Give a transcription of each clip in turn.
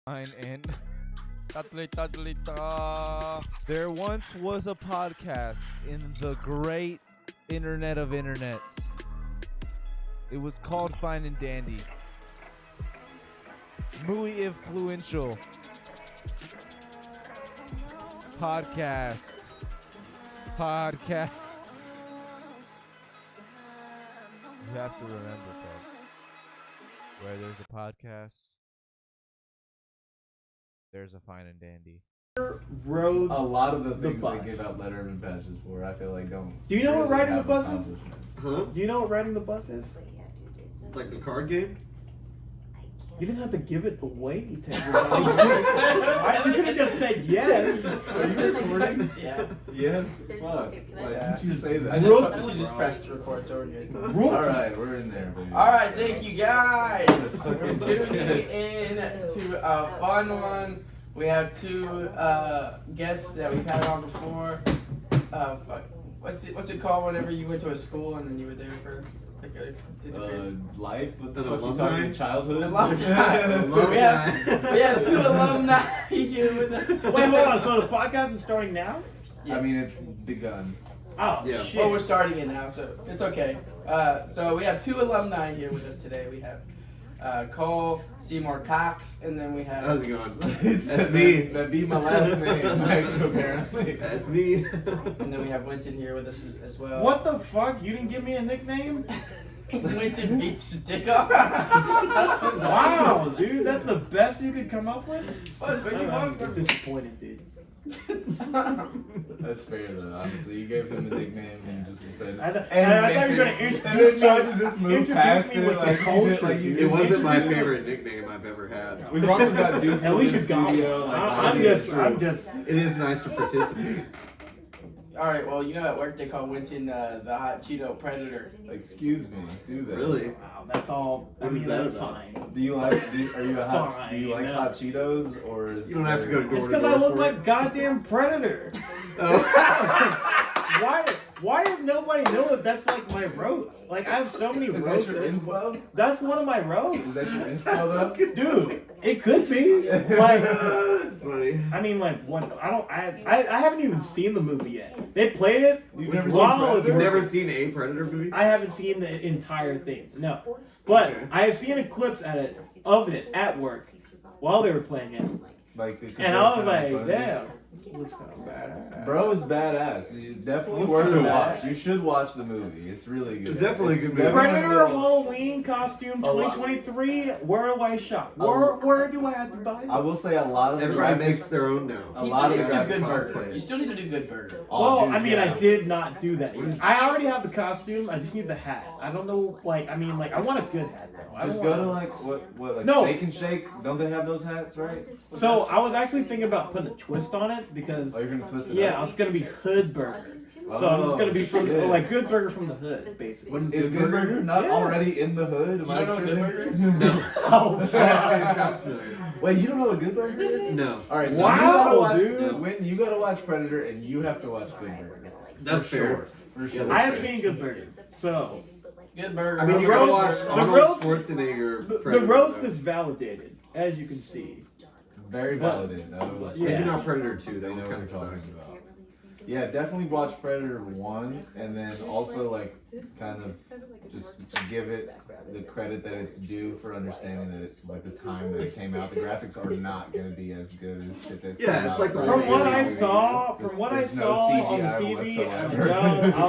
Fine and there once was a podcast in the great internet of internets. It was called Fine and Dandy. Muy influential podcast. You have to remember, folks, where there's a podcast, there's a Fine and Dandy. Rode A lot of the things bus. they give out Letterman badges for, I feel like don't. Do you know what really riding the have bus is? accomplishments. Huh? Do you know what riding the bus is? Like the card game? You didn't have to give it away to everybody. You could have just said yes. Are you recording? Yeah. Yes. Fuck. Why didn't you say that? She just pressed record, so we're good. Alright, we're in there, baby. Alright, thank you guys. We're Fucking tuning kids. in to a fun one. We have two guests that we've had on before. Fuck. What's it called whenever you went to a school and then you were there for like Life? What the An fuck you alumni? talking? Childhood? Alumni. we have two alumni here with us today. Wait, hold on. So the podcast is starting now? Yes. I mean, it's begun. Oh, Yeah. shit. Well, we're starting it now, so it's okay. So we have two alumni here with us today. We have Cole, Seymour Cox, and then we have. How's it going? That's me. That'd be my last name, actually, apparently. That's me. And then we have Wynton here with us as well. What the fuck? You didn't give me a nickname? Wynton beats his dick off. Wow, dude. That's the best you could come up with? What do you want from me? Disappointed, dude. That's fair, though, honestly. You gave him a nickname and just said. I thought you were going to And introduce then tried to just move introduce past me it. with Like, the culture, you dude. did, It wasn't my you- favorite nickname I've ever had. We've also got Deuce At least in you got studio. one. Like, I'm yeah, just. It is nice to participate. Alright, well, you know at work they call Wynton the hot Cheeto predator. Excuse me, do that. Really? Wow, that's all. What I mean, is that that's about? fine. Do you like? Are you a hot? Do you like Fine. hot Cheetos or? Is You don't have to go to door It's to because door I look for like it. goddamn Predator. Oh. Why does nobody know that that's like my roast? Like I have so many Is roasts. that your inspo? That's one of my roasts. Is that your inspo though? Dude, it could be. Like That's funny. I mean like one I haven't even seen the movie yet. They played it. You've never while seen I was Predator? You've working. never seen a Predator movie? I haven't seen the entire thing. No. But Okay. I have seen clips of it at work while they were playing it. Like, And I was like, damn. Looks kind of badass. Bro is badass. It's definitely Looks worth a kinda watch. badass. You should watch the movie. It's really good. It's definitely a good movie. Predator Halloween costume A lot. 2023. Where do I shop? A lot. Where do I have to buy? I will say a lot of the Everybody graphics. makes their own now. A You lot still of need to graphics do good cosplay. burger. You still need to do good burger. Oh, Well, dude, I mean, yeah. I did not do that. I already have the costume. I just need the hat. I don't know, I want a good hat though. I Just don't go to want- like what No. Steak and Shake? Don't they have those hats, right? So I was actually thinking about putting a twist on it because Oh, you're gonna twist it yeah, up? I was gonna be hood burger. So I'm just gonna be from shit. like good burger from the hood, basically. What Is Good Burger not Yeah. already in the hood? Am You I don't know what Good tripping? Burger is? Oh, It fuck. sounds familiar. Wait, you don't know what Good Burger is? No. All right, so Wow, you gotta watch, dude. When you gotta watch Predator, and you have to watch Good Burger. That's for fair. sure. For sure. Yeah, I have seen good burger. So Good burger. I mean, The you gotta roast- watch the Arnold roast- Schwarzenegger. the Predator, roast though. is validated, as you can see. Very validated. Yeah. Maybe not Predator 2. That They know one what kind they're of talking sucks. about. Yeah, definitely watch Predator 1, and then also like kind of just give it the credit that it's due for understanding that it's like the time that it came out. The graphics are not gonna be as good as shit that's Yeah, come it's out like the earlier From what I in the saw, movie. from what I There's no saw on the CGI TV and whatsoever. John, I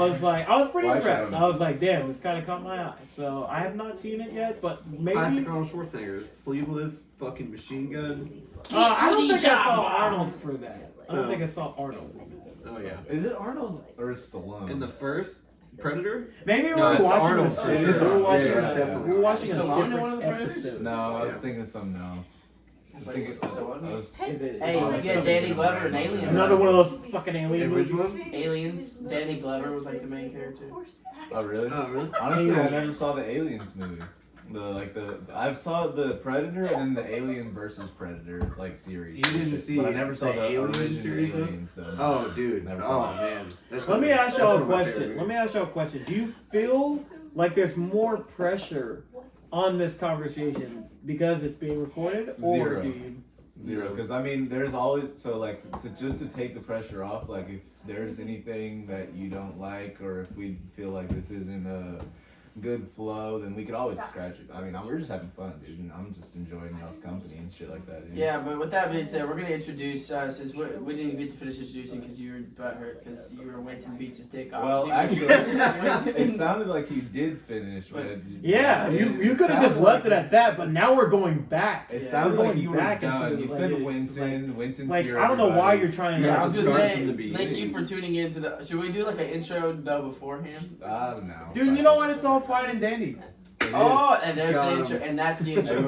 was pretty Why impressed. should I I was like, damn, this kind of caught my eye. So I have not seen it yet, but maybe. Classic Arnold Schwarzenegger. Sleeveless, fucking machine gun. I don't think I saw Chopper. Arnold for that. I don't No. think I saw Arnold. Oh, yeah. Is it Arnold or is Stallone? In the first Predator? Maybe we No, were it's watching Arnold. this. It We is were Arnold. watching. Yeah, a- definitely. we were watching a Stallone in one of different the Predators? episode. No, I was Yeah. thinking of something else. I It's think like it's Stallone. was, Is it? Hey, Oh, we get Danny Glover in Aliens. Another one of those fucking alien Which movies. one? Aliens. Danny Glover was like the main character. Oh really? Oh, really? Honestly, I Alien. never saw the Aliens movie. I saw the Predator and then the Alien versus Predator series. You didn't see but I never saw the the Alien original series, though? Aliens though. Oh, dude. Never Oh, saw that. man. Let me ask y'all a question. question. Let me ask y'all a question. Do you feel like there's more pressure on this conversation because it's being recorded, or Zero. do you? Zero, because I mean, there's always to take the pressure off. Like, if there's anything that you don't like, or if we feel like this isn't a good flow, then we could always scratch it. I mean, we're just having fun, dude, and I'm just enjoying y'all's company and shit like that. Dude. Yeah, but with that being said, we're gonna introduce since we didn't get to finish introducing because you were butthurt because you were Wynton beats his dick off. Well, actually, it sounded like you did finish, but Yeah, you could have just left it at that, but now we're going back. It sounded We're like going you were back done. into You the- said like, Wynton. Wynton's Like, here. I don't know why everybody. you're trying to. Yeah, I was just start saying, from the beginning. thank you for tuning in to the. Should we do like an intro though beforehand? I don't know. Dude, you know what? It's all fine and dandy. It is. Oh, and there's Got the 'em. intro, and that's the We intro.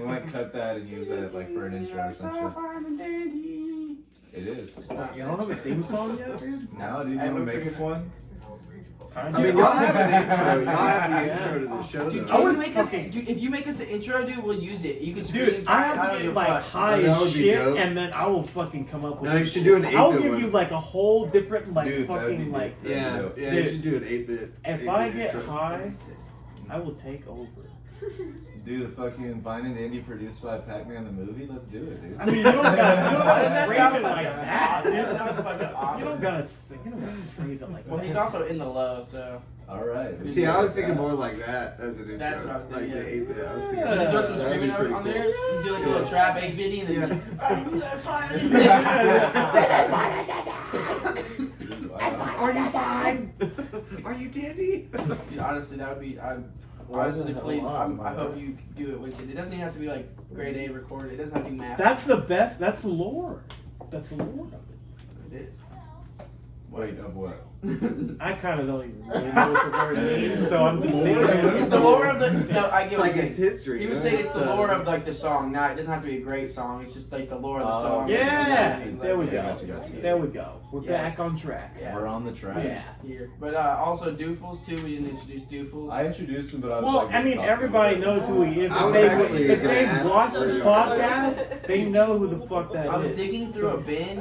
might cut that and use that like for an intro or some shit. It is. It's not. You don't have a theme song yet, dude? Now, dude, you Hey, want to we're make us one? I mean, y'all have an intro. Y'all have the intro to the show, Dude, though. I can would you make us, fucking- dude, if you make us an intro, dude, we'll use it. You can scream. Dude, I have to don't get give like a fuck. high That as would be shit, dope. and then I will fucking come up with. No, you this should shit. do an I'll 8-bit give one. you like a whole different like Dude, that'd fucking be like. Yeah, dope. yeah, Dude, you should do an 8-bit. If 8-bit I get intro. high, I will take over. Dude, a fucking Vine and Indie produced by Pac-Man the movie? Let's do it, dude. I mean, you don't gotta, Why does that phrase sound it like fucking that. odd? That sounds fucking You odd. don't gotta sing. You don't gotta phrase it like Well, that. he's also in the low, so. Alright. See, I was thinking more like that as an intro. That's what I was thinking, Like the yeah. 8-bit. I was thinking. Yeah. And then throw some that'd screaming be pretty on cool. there. You do like a little trap 8-bitty and then. Are you fine? Are you dandy? Dude, honestly, that would be. Honestly, please. I hope you do it with it. It doesn't even have to be like grade A recorded. It doesn't have to be math. That's the best. That's the lore. That's the lore. It is. Wait, of what? I kind of don't even really know what the word means, so I'm just saying. It's the lore of the. No, I get It's what like you're it's saying. history. He was saying it's the lore of like the song. Not. It doesn't have to be a great song. It's just like the lore of the song. Yeah, there we Yeah, go. gotcha, gotcha. There we go. We're Yeah. back on track. Yeah. We're on the track. Yeah. Here, but also Doofles too. We didn't introduce Doofles. I introduced him, but I was Well, like, I mean, talking everybody about knows who he is. I was If actually they, if gonna they ask watch for this your- podcast, they know who the fuck that is. I was digging through a bin,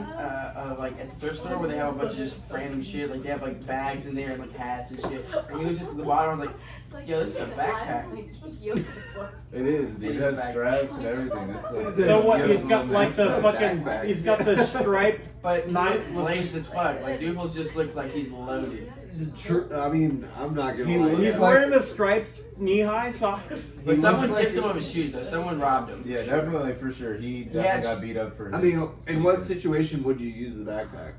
like at the thrift store where they have a bunch of just random shit. Like they have like bags in there and like hats and shit. And he was just at the bottom. I was like, yo, this is a backpack. It is, dude. It has straps and everything. That's like, So what? yeah, He's it's a got little like the nice fucking. backpack. He's got the striped. But Night- he blazed as fuck. Like Doofles just looks like he's loaded. I mean, I'm not gonna He lie. looks He's Yeah. wearing the striped knee-high socks. But He someone looks like tipped him of his shoes though. Someone robbed him. Yeah, definitely for sure. He definitely Yeah, got beat up for. I mean, his in what sneakers. situation would you use the backpack?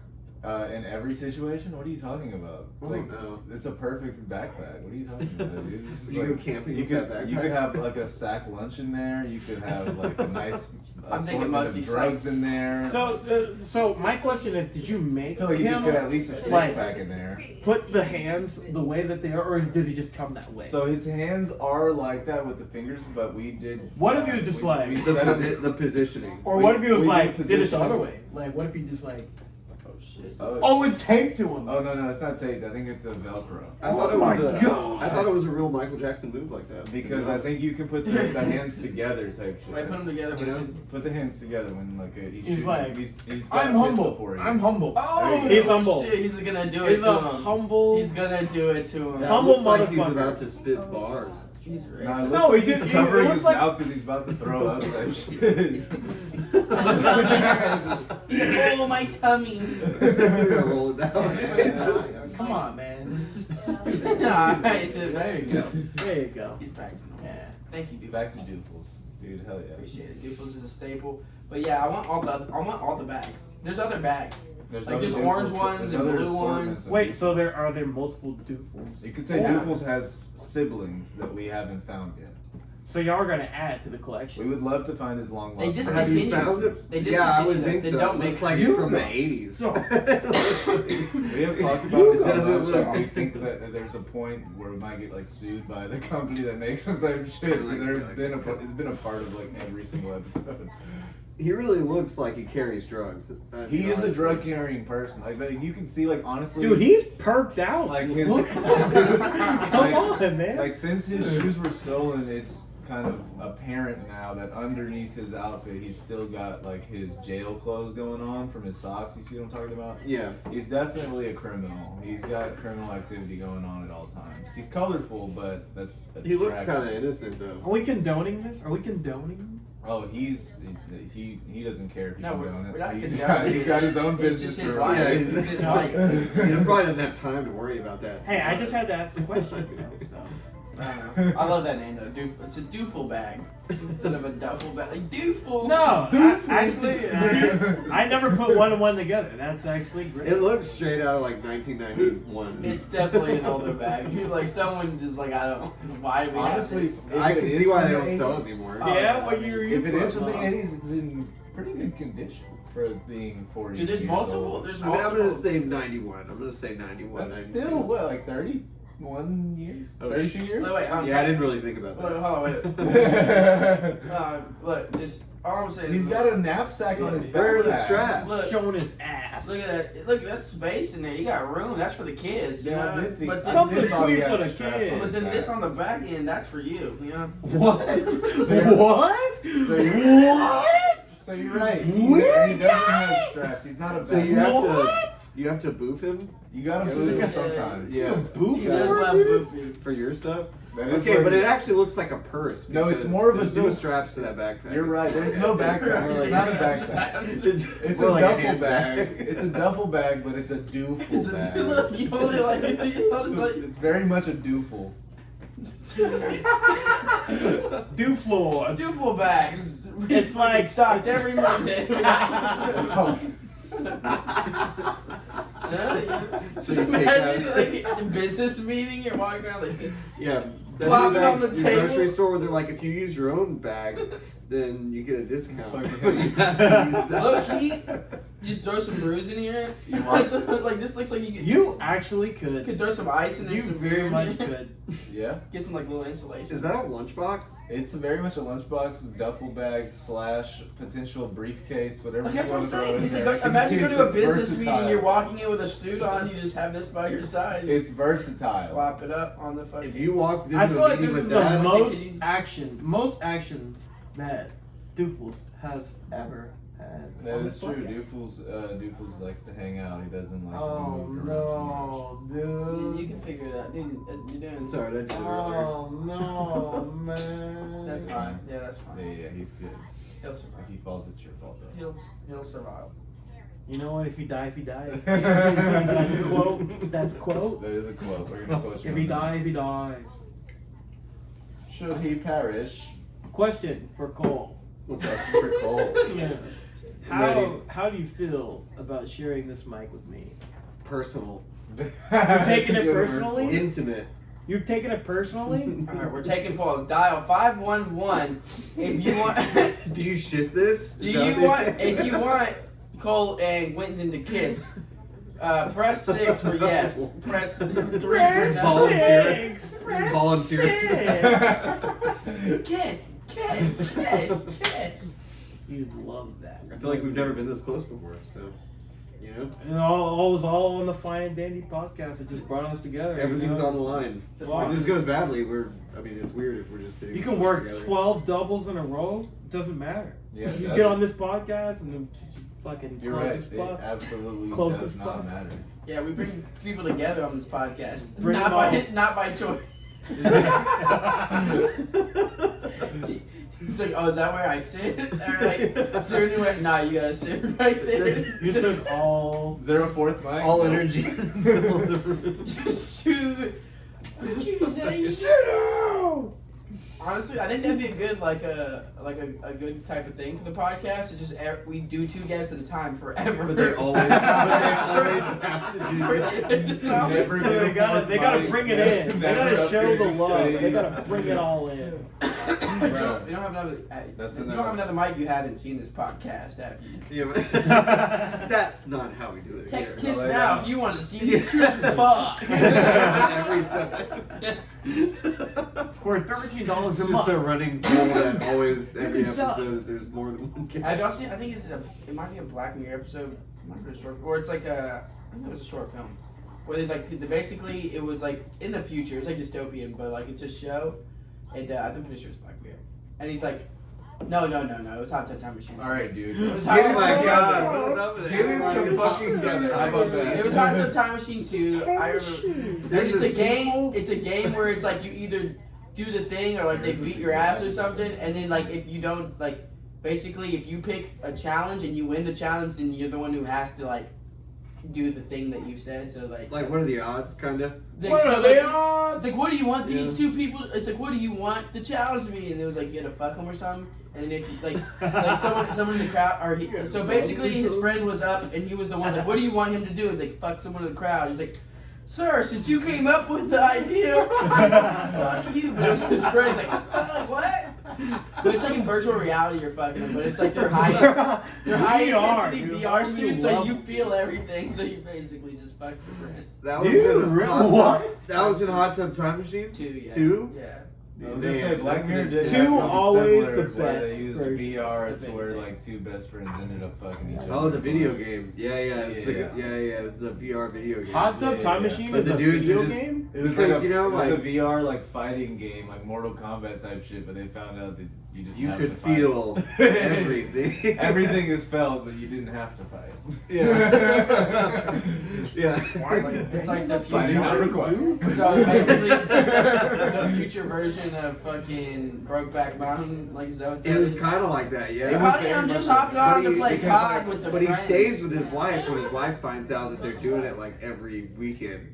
In every situation? What are you talking about? I don't know. It's a perfect backpack. What are you talking about, dude? This is You like, go camping you with could that you backpack? could have like a sack lunch in there. You could have like a nice I'm thinking assortment of mostly drugs in there. So my question is, did you I make feel like you him could fit at least a six like pack in there. put the hands the way that they are, or did he just come that way? So his hands are like that with the fingers, but we did. What if you just like- we The, set up- the positioning. Or what if he was we like did did it the position- other way? Like what if he just like Oh, oh it's taped to him? oh no, it's not taped. I think it's a Velcro. I thought it Oh my was a. God. I thought it was a real Michael Jackson move like that. Because I think you can put the hands together type shit. I put them together, but You it know? didn't. Put the hands together when like he's He's shooting. like, he's got I'm a pistol humble. for you. I'm humble. Oh, He's humble. Shit, he's gonna do it He's to a him. humble. He's gonna do it to him. Yeah, Humble it looks like he's motherfucker. about to spit bars. He's right. No, it looks No, like he he's did- it covering looks his like- mouth because he's about to throw up type shit. Oh, my tummy. Roll it down. Come on, man. Just do Nah, that. there you go. There you go. He's practicing. Yeah. Thank you, dude. Back to Doofles, dude. Hell yeah. Appreciate it. Doofles is a staple. But yeah, I want all the bags. There's other bags. Like, other there's Doofles, orange but ones there's and other blue assortments ones. of Wait, Doofles. so are there multiple doofles? You could say Yeah. Doofles has siblings that we haven't found yet. So y'all are gonna add to the collection. We would love to find his long They lost. just Have you Continue. found it? They Yeah, I would discontinued think this. so. They don't It make looks like You it's from the guys. 80s. So- We have talked about this Does it a lot. look- Like, we think that there's a point where we might get like sued by the company that makes some type of shit. It's been a part of like every single episode. He really looks like he carries drugs. He is a drug carrying person. Like you can see, like honestly, Dude, he's perked out. like his Look at him, dude. Come on, man. like since his shoes were stolen, it's kind of apparent now that underneath his outfit, he's still got like his jail clothes going on from his socks. You see what I'm talking about? Yeah. He's definitely a criminal. He's got criminal activity going on at all times. He's colorful, but that's a He looks distraction. kind of innocent though. Are we condoning this? Are we condoning? Oh, he doesn't care if you No, condone we're it. not He's condoning got his own It's business just to his run. life. Yeah, It's his life. You probably didn't have time to worry about that. Hey, I just had to ask the question, you know, so. I don't know. I love that name though. It's a doofle bag instead of a duffel bag. Like doofle. No, actually, I never put one and one together. That's actually great. It looks straight out of like 1991. It's definitely an older bag. You're like someone just like I don't know why do we Honestly, have if I it can is see why from they the don't sell it 80s, anymore. Oh, Yeah, what year are you If it is from the Mom? 80s, it's in pretty good condition for being 40 Dude, there's years multiple. old. There's I mean, I'm multiple. gonna say 91. I'm gonna say 91. That's 92. still, what, like 31 years? Oh, 32 years? Wait, Yeah, I didn't really think about Wait, that. hold on, wait. Look, just all I'm saying He's is got a knapsack on his back. Where are the straps? Look. Showing his ass. Look at that. Look, that's space in there. You got room. That's for the kids. You Yeah, I know? did think, But I then, Something did thought he sweet had for the straps kids. on but his then this back. on the back end, that's for you. You know? What? What? So you're right. Weird He doesn't have straps. He's not a So you bad have to boof him You gotta Yeah, boot him yeah. sometimes. Yeah. Boof He does for love it? Boofy. for your stuff. That is Okay, where but it he's- actually looks like a purse. No, it's because more of a there's no dude- straps to that backpack. You're right. There's no backpack. It's not a backpack. It's more a like a duffel handbag. bag. It's a duffel bag, but it's a doofle bag. Look, you hold it like, you hold it like It's very much a doofle. Do floor. doofle bags. It's like- stocked every Monday. Just So you take imagine out- like a business meeting, you're walking around like Yeah. That's Plop your it on bag- the your table. grocery store where they're like, if you use your own bag, then you get a discount. Fucking- But you have to use that. low key. You just throw some brews in here. You want- Like this looks like you could. You actually You could. could throw some ice in it. You some very beer in much here. could. Yeah. Get some like little insulation. Is that a lunchbox? It's very much a lunchbox, duffel bag / potential briefcase, whatever Like, you that's what want I'm to throw saying. in It's there. like, imagine you go to a It's business versatile. meeting, you're walking in with a suit on, you just have this by your side. It's versatile. Flop it up on the fucking. If you walked into I feel a like meeting this with is the that, most action that Doofus has ever had. That on is this true. podcast. Doofus likes to hang out. He doesn't like Oh to move around too no, You dude. can figure it out, dude. You're doing. sorry, I did it earlier. Oh no, man. That's fine. Yeah, that's much. fine. Yeah, he's good. He'll If survive. he falls, it's your fault though. He'll survive. You know what? If he dies, he dies. That's a quote. That's a quote. That is a quote. We're gonna quote you. If he on that. dies, he dies. Should he perish? Question for Cole. What's up for Cole? Yeah. Ready. How do you feel about sharing this mic with me? Personal. You're taking it personally? Intimate. You've taken it personally? Alright, we're taking calls. Dial 511 if you want. Do you shit this? Do Is that you what they want? say? If you want Cole and Wynton to kiss, press 6 for yes. Press 3 for no. Volunteer. Press Volunteer. six. Kiss. You love that. I feel like we've never been this close before, so you know, And it was all on the Fine and Dandy podcast. It just brought us together. everything's you know? on the line. Wow. If this goes badly, it's weird if we're just sitting. You can close work together. 12 doubles in a row. It doesn't matter. Yeah, it you doesn't. get on this podcast and then fucking You're close right. as It fuck. absolutely Close does as not fuck. matter. Yeah, we bring people together on this podcast. Bring Not them by all. not by choice. He's like, oh, is that where I sit? Or like, is there anywhere? Nah, you gotta sit right there. You took all. 04th mic. All No. energy. in the middle of the room. Just choose. Tuesday. Honestly, I think that'd be a good a good type of thing for the podcast. It's just we do 2 guests at a time forever. But they always have to do that. Never get They a gotta fourth bring mic. it in. They Never gotta show upgrade the the love. They space. gotta bring it all in. You don't have another. That's you don't enough. have another mic. You haven't seen this podcast, have you? Yeah, but that's not how we do it. Text here. Kiss lay now down. if you want to see this true fuck. Every time. For $13 a It's just month. a running rule that always every can suck. episode that there's more than one Have guy. y'all seen? I think it might be a Black Mirror episode. It might be a short, or it's like I think it was a short film where basically it was like in the future. It's like dystopian, but like it's a show, and I'm pretty sure it's Black Mirror. And he's like, no, it was Hot Tub Time Machine. All right, dude. It was Get Hot it, Tub my Time God, Machine. what is up with Get it to fucking together. How about that? It was Hot Tub Time Machine 2. I remember. And There's it's a a game. sequel? It's a game where it's like you either do the thing or like they There's a beat your sequel. ass or something, and then like if you don't like basically if you pick a challenge and you win the challenge, then you're the one who has to like do the thing that you said. So like Like, what are the odds, kind of? What are the odds? It's like, what do you want these two people? It's like, what do you want the challenge to be? And it was like you had to fuck them or something. And then if like someone in the crowd, or so basically his friend was up and he was the one like, what do you want him to do? It's like fuck someone in the crowd. He's like, sir, since you came up with the idea, fuck you. But it was his friend like, what? But it's like in virtual reality you're fucking them, but it's like they're high intensity VR suits, so you feel everything. So you basically just fuck your friend. That was Dude, in really? Hot Tub- What? That was in Hot Tub Time Machine? 2, yeah. 2? Yeah. I was gonna say Black Mirror did Two have something always similar the where best they used version VR of to where anything. like two best friends ended up fucking each other. Oh, the video game. Yeah. It's Yeah. It's the VR video game. Hot Tub Yeah, Time yeah. Machine But is the a dudes video are just- game? It was Because, like a, you know, it was like- a VR like fighting game, like Mortal Kombat type shit, but they found out that you didn't You have could to fight. feel everything. Everything is felt, but you didn't have to fight. Yeah. It's like the Fighting not future. required. So basically, the future version of fucking Brokeback Mountain, like is that what that It was is? kind of like that, yeah. Hey, honey, I'm just hopping on to play because, COD with the But he friends. stays with his wife when his wife finds out that they're doing it like every weekend.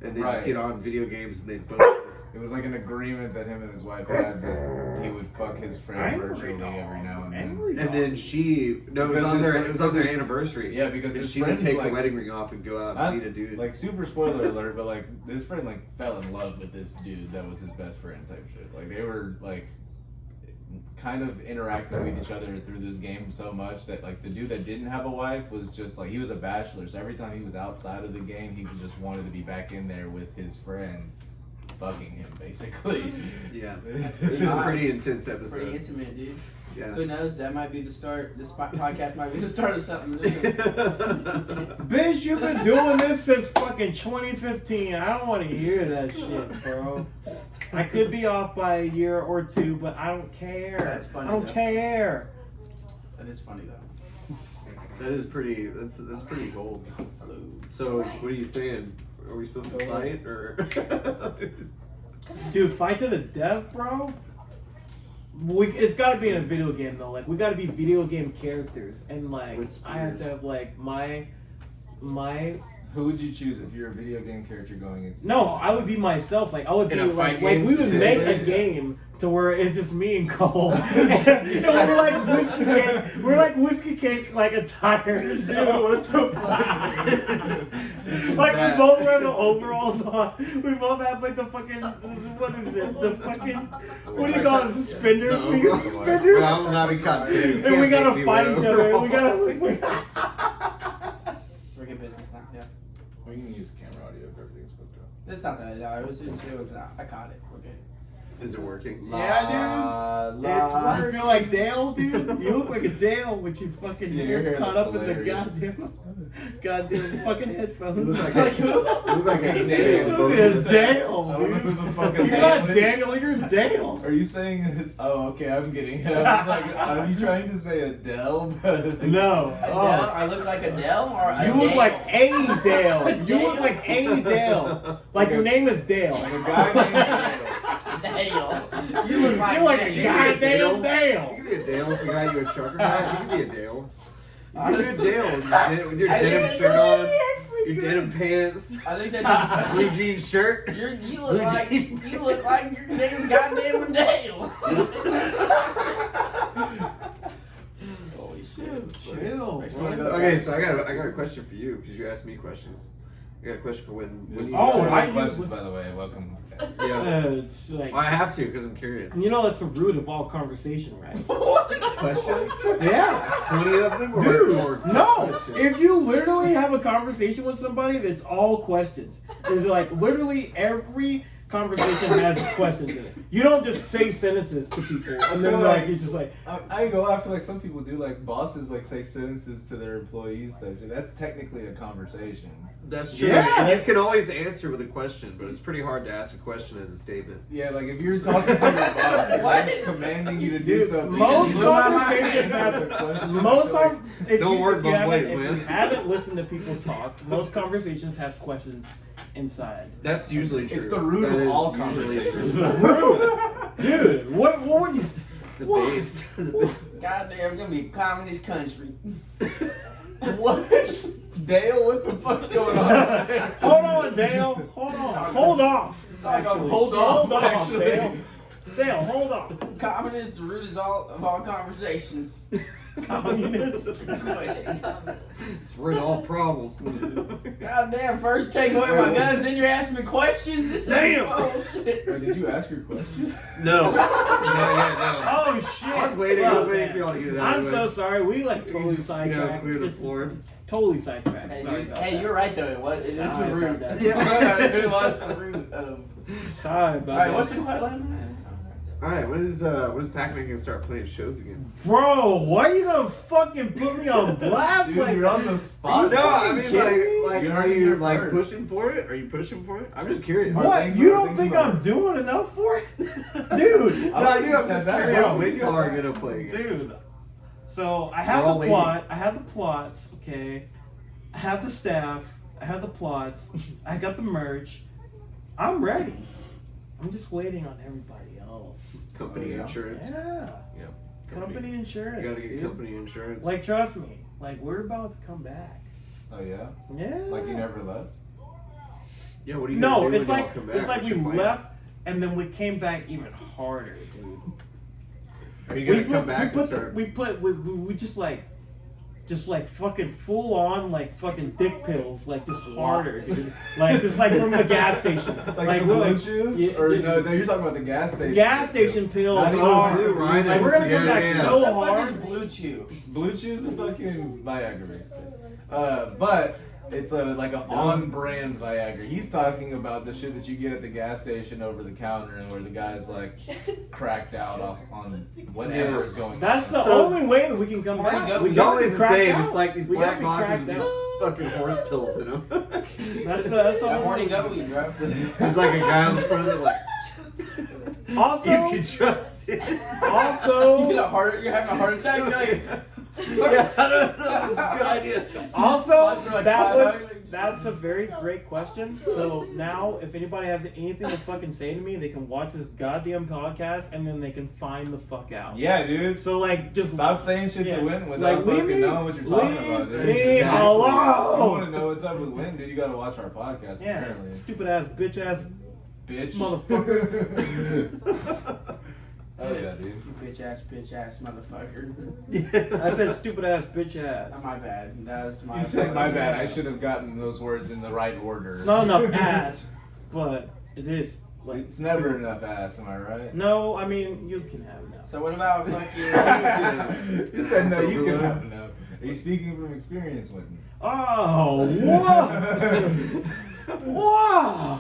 And they just Right. get on video games and they both just... It was like an agreement that him and his wife had that he would fuck his friend virtually every now and then. And then she... No, it was Because on his their, friend- it was on their because his- anniversary. Yeah, because And his she would friend, take like, the wedding ring off and go out and meet a dude. Like super spoiler alert, but like this friend like fell in love with this dude that was his best friend type shit. Like they were like kind of interacting with each other through this game so much that like the dude that didn't have a wife was just like he was a bachelor, so every time he was outside of the game he just wanted to be back in there with his friend fucking him basically. Yeah. That's It pretty was a hot. pretty intense Pretty episode. intimate, dude. Yeah. Who knows? That might be the start. This podcast might be the start of something new. Bitch, you've been doing this since fucking 2015. I don't want to hear that shit, bro. I could be off by a year or two, but I don't care. That's funny, I don't though. care. That is funny though. That is pretty, that's pretty gold. Hello. So, what are you saying? Are we supposed to fight, or...? Dude, fight to the death, bro. It's got to be in a video game though. Like we got to be video game characters, and like With I have to spears. have like my. Who would you choose if you're a video game character going into? No, I would be myself. Like I would In be a like, fight we game would make a specifically? game to where it's just me and Cole. And we're like whiskey cake. We're like whiskey cake, like attire. Dude, what the fuck? Like we both wear the overalls on. We both have like the fucking what is it? The fucking what do you call it? Suspenders. No. We got suspenders. Well, I'm not even cut. And we gotta fight each other. We gotta. We're good business now. Yeah. We can use camera audio if everything's hooked up. It's not that. No, it was not. I caught it. We're good. Is it working? Yeah, dude. I feel like Dale, dude. You look like a Dale with your fucking Yeah, your hair hair caught looks up in the hilarious. goddamn fucking headphones. You look like Like who? You look like a Dale. Dale. Look at Dale, I don't know who dude. the fucking You're Dale not is. Daniel, you're Dale. Are you saying? Oh, okay, I'm getting it. I was like, are you trying to say Adele? No. Adele? Oh. I look like Adele or a You look Dale? like a Dale. You Dale? look like a Dale. Like your name is Dale. Like a guy named Dale. Dale. You look like You're like a Dale. goddamn You Dale. could be a Dale if we got you a trucker hat. You could be a Dale. You could be a Dale with your I denim think shirt on, actually your good. denim pants, I think that's blue jean shirt. you look like your name's goddamn Dale. Holy shit. Chill. Next one to go. Okay, so I got a question for you because you asked me questions. I got a question for when you Oh, One of I the use- questions, by the way. Welcome. yeah. It's like, Well, I have to because I'm curious. you know that's the root of all conversation, right? Questions? Yeah. 20 of them or Dude, or just no. questions? If you literally have a conversation with somebody that's all questions, it's like literally every conversation has questions in it. You don't just say sentences to people and then like it's just like I ain't gonna lie, I feel like some people do, like bosses like say sentences to their employees type shit. That's technically a conversation. That's true. Yeah. And you can always answer with a question, but it's pretty hard to ask a question as a statement. Yeah, like if you're talking to your boss, and What? they're commanding you to do Dude, something. most you don't conversations answer have the question. most I feel like- of if Don't you, work if you both haven't, ways, if man. you haven't listened to people talk, most conversations have questions inside. That's usually true. It's the root That of is all usually conversations. true. Dude, what would you? The What? base. Goddamn, it's gonna be a communist country. What? Dale, what the fuck's going on? Hold on, Dale. Hold on. Hold off. Actually, hold on, Hold on, actually. Dale. Dale, hold on. Communist, the root is all of all conversations. Communist. Questions. It's rid all problems. Goddamn, first take away my guns, then you're asking me questions? This Damn. bullshit. Wait, did you ask your question? No. No. Oh shit! I was waiting for y'all to get it out I'm of the so way. sorry. We like totally Just, sidetracked. clear the Just floor. Totally sidetracked. Hey, Sorry dude, about hey, that. you're right though. It is the Sorry root. about that. It was the root of. Sorry about Alright, that. what's the quiet line? Alright, when is Pac-Man gonna start playing shows again? Bro, why are you gonna fucking put me on blast Dude, like you're on the spot. No, I mean kidding me? like You are heard it you here like first. pushing for it? Are you pushing for it? I'm just curious. Are What? things- You are don't things think about I'm it? doing enough for it? Dude! I No, don't I think knew you I'm said just that. curious Bro, when you y'all said are that. gonna play again. Dude. So I We're have all the waiting. plot, I have the plots, okay? I have the staff, I have the plots, I got the merch. I'm ready. I'm just waiting on everybody else. Company Oh, yeah? insurance. Yeah. Yeah. Company insurance. You gotta get dude. company insurance. Like, trust me. Like, we're about to come back. Oh yeah? Yeah. Like you never left? Yeah, what are you No, gonna do it's when y'all like come back? it's like What's we your plan? left and then we came back even harder, dude. Are you gonna come back and start? We just like fucking full on like fucking dick pills, like just harder, dude. Like just like from the gas station. Like some we're blue like- chews? Yeah, Or dude, no, you're talking about the gas station. gas station pills. Not even hard. blue, right? Like we're gonna come back Yeah. so What the fuck hard. is Blue Chew? Blue Chew's a fucking Viagra basically. But it's like an on-brand Viagra. He's talking about the shit that you get at the gas station over the counter and where the guy's like cracked out on whatever is going That's on. the So- only way that we can come Where'd he back. go? We It's gotta always be the cracked same. out. It's like these We black gotta be boxes with cracked these out. fucking horse pills in them. That's all. That horny goat weed, bro. There's like a guy on the front of it like, Also, you can trust it. also, You're having a heart attack. You're like, Yeah, I don't know. This is a good idea. Also, For like that 5 was hours. that's a very great question. So now, if anybody has anything to fucking say to me, they can watch this goddamn podcast and then they can find the fuck out. Yeah, dude. So like, just Stop saying shit yeah. to Wynton without leave fucking me- knowing what you're talking leave about, dude. me Exactly. You want alone. to know what's up with Wynton, dude? You gotta watch our podcast, Yeah, apparently. stupid ass bitch ass Bitch. motherfucker. Oh yeah, dude. you bitch ass motherfucker. I said stupid ass bitch ass. Oh, my bad. That was my You said fault. my bad. I should have gotten those words in the right order. It's not enough ass, but it is. Like, It's never enough ass, am I right? No, I mean you can have it now. So what about fucking? You said no, you can Overload. have enough. Are you speaking from experience, Wynton? Oh, whoa, whoa!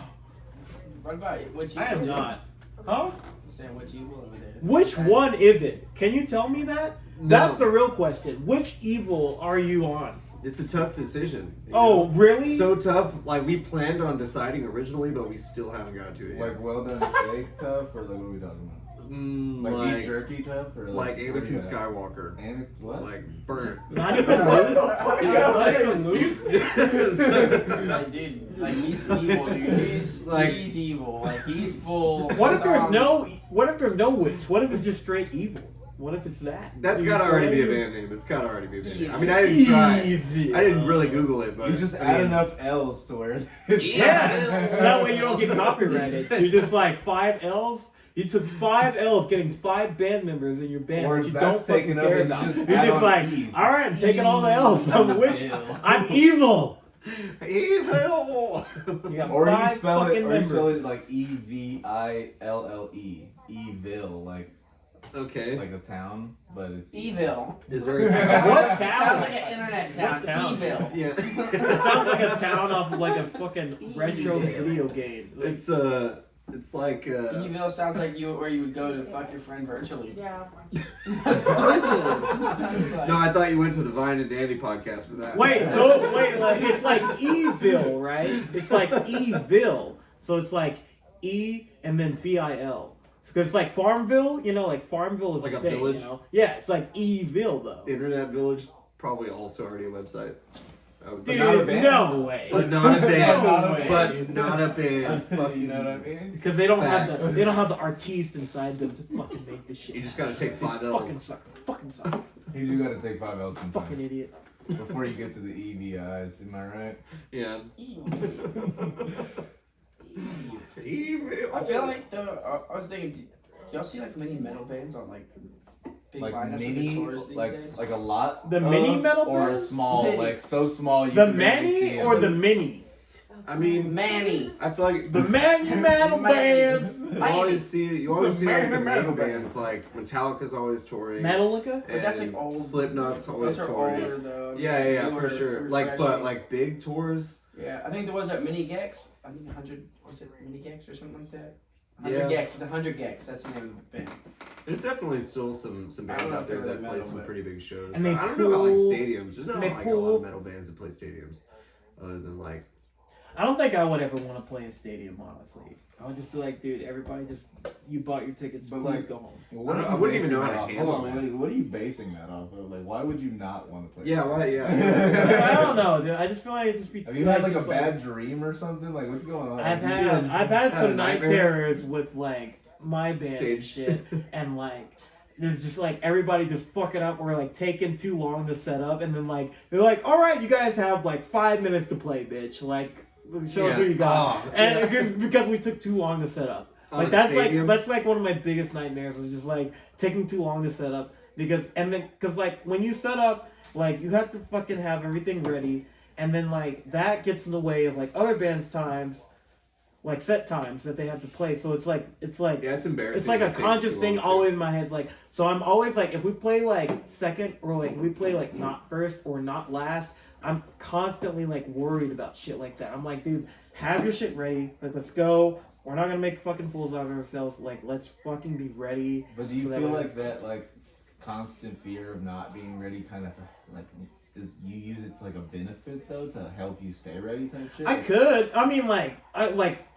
What about what you? I am not. Huh? Saying what you will over there. Which one is it? Can you tell me that? No. That's the real question. Which evil are you on? It's a tough decision. you Oh, know? really? So tough. Like we planned on deciding originally, but we still haven't got to it yet. Like well done steak tough, or like what are we talking about? Like, like beef jerky tough, or like what are you Anakin at? Skywalker. What? Like burnt. Not even Luke? Not even Luke? Like, dude, like he's evil, dude. He's evil. Like he's full. What if he's there's on- no? What if there's no witch? What if it's just straight evil? What if it's that? That's Do you gotta already be a feel band name. It's gotta already be a band name. Evil. I mean, I didn't try. Evil. I didn't really Google it, but You just I add mean, enough L's to where it's Yeah, so that way you don't get copyrighted. You're just like 5 L's. You took 5 L's getting 5 band members in your band, Or which if you that's don't fucking taken up, care then you about. just You're add just on like, E's. all right, I'm taking all the L's. I'm the witch. I'm evil. Evil. You got Or you 5 spell it, fucking or you spell members. it like Eville, Evil, like Okay. a town, but it's Evil. Is there? What It town? sounds like an internet town. What town? Evil. It Yeah. sounds like a town off of like a fucking retro video game. Like, It's like Evil sounds like where you would go to fuck your friend virtually. Yeah. That's what it is. Sounds like. No, I thought you went to the Vine and Dandy podcast for that. wait, like it's like evil, right? It's like evil. So it's like E and then VIL. Because it's like Farmville, you know, like Farmville is Like a thing, village? You know? Yeah, it's like Evil though. Internet Village, probably also already a website. Dude, not a band. no way. But not a band. No way. But not a band. You know what I mean? Because they don't Facts. have the artiste inside them to fucking make this shit. You just gotta take 5 Fucking L's. suck. Fucking suck. You do gotta take 5 L's sometimes. Fucking idiot. Before you get to the EVIs, am I right? Yeah. I feel like I was thinking, do y'all see like many metal bands on like big Like lineups of the mini, tours these days? like a lot. The mini metal or bands? a small, Mini. like so small. You The can barely see many them. or the mini? I mean, Manny. I feel like The many metal bands. you always see like the metal metal bands. bands, like Metallica's always touring. Metallica? But that's, like, and old. Slipknot's always Those are touring. older though. Yeah, Newer, for sure. refreshing. Like, but like big tours. Yeah, I think there was that Mini Gex. I think 100. Was it Mini Gex or something like that? 100 Yeah. Gex. The 100 Gex. That's the name of the band. There's definitely still some I don't bands know out if there they're that play metal, some but- pretty big shows. And But they I don't know about like pull- stadiums. There's not they like a lot pull- of metal bands that play stadiums, other than like. I don't think I would ever want to play a stadium, honestly. I would just be like, dude, everybody just, you bought your tickets, But, please like- go home. What I are you wouldn't even basing know how that to off? handle Hold on, that. what are you basing that off of? Like, why would you not want to play? Yeah, this? why? Yeah. I don't know, dude. I just feel like it'd just be. Have you had like a just, bad dream or something? Like, what's going on? I've Have you had been- I've had had a some night nightmare? terrors with like my band and Stage. shit, and like there's just like everybody just fucking up or like taking too long to set up, and then like they're like, all right, you guys have like 5 minutes to play, bitch. Like show us Yeah. what you got, Oh, and yeah. because we took too long to set up. On Like a that's stadium? like one of my biggest nightmares is just like taking too long to set up because like when you set up like you have to fucking have everything ready and then like that gets in the way of like other bands' times, like set times that they have to play. So it's like Yeah, it's embarrassing. it's like a It takes conscious too thing long, always too. in my head. Like so I'm always like if we play like second or like we play like not first or not last, I'm constantly like worried about shit like that. I'm like, dude, have your shit ready. Like let's go. We're not gonna make fucking fools out of ourselves. Like, let's fucking be ready. But do you so that feel way- like that, like, constant fear of not being ready, kind of like, is you use it to like a benefit though to help you stay ready type shit? I could. I mean, like,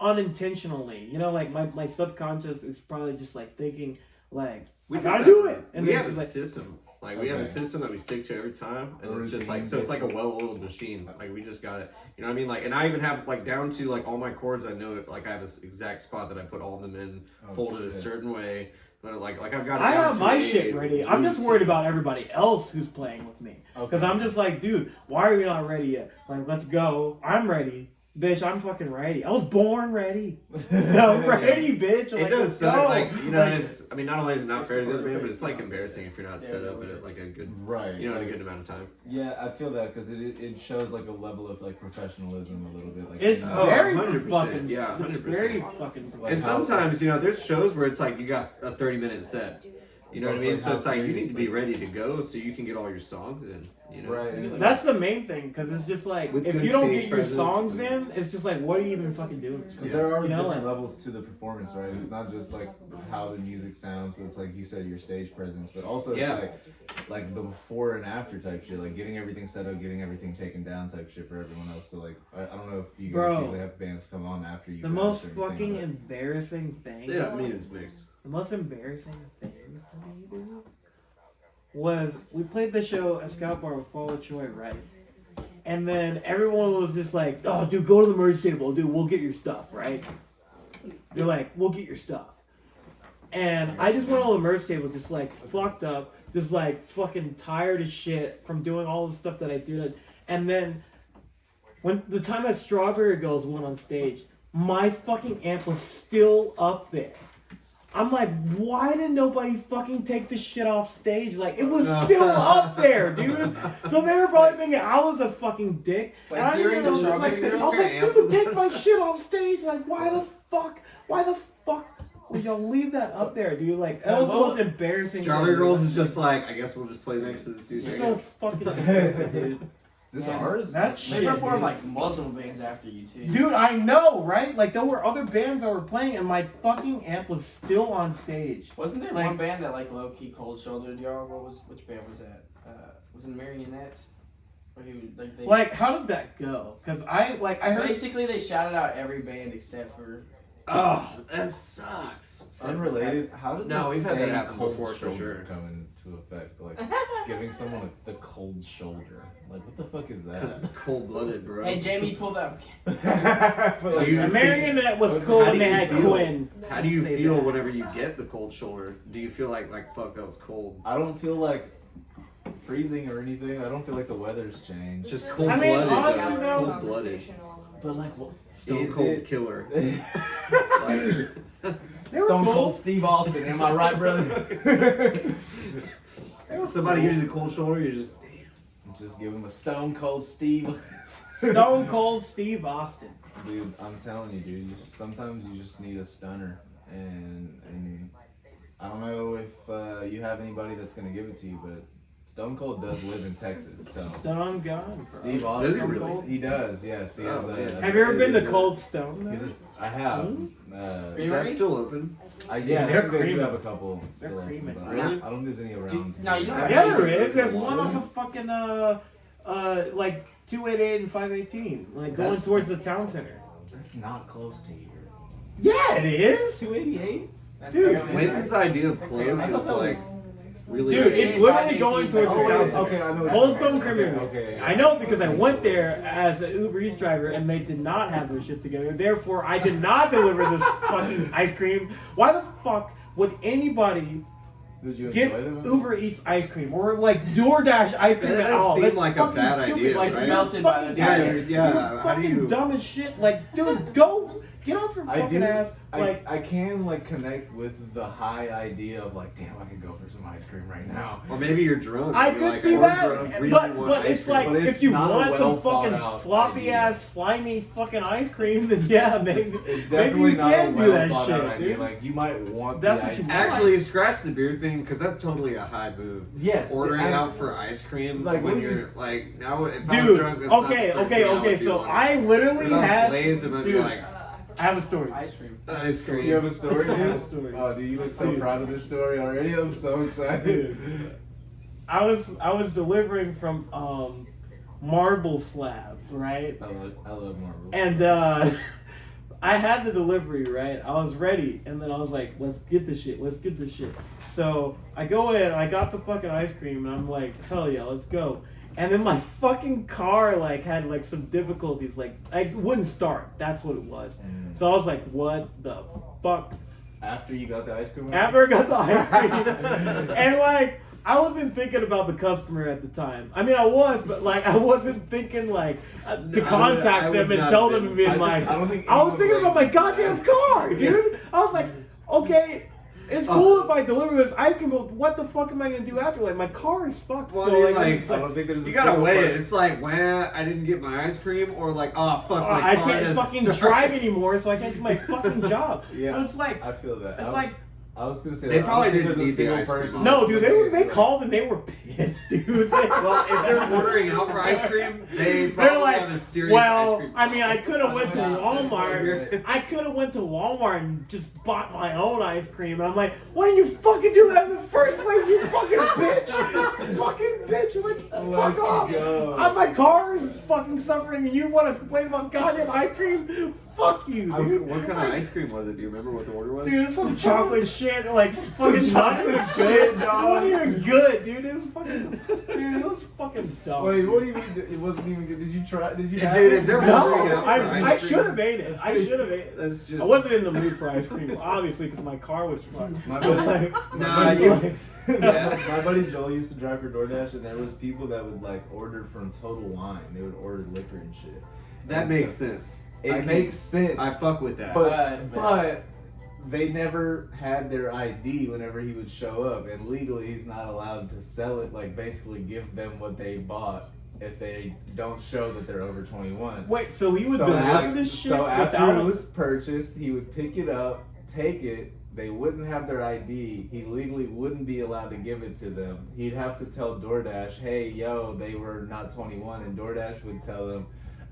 unintentionally. You know, like my subconscious is probably just like thinking, like, We I just gotta have- do it. And we then have it's a like, system. Like we have a Okay. system that we stick to every time, and A it's just like routine, so. It's like a well-oiled machine. Like we just got it. You know what I mean? Like, and I even have like down to like all my chords. I know it. Like I have this exact spot that I put all of them in, Oh, folded a shit. certain way. But like I've got. It I down have to my a shit ready. I'm just routine. worried about everybody else who's playing with me. Because Okay. I'm just like, dude, why are we not ready yet? Like, let's go. I'm ready. Bitch, I'm fucking ready. I was born ready. I'm ready, bitch. I'm It like, does let's suck, go. like you know. Like, And it's. I mean, not only is it not fair to the other band, but it's like embarrassing if you're not set up at like a good, Right. you know, in a like- good amount of time. Yeah, I feel that because it shows like a level of like professionalism a little bit. Like it's you know, very 100%, fucking. yeah, It's 100%. very fucking. Like And how- sometimes, you know, there's shows where it's like you got a 30-minute set. You know what I mean? Like So how it's like you need to be seriously- ready to go so you can get all your songs in. You know? Right. And it's That's the main thing, because it's just like With if good you don't stage get your presence songs and- in, it's just like what are you even fucking doing? Because there are You know, different like- levels to the performance, right? It's not just like how the music sounds, but it's like you said, your stage presence, but also Yeah. it's like the before and after type shit, like getting everything set up, getting everything taken down type shit for everyone else to like. I don't know if you guys Bro, usually have bands come on after you. The guys most or anything, fucking but- embarrassing thing. Yeah, I mean, it's mixed. The most embarrassing thing for me, dude, was we played the show at Scout Bar with Fall of Troy, right? And then everyone was just like, oh, dude, go to the merge table. Dude, we'll get your stuff, right? They're like, we'll get your stuff. And I just went on the merge table just like fucked up, just like fucking tired as shit from doing all the stuff that I did. And then when the time that Strawberry Girls went on stage, my fucking amp was still up there. I'm like, why did nobody fucking take this shit off stage? Like, it was still up there, dude. So they were probably thinking I was a fucking dick. Like, And I during the was just like, Strawberry I was like, dude, take my shit off stage. Like, why the fuck would y'all leave that up there, dude? Like, that was the most embarrassing Strawberry thing. Girls is just like, I guess we'll just play next to this dude's so fucking stupid, dude. Is this Yeah. ours? That They shit, performed dude. like multiple bands after you too. Dude, I know, right? Like, there were other bands that were playing, and my fucking amp was still on stage. Wasn't there Like- one band that like low key cold shouldered y'all? Which band was that? Was it Marionettes? Or who like they Like, how did that go? Because I heard. basically they shouted out every band except for Oh, that sucks. Unrelated. How did No, the we've had that saying happen cold before, for shoulder sure. come into effect? Like giving someone the cold shoulder. Like what the fuck is Because that? it's cold-blooded, bro. Hey, Jamie, pull that. But, like, You- American Internet was cool How when do they you had feel? Quinn. How do you Say feel that. whenever you get the cold shoulder? Do you feel like fuck, that was cold? I don't feel like freezing or anything. I don't feel like the weather's changed. Just I cold-blooded. mean, honestly, though- Cold-blooded. But like what? Stone is cold it- killer. Like, They were Stone cool. Cold Steve Austin, am I right, brother? Somebody gives you the cold shoulder, you just Just give him a Stone Cold Steve. Stone Cold Steve Austin. Dude, I'm telling you, dude. Sometimes you just need a stunner, and I don't know if you have anybody that's gonna give it to you, but Stone Cold does live in Texas, so. Stone gone, bro. Steve Austin, Does he really? He does, yes. He has Oh, a, man. Have you ever been to he's a- Cold Stone? he's though? a- I have. is that still open? Yeah, they're they do creaming. have a couple still They're open, creaming. but Really? I don't think there's any around. Dude, no, you don't- Yeah, there is. There's one off of fucking like 288 and 518, like going That's- towards the town center. That's not close to here. Yeah, it is. 288? That's Dude, barely- Wynton's idea of clothes I thought is that like was- really. Dude, it's literally going towards the Oh, town wait, center. okay, I know. what Cold you're Stone saying. Creamery. Okay. I know because I went there as an Uber Eats driver and they did not have their shit together. Therefore, I did not deliver this fucking ice cream. Why the fuck would anybody Did you get enjoy them? Uber Eats ice cream or like DoorDash ice cream That at does all? seem That's like a fucking bad stupid. idea, Like, right? dude, Melted by fucking the Yeah, idiots. yeah, You're how do fucking you- dumb as shit. Like, dude, go get off your I fucking do. ass. Like, I can like connect with the high idea of like, damn, I could go for some ice cream right now. Or maybe you're drunk. I and you're could like, see I'm that, drunk, really but want ice it's cream. like But it's if you not a want some well fucking thought out sloppy idea. ass, slimy fucking ice cream, then yeah, maybe It's maybe definitely you not can a do well that thought out shit, idea. dude. Like you might want That's the what ice you cream. want. Actually, scratch the beer thing because that's totally a high move. Yes, Ordering it out actu- for ice cream Like, what when do you- you're like, now if I was Dude, drunk, that's not the okay, first thing I would do so on it. I literally If I was had. blazed, it would be Dude, like I have a story. Ice cream. ice cream. You have a story, I have a dude? story. Oh, dude, you look so Dude. proud of this story already. I'm so excited. Dude, I was delivering from Marble Slab, right? I love Marvel. And I had the delivery, right? I was ready, and then I was like, let's get this shit. So I go in, I got the fucking ice cream, and I'm like, hell yeah, let's go. And then my fucking car like had like some difficulties, like I wouldn't start. That's what it was. So I was like, what the fuck? After you got the ice cream? After I got the ice cream, and like I wasn't thinking about the customer at the time. I mean, I was, but like I wasn't thinking like to contact I them would and not tell have them and been. being like, I don't think I was anyone thinking about my blames goddamn car, dude. I was like, okay, it's cool if I deliver this ice cream, but what the fuck am I gonna do after? Like my car is fucked. Well, so I mean, like, like, it's I don't think there's a You gotta single weigh it. person- It's like, well, I didn't get my ice cream, or like, oh fuck, my I car can't doesn't fucking start. drive anymore, so I can't do my fucking job. Yeah, So it's like, I feel that. it's like. I was gonna say They that. probably I don't didn't think need there's a the single ice cream. person. No, dude, they Like, called and they were pissed, dude. Well, if they're ordering out for ice cream, they probably They're like, have a serious ice well, cream I mean, I problem. could have went to Yeah. Walmart. I could have went to Walmart and just bought my own ice cream. And I'm like, why didn't you fucking do that in the first place, you fucking bitch? You fucking bitch. You're like, Let's fuck off. go. My car is fucking suffering and you want to complain about goddamn ice cream? Fuck you, dude. What kind of ice cream was it? Do you remember what the order was? Dude, some chocolate shit, like fucking chocolate not even shit, good. dog. It wasn't even good, dude. It was fucking, dude. It was fucking dumb. Wait, dude. what do you mean? It wasn't even good. Did you try? Did you Yeah, have dude, it? if they're Did you- ordering No, out for I ice cream. should have ate it. I should have ate it. That's just. I wasn't in the mood for ice cream, obviously, because my car was fucked. My buddy, Like, Nah, my you- buddy- my buddy Joel used to drive for DoorDash, and there was people that would like order from Total Wine. They would order liquor and shit. That And makes so- sense. It makes sense. I fuck with that. But they never had their ID whenever he would show up, and legally he's not allowed to sell it. Like basically give them what they bought if they don't show that they're over 21. Wait, so he would So deliver after, this shit so after without it was purchased, he would pick it up, take it. They wouldn't have their ID. He legally wouldn't be allowed to give it to them. He'd have to tell DoorDash, "Hey, yo, they were not 21," and DoorDash would tell him,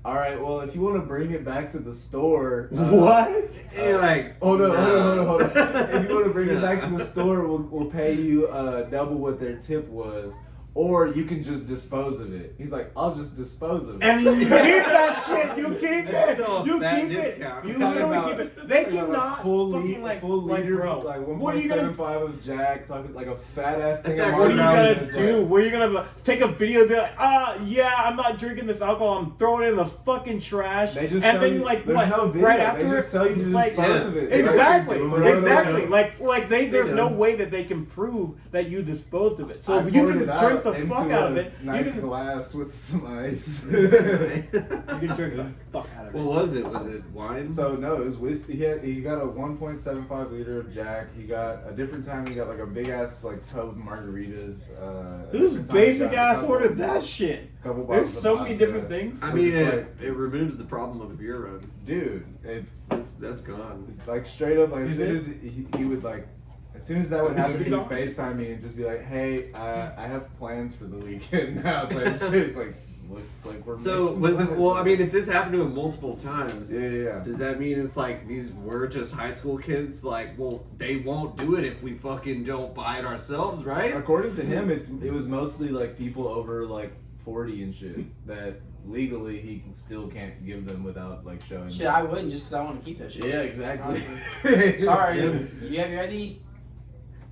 "All right, well, if you want to bring it back to the store, what? And you're like, Hold on. nah. If you want to bring it back to the store, we'll pay you double what their tip was. or you can just dispose of it. He's like, I'll just dispose of it. And you keep that shit. You keep It's it. still a You fat keep it. discount. You I'm talking literally about- keep it. They Talking about cannot fucking like liter, bro. like What are you gonna? 1.75 of Jack, talking like a fat ass thing. That's of What are you margaritas. gonna It's do? like- Where you gonna take a video and be like, yeah, I'm not drinking this alcohol. I'm throwing it in the fucking trash. They just and tell then you, like there's what? no video. Right They after just tell you to like, dispose of it. Exactly, Like, exactly. Like there's do. no way that they can prove that you disposed of it. So I if you poured can it drink out the into fuck out of a it, nice you can, glass with some ice. you can drink the fuck out of it. What was it? Was it wine? So no, it was whiskey. He got a 1.75 liter of Jack. He got a different time. He got like a big ass like tub of margaritas. A Who's different time he basic got a ass couple- ordered that shit? Couple There's bottles of so many vodka. different things. I Which mean, is it removes the problem of a beer run. Dude, it's That's gone. like straight up. Like as Is soon it? as he would like. As soon as that would happen, Is it he'd gone? FaceTime me and just be like, "Hey, I have plans for the weekend now." Type shit. It's like, looks like we're. So making was it? plans. Well, I mean, if this happened to him multiple times, Yeah. does that mean it's like these were just high school kids? Like, well, they won't do it if we fucking don't buy it ourselves, right? According to him, it was mostly like people over like 40 and shit that legally he still can't give them without like showing. Shit, them. I wouldn't just because I want to keep that shit. Yeah, exactly. Sorry, Yeah. you have your ID?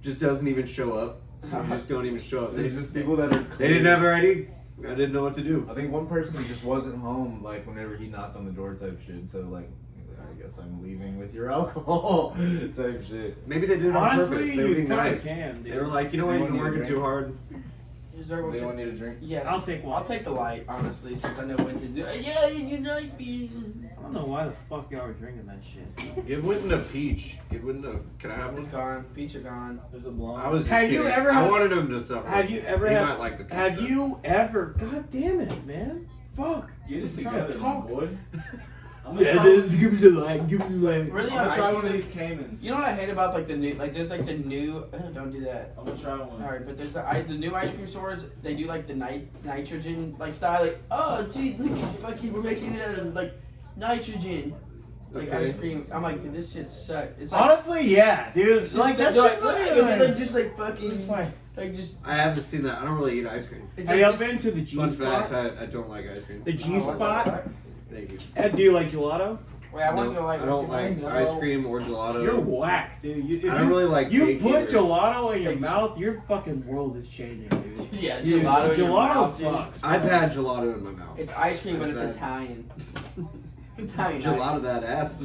Just doesn't even show up. They just don't even show up. There's just people that are. They didn't have their ID. I didn't know what to do. I think one person just wasn't home like whenever he knocked on the door type shit. So like, he's like, I guess I'm leaving with your alcohol type shit. Maybe they did it on Honestly, purpose. They were you being kinda nice. can, dude. They were like, you know what, Do you you've been want me to working too drink? hard. Is there Does anyone need a drink? Yes. I'll take one. I'll take the light, honestly, since I know when to do. Yeah, you like beer. I don't know why the fuck y'all are drinking that shit. Give Wynton a peach. Give Wynton a. Can I have It's one? gone. Peach are gone. There's a blonde. I was just Have you kidding. ever I had- wanted him to suffer. Have you ever He had? might like the peach. Have though. you ever? God damn it, man! Fuck. Get it I'm trying to together, talk. boy. I'm Yeah, gonna dude, give me the light. Give me the light. Really? try, I'm gonna I- try one of these Caymans. You know what I hate about like the new, like there's like the new. Don't do that. I'm gonna try one. All right, but there's the new ice cream stores. They do like the nitrogen like style. Like, oh, dude, look at fucking, we're making it out of like nitrogen. Like Okay. ice cream. I'm like, dude, this shit sucks. It's like, Honestly, yeah, dude. it's Like just, that. like, like just like fucking, It's like, like just. I haven't seen that. I don't really eat ice cream. It's have like you just, been to the G Fun spot? fact, I don't like ice cream. The G Oh, what the spot. fuck? Thank you. Do you like gelato? Wait, I want to No, go like. I don't what's your like name? ice cream or gelato. You're whack, dude. If I don't really like You cake put either. gelato in your Thank you. mouth, your fucking world is changing, dude. Yeah, Dude, gelato. in your gelato mouth, dude. fucks. I've had gelato in my mouth. It's ice cream, but I've it's had- Italian. It's Italian. Gelato that ass.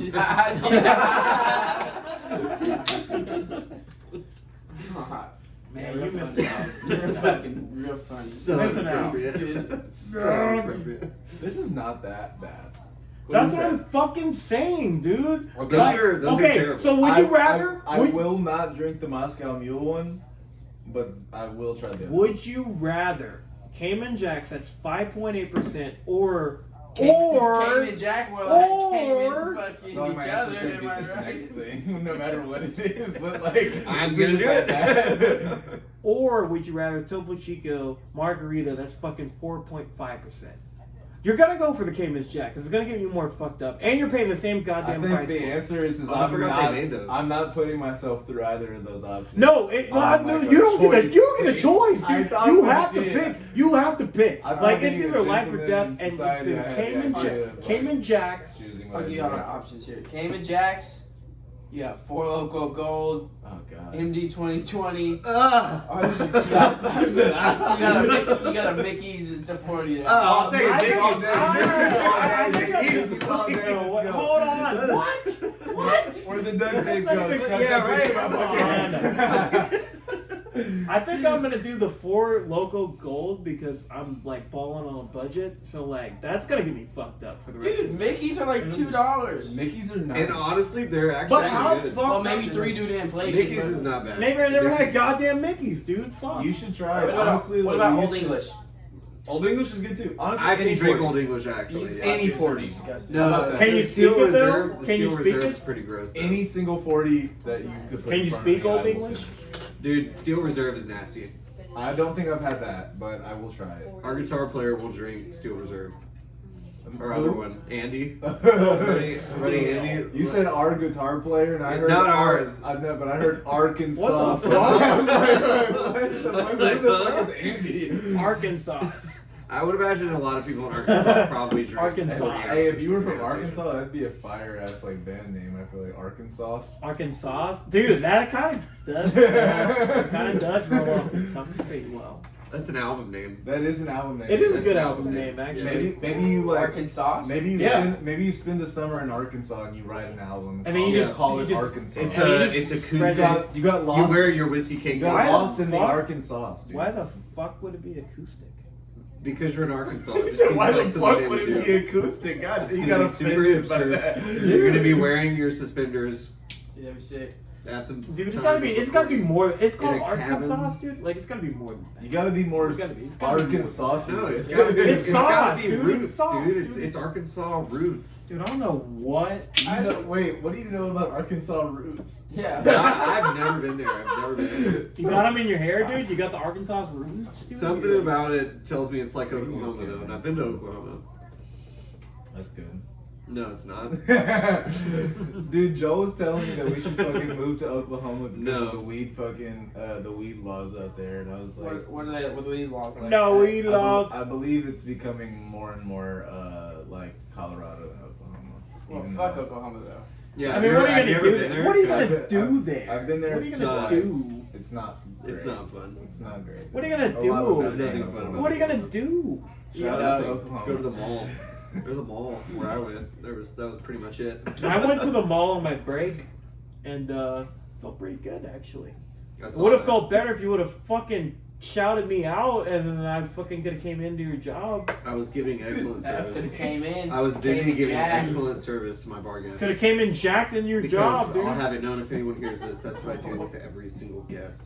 Man, real you fun. missed out. You're fucking real fun. So Listen out. inappropriate. So inappropriate. This is not that bad. That's is what that? I'm fucking saying, dude. Okay. Those are okay, terrible. so would you rather? I would, will not drink the Moscow Mule one, but I will try the other. would you rather Cayman Jacks that's 5.8% or Cayman Jack will or- Cayman fucking No, each my answer's other. gonna be Am I this next right? thing, no matter what it is. But like, I'm this gonna isn't do that it. bad. or would you rather Topo Chico margarita that's fucking 4.5%? You're gonna go for the Cayman's Jack because it's gonna get you more fucked up, and you're paying the same I goddamn think price. the for it. answer is Oh, I I'm forgot not. they made those. I'm not putting myself through either of those options. No, I'm no, like you a don't get a choice. you don't get a choice. I Dude. thought You we have to did. pick. You have to pick. I'm Like not it's being either a life or gentleman death, in and it's society. either I had Cayman the Jack, idea of, Cayman Jack. choosing what I'll I give you all do. the options here. Cayman Jacks. You got Four Loco Gold, Oh god. MD 2020. Ugh. Or you got a Mickey's. It's a 40. Oh, I'll take a I big think- one. I think I'm- Easy, all day, No, let's go. hold on. What? What? Where the duct tape That's like goes. the- cut yeah, that bitch right. up. I think I'm gonna do the 4 Loco Gold because I'm like balling on a budget. So like that's gonna get me fucked up for the rest Dude, of the Mickey's are like $2. Mickey's are nice. And honestly, they're actually But how good. fucked Well, maybe up 3 due to inflation. Mickey's but- is not bad. Maybe I never had Mickey's- goddamn Mickey's, dude. Fuck. You should try What it. about, Honestly, what like, about we Old used to- English? Old English is good too. Honestly, I can any drink 40. Old English actually. Yeah. Any 40. Disgusting. No, How about that? Can you the Steel speak it, though? Reserve, the Can you Steel speak Reserve's it? pretty gross. Though. Any single 40 that you could put Can in you front speak of me, Old I will English? finish. Dude, Steel Reserve is nasty. I don't think I've had that, but I will try it. Our guitar player will drink Steel Reserve. Our other one, Andy. Ready, Andy? You said our guitar player, and I heard Not ours. I know, but I heard Arkansas. What the so I was like, What who the fuck is Andy? Arkansas. I would imagine a lot of people in Arkansas probably drink. Arkansas. Hey, if you were from Arkansas, that'd be a fire ass like band name. I feel like Arkansas. Arkansas? Dude, that kind of does. Roll off something pretty well. That's an album name. That is an album name. It is a That's good an album album name, actually. Maybe you like Arkansas. maybe you Yeah. maybe you spend the summer in Arkansas and you write an album. And then you just- call you it just- Arkansas. It's And you a just it's a spread acoustic. you got You lost. wear your whiskey cake You got Why the lost in the fuck? Arkansas, dude. Why the fuck would it be acoustic? because you're in Arkansas. He It just said, seems why the like something fuck they would would it do. be acoustic? God, It's you gonna got be super offended by absurd. that. You're gonna be wearing your suspenders Yeah, we sick. at the Dude, it's time gotta be. of It's gotta be recording. more. It's In called a Arkansas, cabin. dude. Like it's gotta be more than that. You gotta be more It's gotta be more. Arkansas. No, it's dude. gotta be. It's It's gotta sauce, be dude. roots, It's sauce, dude. dude. It's Arkansas roots. Dude, I don't know what. Wait, what do you know about Arkansas roots? Yeah. I've never been there. I've never been there. You got them in your hair, dude. You got the Arkansas roots. Dude? Something about it tells me it's like Oklahoma though, and I've been to Oklahoma. That's good. No, it's not. Dude, Joe was telling me that we should fucking move to Oklahoma because No. of the weed laws out there, and I was like, What do we want? Like, No, we I love. I believe it's becoming more and more like Colorado and Oklahoma. Well, even fuck though- Oklahoma though. Yeah, I mean, what are I've you never gonna do been there? What are you I've gonna been- do I've- there? I've been there. What are you gonna twice. do? It's not. It's great. not fun. It's not great. What are you gonna A lot of do? bad Nothing things. fun about What are you gonna do? Shout Yeah, out nothing. Oklahoma. Go to the mall. There's a mall where I went. That was pretty much it. I went to the mall on my break, and felt pretty good actually. That's It would have all felt better if you would have fucking shouted me out, and then I fucking could have came into your job. I was giving excellent Could service. have came in. I was busy came giving jacked. excellent service to my bar guests. Could have came in jacked in your Because job, dude. I'll have it known if anyone hears this. That's what I do with every single guest.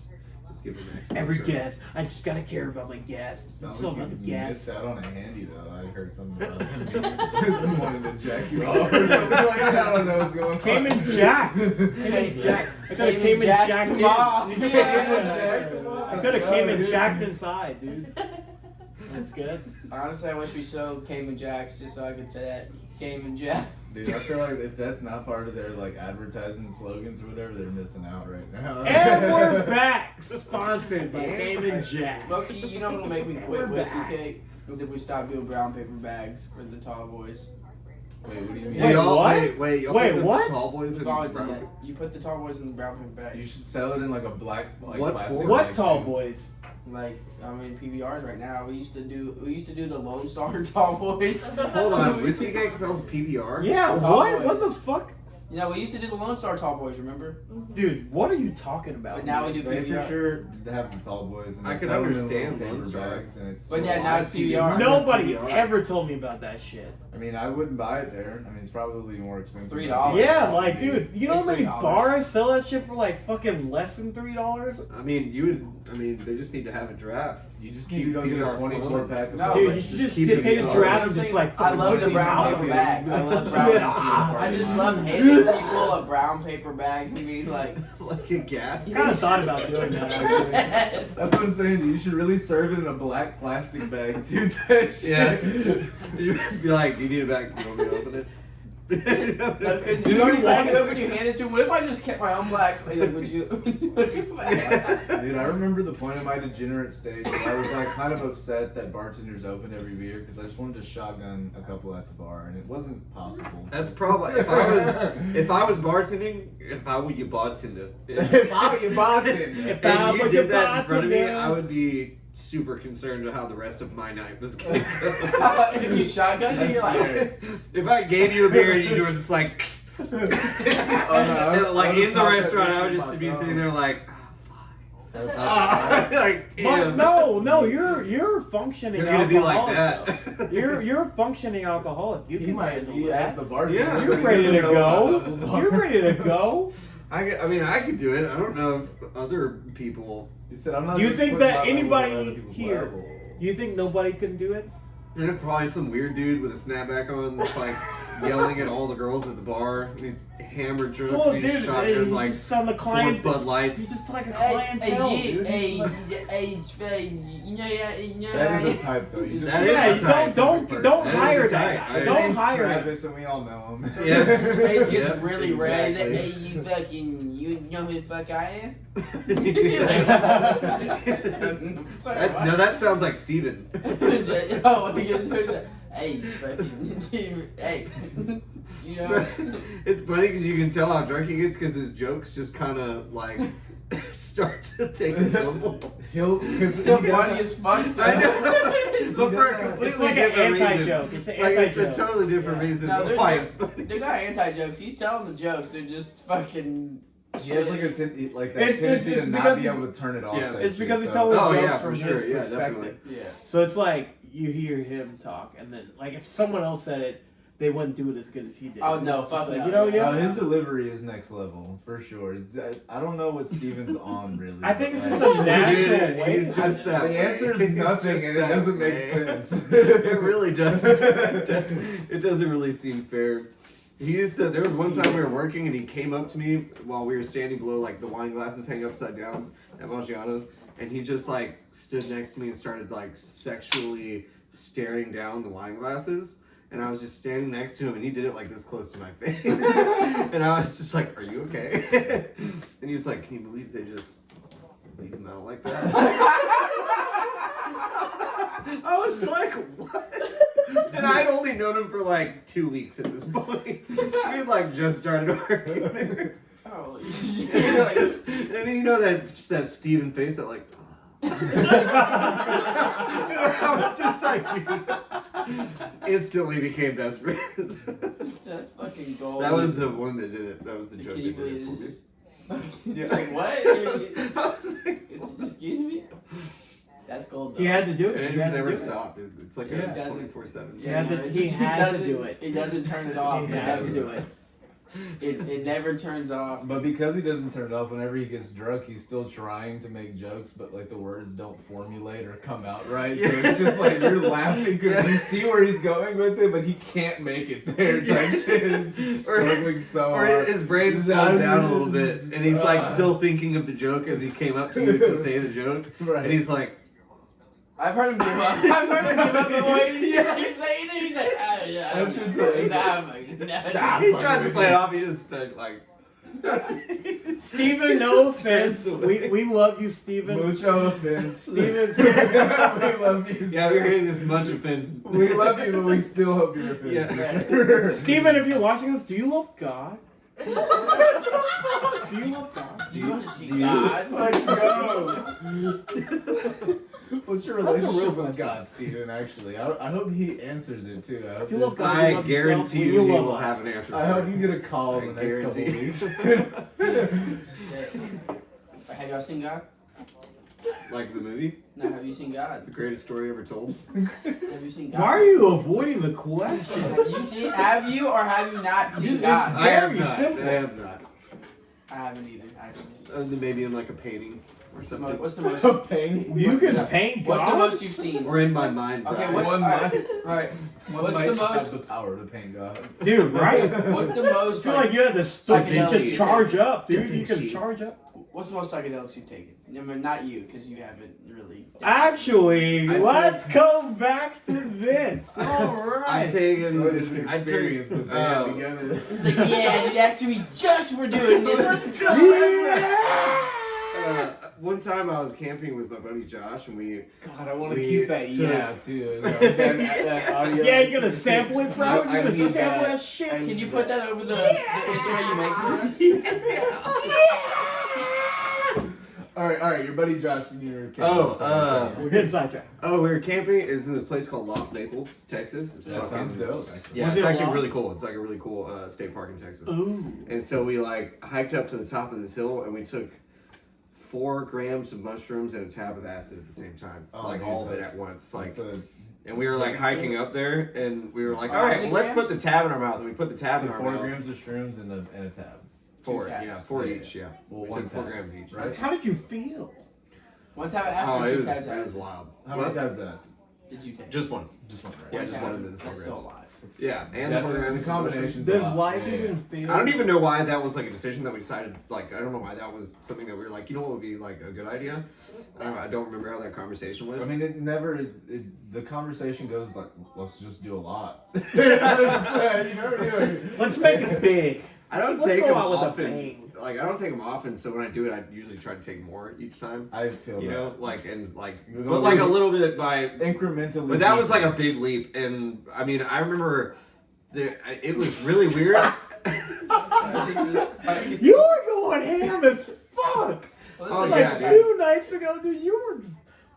Just give them excellent Every service. guest, I just gotta care about my guests. It's Sounds all like about the you guests. missed out on a handy though. I heard something about him wanting to jack you off or something like that. I don't know what's going on. Came in jacked. Came in jacked. I could have came in jacked jacked him in. off. Yeah. Jacked him off. I could have came in Dude. jacked inside, dude. That's good. Honestly, I wish we showed Cayman Jacks just so I could say that. Cayman Jack. Dude, I feel like if that's not part of their like advertisement slogans or whatever, they're missing out right now. And we're back, sponsored by Cayman Jack. Loki, you know what'll make me quit We're whiskey back. cake? Is if we stop doing brown paper bags for the tall boys. Wait, what do you mean? Wait, what? Wait, y'all Wait, put the what? Tall boys We've in always done brown- that. You put the tall boys in the brown paper bag. You should sell it in like a black like What plastic for? What bag, tall too. boys? Like, I mean, PBRs right now. We used to do the Lone Star tall boys. Hold on, whiskey cake sells PBR? Yeah, Tall what? What boys. the fuck? You know, we used to do the Lone Star tall boys. Remember? Dude, what are you talking about? But now we do They for PBR. sure have the tall boys. And I they can sell them in understand little Lone paper Star. bags, and it's But so yeah, now it's odd. PBR. Nobody PBR. ever told me about that shit. I mean, I wouldn't buy it there. I mean, it's probably more expensive. than $3. Yeah, it like, should be. dude, you know It's how many $3. bars sell that shit for like fucking less than $3? I mean, they just need to have a draft. You just need to go get a PBR 24 flowing. pack of No, Dude, but you should just just keep get it take a going. draft You and know just what I'm like. saying? I love the fucking brown put paper it bag. in. I love brown. Yeah. I just love handing people a brown paper bag and being like, Like a gas I kind of thought about doing that actually. yes. That's what I'm saying. Dude. You should really serve it in a black plastic bag too. That shit. Yeah. You'd be like, do you need a bag? You want me to open it? Because Dude, you already you back it want- up and you hand it to him. What if I just kept my own black? Like, would you? Dude, I remember the point of my degenerate stage where I was like kind of upset that bartenders opened every beer because I just wanted to shotgun a couple at the bar and it wasn't possible. That's probably if I was bartending, if I were you bartender, If I were you bartender. If I and you was did your that in front of me, bartender. I would be super concerned with how the rest of my night was going to go. If you shotgun it, you're like, If I gave you a beer and you were just like, Oh, no, I like would in the pop that restaurant, bitch I would in just my be mouth. sitting there like, I- like But damn. no, you're functioning. You're gonna be like alcoholic, that. though. You're functioning alcoholic. You He can might handle be that. as the bartender. Yeah. but You're he ready doesn't to know what go. levels are. You're ready to go. I mean, I could do it. I don't know if other people. He said, I'm not You just think putting that my level anybody on other people's here- level. You think nobody can do it? There's probably some weird dude with a snapback on that's like yelling at all the girls at the bar. He's hammered drunk. Well, He's dude, shotgun he's like just on the 4 client. Bud Lights. He's just like a clientele, dude. That is a type though. You just That is Yeah, a you type. don't That is hire a that type. guy. His Don't name's hire him. Travis, and we all know him. Yeah. His face gets Yeah, really red. exactly. Hey, you fucking, you know who the fuck I am? No, that sounds like Steven. Oh, he gets that. Hey, you fucking, hey, you know. It's funny because you can tell how drunk he gets because his jokes just kind of like start to take a tumble. He'll because Still funny as fuck. I know, but for a completely It's like an different reason. anti-joke. It's an Like it's a anti-joke. totally different Yeah. reason No, they're why not- it's funny. They're not anti-jokes. He's telling the jokes. They're just fucking. He has like a like that It's- tendency it's to not because be able to turn it off. Yeah. type It's shit, because he's so- telling Oh, jokes yeah, from for sure. his Yeah, perspective. definitely. Yeah. So it's like you hear him talk, and then like if someone else said it, they wouldn't do it as good as he did. Oh, It's no, just fuck like, no. you know, yeah. His delivery is next level for sure. I don't know what Steven's on really. I think it's but, just a like, natural Yeah, way. he's just that the way. answer is He's nothing, just and it that doesn't make way. sense. It really does. It doesn't really seem fair. He used to. There was one time we were working, and he came up to me while we were standing below, like the wine glasses hang upside down at Maggiano's, and he just like stood next to me and started like sexually staring down the wine glasses. And I was just standing next to him, and he did it like this close to my face, and I was just like, "Are you okay?" And he was like, "Can you believe they just leave him out like that?" I was like, "What?" And I'd only known him for like 2 weeks at this point. We had like just started working there. Holy shit. Like, And you know that just that Steven face that like. I was just like, dude, instantly became best friends. that's fucking gold. That was the one that did it. That was the joke Can that you did it believe for me. it's just. Yeah. Like what? I was like, Excuse me? That's gold though. He had to do it. and it He just had to never do it. stopped. It's like Yeah. a He doesn't- 24/7. He had to- it's- he it had to doesn't- do it. It doesn't turn it off. He It had to doesn't- do it. It never turns off. But because he doesn't turn it off, whenever he gets drunk, he's still trying to make jokes, but like the words don't formulate or come out right. So it's just like you're laughing because you see where he's going with it, but he can't make it there. Type shit. It's just struggling so Or hard. his brain's slowed down a little bit, and he's like still thinking of the joke as he came up to you to say the joke, Right. and he's like, I've heard him give up. I've heard him give up the way he's saying it. He's like, ah, yeah. That shit's so- he tries to play it off. He just like. Steven, no offense. We love you, Steven. Mucho offense. Steven. We love you. Yeah, we're hearing this much offense. We love you, but we still hope you're offended. Yeah. Steven, if you're watching this, do you love God? Do you love God? Do you want to see God? Let's go. What's your That's a real relationship with question. God, Steven, actually? I hope he answers it, too. I hope, If you love God, I you love yourself, guarantee will you he love will us. have an answer. I for hope it. you get a call in I the next couple guarantee. weeks. Have y'all seen God? Like the movie, No, have you seen the God? greatest story ever told. Have you seen God? Why are you avoiding the question? Have you or have you not seen Dude, God? I have Very not. simple. I have not. I haven't either, actually. Other than maybe in like a painting or something, What's the most? A pain. You can paint What's the God? most you've seen? or in my mind's Okay, eye. what? One Alright, might. alright. One What's might the most- have the power to paint God. Dude, right? What's the I most? feel like you had to Psychedelic just you've charge taken. up, dude. You can Different charge up. What's the most psychedelics you've taken? I mean, not you, because you haven't really. Actually, I let's go back to this. All right. I've taken. Oh, there's an I've experience taken. that they had together. He's like, yeah, dude, actually, just we're doing this. Let's go. One time I was camping with my buddy Josh, and we. God, I want to We keep that took- yeah, too. That audio. Yeah, you're gonna sample it, bro? I You're gonna need sample that. that shit? Can you put that over the intro you make for us? All right. Your buddy Josh from your We're getting sidetracked. Oh, we were camping. It's in this place called Los Naples, Texas. It's That fucking- sounds dope. Yeah, Was it's it actually Los? really cool. It's like a really cool state park in Texas. Ooh. And so we like hiked up to the top of this hill, and we took 4 grams of mushrooms and a tab of acid at the same time, Oh, like dude, all of it that- at once. Like, It's a, and we were like hiking up there, and we were like, How all right, many well, let's grams? put the tab in our mouth, and we put the tab so in our 4 mouth. grams of shrooms and a tab. 4, tabs. yeah, 4 Yeah, each, yeah. Well, We one took 4 tab, grams each, right? How did you feel? One time it has Oh, to it two was tabs. wild. How many What? tabs of acid? Did you take? Just one. Just one, right? Yeah, One just tab. one in the 4 That's still a grams. lot. Yeah, and Definitely, the combination's a Does lot. life Yeah, even feel? I don't even know why that was like a decision that we decided. Like, I don't know why that was something that we were like, you know what would be like a good idea. I don't remember how that conversation went. I mean, the conversation goes like, let's just do a lot. You know, Let's make it big. I don't Let's take go them out with a often. bang. Like, I don't take them often, so when I do it, I usually try to take more each time. I feel You that. know, like, and like, You're but gonna like a leave- little bit by. incrementally. But that was like a big leap, and I mean, I remember it was really weird. You were going ham as fuck. Oh, Like yeah, dude. 2 nights ago, dude. You were.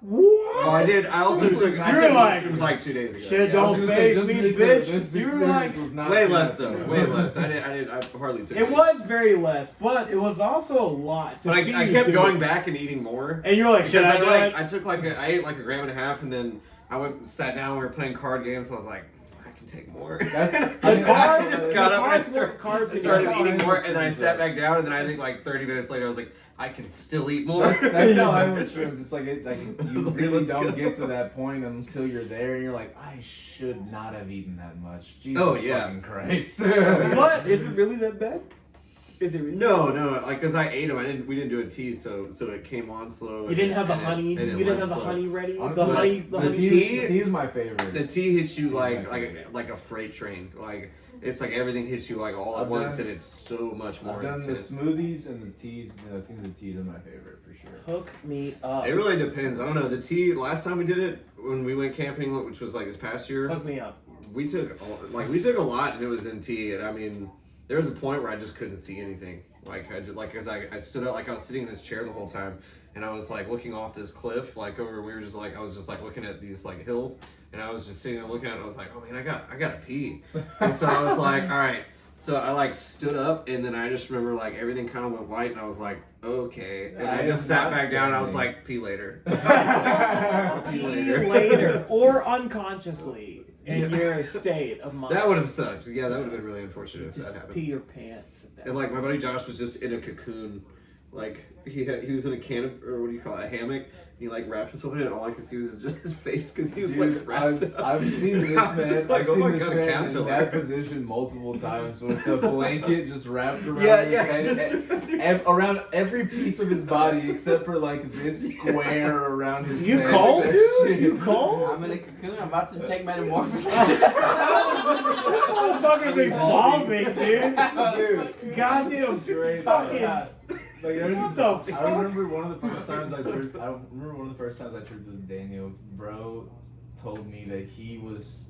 What? Oh, I did. I also This took. was I not- took You're like, mushrooms like 2 days ago. shit, Yeah. I was don't gonna say, phase just to me, be clear, bitch. this You were experience like, was not Way too less much though. ago. Way less. I hardly took it was very less, but it was also a lot. To But see I you kept do going it. back and eating more. And you're like, Because should I do it? I took I ate like a gram and a half, and then I went and sat down. We were playing card games. So I was like, I can take more. That's The I carbs, just the got up and I carbs were carbs in started your eating body. more, and then I sat back down, and then I think like 30 minutes later, I was like, I can still eat more. That's how I was shrooms. It's like you Like, really let's don't go. get to that point until you're there, and you're like, I should not have eaten that much. Jesus Oh, yeah. fucking Christ! What? Is it really that bad? Is it really? No, like because I ate them. We didn't do a tea, so it came on slow. You didn't have the and it- honey. and it You didn't went have the slow. honey ready. Honestly, The the honey. tea is my favorite. The tea hits you Tea's like my favorite. like a freight train. Like it's like everything hits you like all at I've once, done- and it's so much more I've done the intense. smoothies and the teas. And I think the teas are my favorite for sure. Hook me up. It really depends. I don't know. The tea. Last time we did it, when we went camping, which was like this past year, Hook me up. we took a lot, and it was in tea. And I mean, there was a point where I just couldn't see anything. Like I stood up, like I was sitting in this chair the whole time, and I was like looking off this cliff, like over. We were just like I was just like looking at these like hills, and I was just sitting there looking at it. And I was like, oh man, I gotta pee. And so I was like, all right. So I like stood up, and then I just remember like everything kind of went white, and I was like, okay. And I just sat back down, and I was like, pee later. Pee later. Later or unconsciously in your state of mind. That would have sucked. Yeah, that would have been really unfortunate if Just that happened. pee your pants. at that And like my buddy Josh was just in a cocoon, like he was in a canopy, or what do you call it, a hammock. He like wrapped himself in it, and all I could see was just his face because he was Dude, like wrapped up. I've seen this man. Like, I've oh seen my this God, a man in caterpillar. that position multiple times with the blanket just wrapped around Yeah, his yeah, head, just- around every piece of his body except for like this square around his You face. cold, That dude? shit. You cold? I'm in a cocoon. I'm about to take metamorphosis. Motherfucker's evolving, dude. Dude, Goddamn Straight fucking. up. Like there's, What the I fuck? remember one of the first times I tripped. I remember one of the first times I tripped with Daniel. Bro told me that he was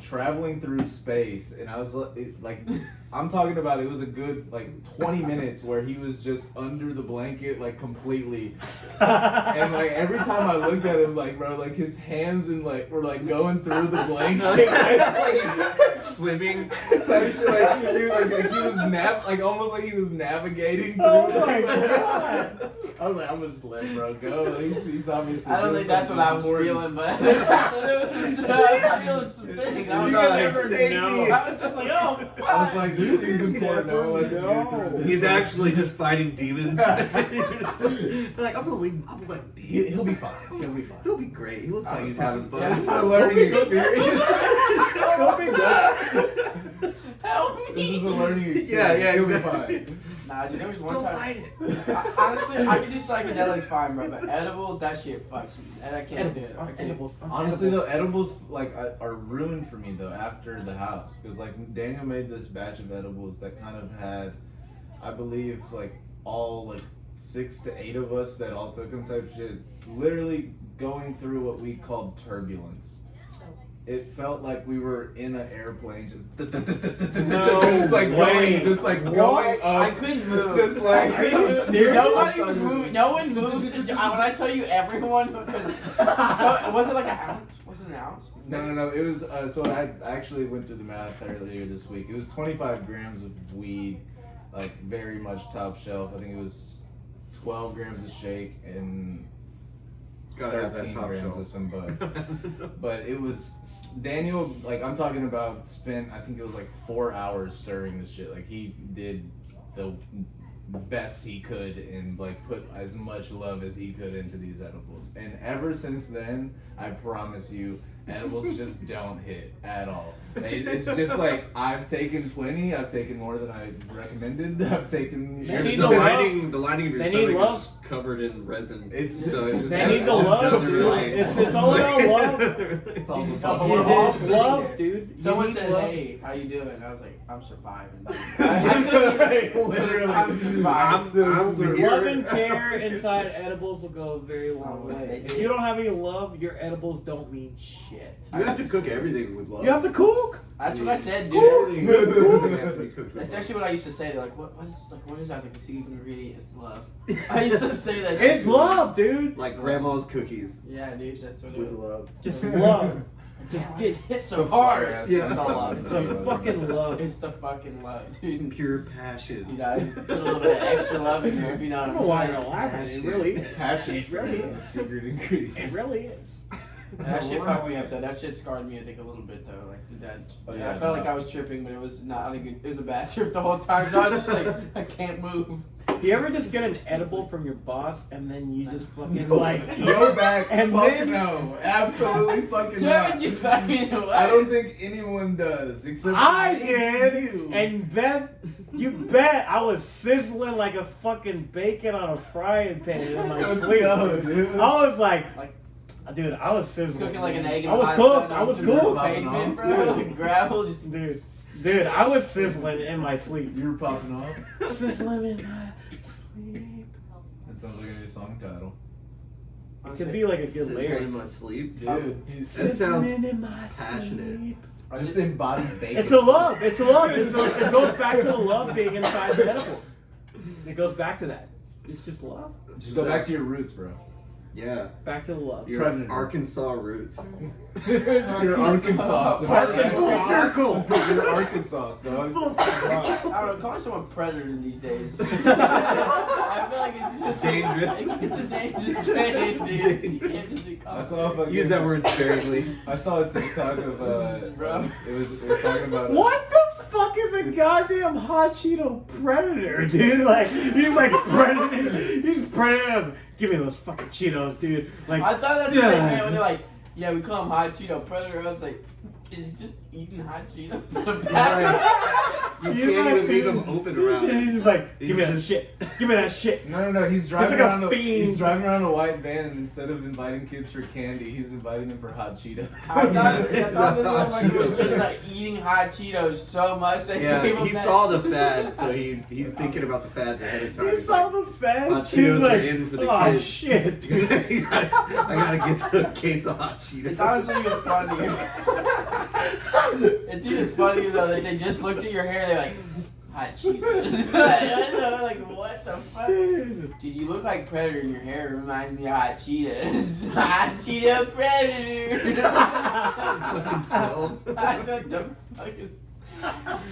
traveling through space, and I was like, I'm talking about it was a good like 20 minutes where he was just under the blanket like completely, and like every time I looked at him, like bro, like his hands and like were like going through the blanket, like, Swimming. type shit, like he was almost like he was navigating through. Oh it. my god. I was like, I'm gonna just let bro go. Like, he's obviously. I don't doing think that's what I was something feeling, important. but there was some stuff. I was feeling some things. I was You like, never save know. me. I was just like, oh, fuck. I was like, this seems important. I never want to get know. through this. He's actually just fighting demons. They're like, I'm gonna leave. I'm like, He'll be fine. He'll be fine. he'll be great. He looks like he's having fun. Yeah. This is a learning experience. Go big guy. Help me. This is a learning experience. Yeah, He'll be exactly. fine. Nah, dude, there was one Don't time. fight it. Honestly, I can do psychedelics fine, bro, but edibles, that shit fucks me. And I can't do it. I can't. Edibles. Honestly though, edibles like are ruined for me though after the house because like Daniel made this batch of edibles that kind of had, I believe like all like 6 to 8 of us that all took them type shit, literally going through what we called turbulence. It felt like we were in an airplane, just just like way. going, just like What? going I up, couldn't move. just like. I couldn't move. serious? Nobody was moving. No one moved. When I tell you everyone, because so was it like an ounce? Was it an ounce? No. It was so I actually went through the math earlier this week. It was 25 grams of weed, like very much top shelf. I think it was 12 grams of shake and Gotta have that 13 top grams shelf. of some buds. But it was Daniel. Like I'm talking about, spent I think it was like 4 hours stirring this shit. Like he did the best he could and like put as much love as he could into these edibles. And ever since then, I promise you, edibles just don't hit at all. It's just like I've taken plenty. I've taken more than I was recommended. I've taken. They need the the lining of your They need stomach love. is covered in resin. It's so it just They need the love, dude. It's all about love. It's also We're possible. all It's sitting love, there. dude. You Someone need said, love. "Hey, how you doing?" And I was like, "I'm surviving." I'm surviving. Love and care inside edibles will go a very long Oh, way. they If do. you don't have any love, your edibles don't mean shit. You have to cook everything with love. You have to cook. That's what I said, dude. Everything has to be cooked with That's love. actually what I used to say. They're like, what is that? Like the secret ingredient is love. I used to say that. It's shit. love, dude. Like grandma's cookies Yeah, dude. That's what it with was. love. Just love. Just God, get. it's so hard. Yeah. It's the love. It's a fucking love. It's the fucking love, dude. Pure passion. Dude, I put a little bit of extra love in there if you know I what don't know I'm why saying. you're laughing. It really is. Passion It really is a is. secret ingredient. It really is. That shit fucked me up though. That shit scarred me, I think, a little bit though. Like that. Oh, I yeah, felt like no. I was tripping, but it was not a good. It was a bad trip the whole time. So I was just like, I can't move. You ever just get an edible from your boss and then you just fucking No. like eat Go it? back. And Fuck then- no. Absolutely fucking Yeah, not. you got me in a way. I don't think anyone does, except I maybe did, you. and Beth, you bet I was sizzling like a fucking bacon on a frying pan in my Let's sleep. go, Dude. dude. I was like, Like- dude, I was sizzling. Cooking like an egg in I a was hot cooked. sun I on was some cooked. pavement, bro. Dude. Like gravel. Just, Dude, I was sizzling in my sleep. You were popping off. Sizzling in my sleep. That sounds like a new song title. It could be like a good Sizzling lyric. in my sleep. Dude, That sounds Sizzling in my passionate. sleep. just embodied bacon. It's a love. It's a love. It goes back to the love being inside the edibles. It goes back to that. It's just love. Just go back to your roots, bro. Yeah. Back to the love. Your Predator. Arkansas roots. You're Arkansas. Arkansas. Circle. You're Arkansas, dog. I don't know, calling someone predator these days. I feel like it's just Dangerous. It's a dangerous game, dude. You can't just be I calling saw a fucking, Use that word sparingly. I saw a TikTok of Bro. it was talking about What the fuck is a goddamn hot Cheeto predator, dude? Like he's like predator. He's predator. Give me those fucking Cheetos, dude. Like I thought that's what they meant when they're like, yeah, we call him hot Cheeto predator. I was like, is he just eating hot Cheetos in the back? You He's can't like- even leave them open around. He's just like, give me He's that shit. Give me that shit. No, he's driving like a around fiend. he's driving around a white van, and instead of inviting kids for candy, he's inviting them for hot Cheetos. I thought this motherfucker was just like eating hot Cheetos so much that Yeah, gave him he that- saw the fad, so he's thinking about the fads ahead of time. He He's saw like, the feds. hot He's Cheetos like, are in for the oh kids." shit, dude. I gotta get a case of hot Cheetos. It's honestly even funnier. It's even funnier though that they just looked at your hair. They're like, hot Cheetos. I'm like, what the fuck? Dude. Dude, you look like Predator and your hair reminds me of Hot Cheetos. Hot Cheeto Predator. Fucking 12. What the fuck is...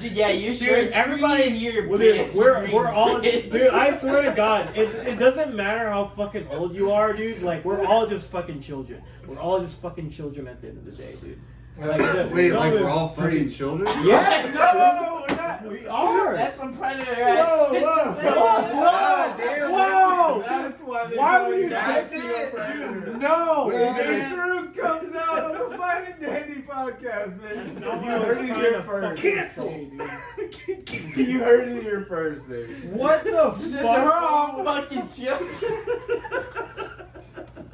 Dude, yeah, you're sure Dude, everybody, and you're well, bitch. dude, we're all, Bitch. dude. I swear to God, it doesn't matter how fucking old you are, dude. Like we're all just fucking children. We're all just fucking children at the end of the day, dude. Like, Wait, no, like dude. we're all fucking children? Yeah, No, we're not. we are. That's some Predator ass Whoa, shit. whoa, whoa, whoa! That's why they Why call would you Hot say Cheeto it? Predator. No, The man. truth comes out on the Fine and Dandy podcast, man. That's You not what I heard was it trying here to first. fucking say, dude. You heard it here first, baby. What the It's just, fuck? we're all fucking children.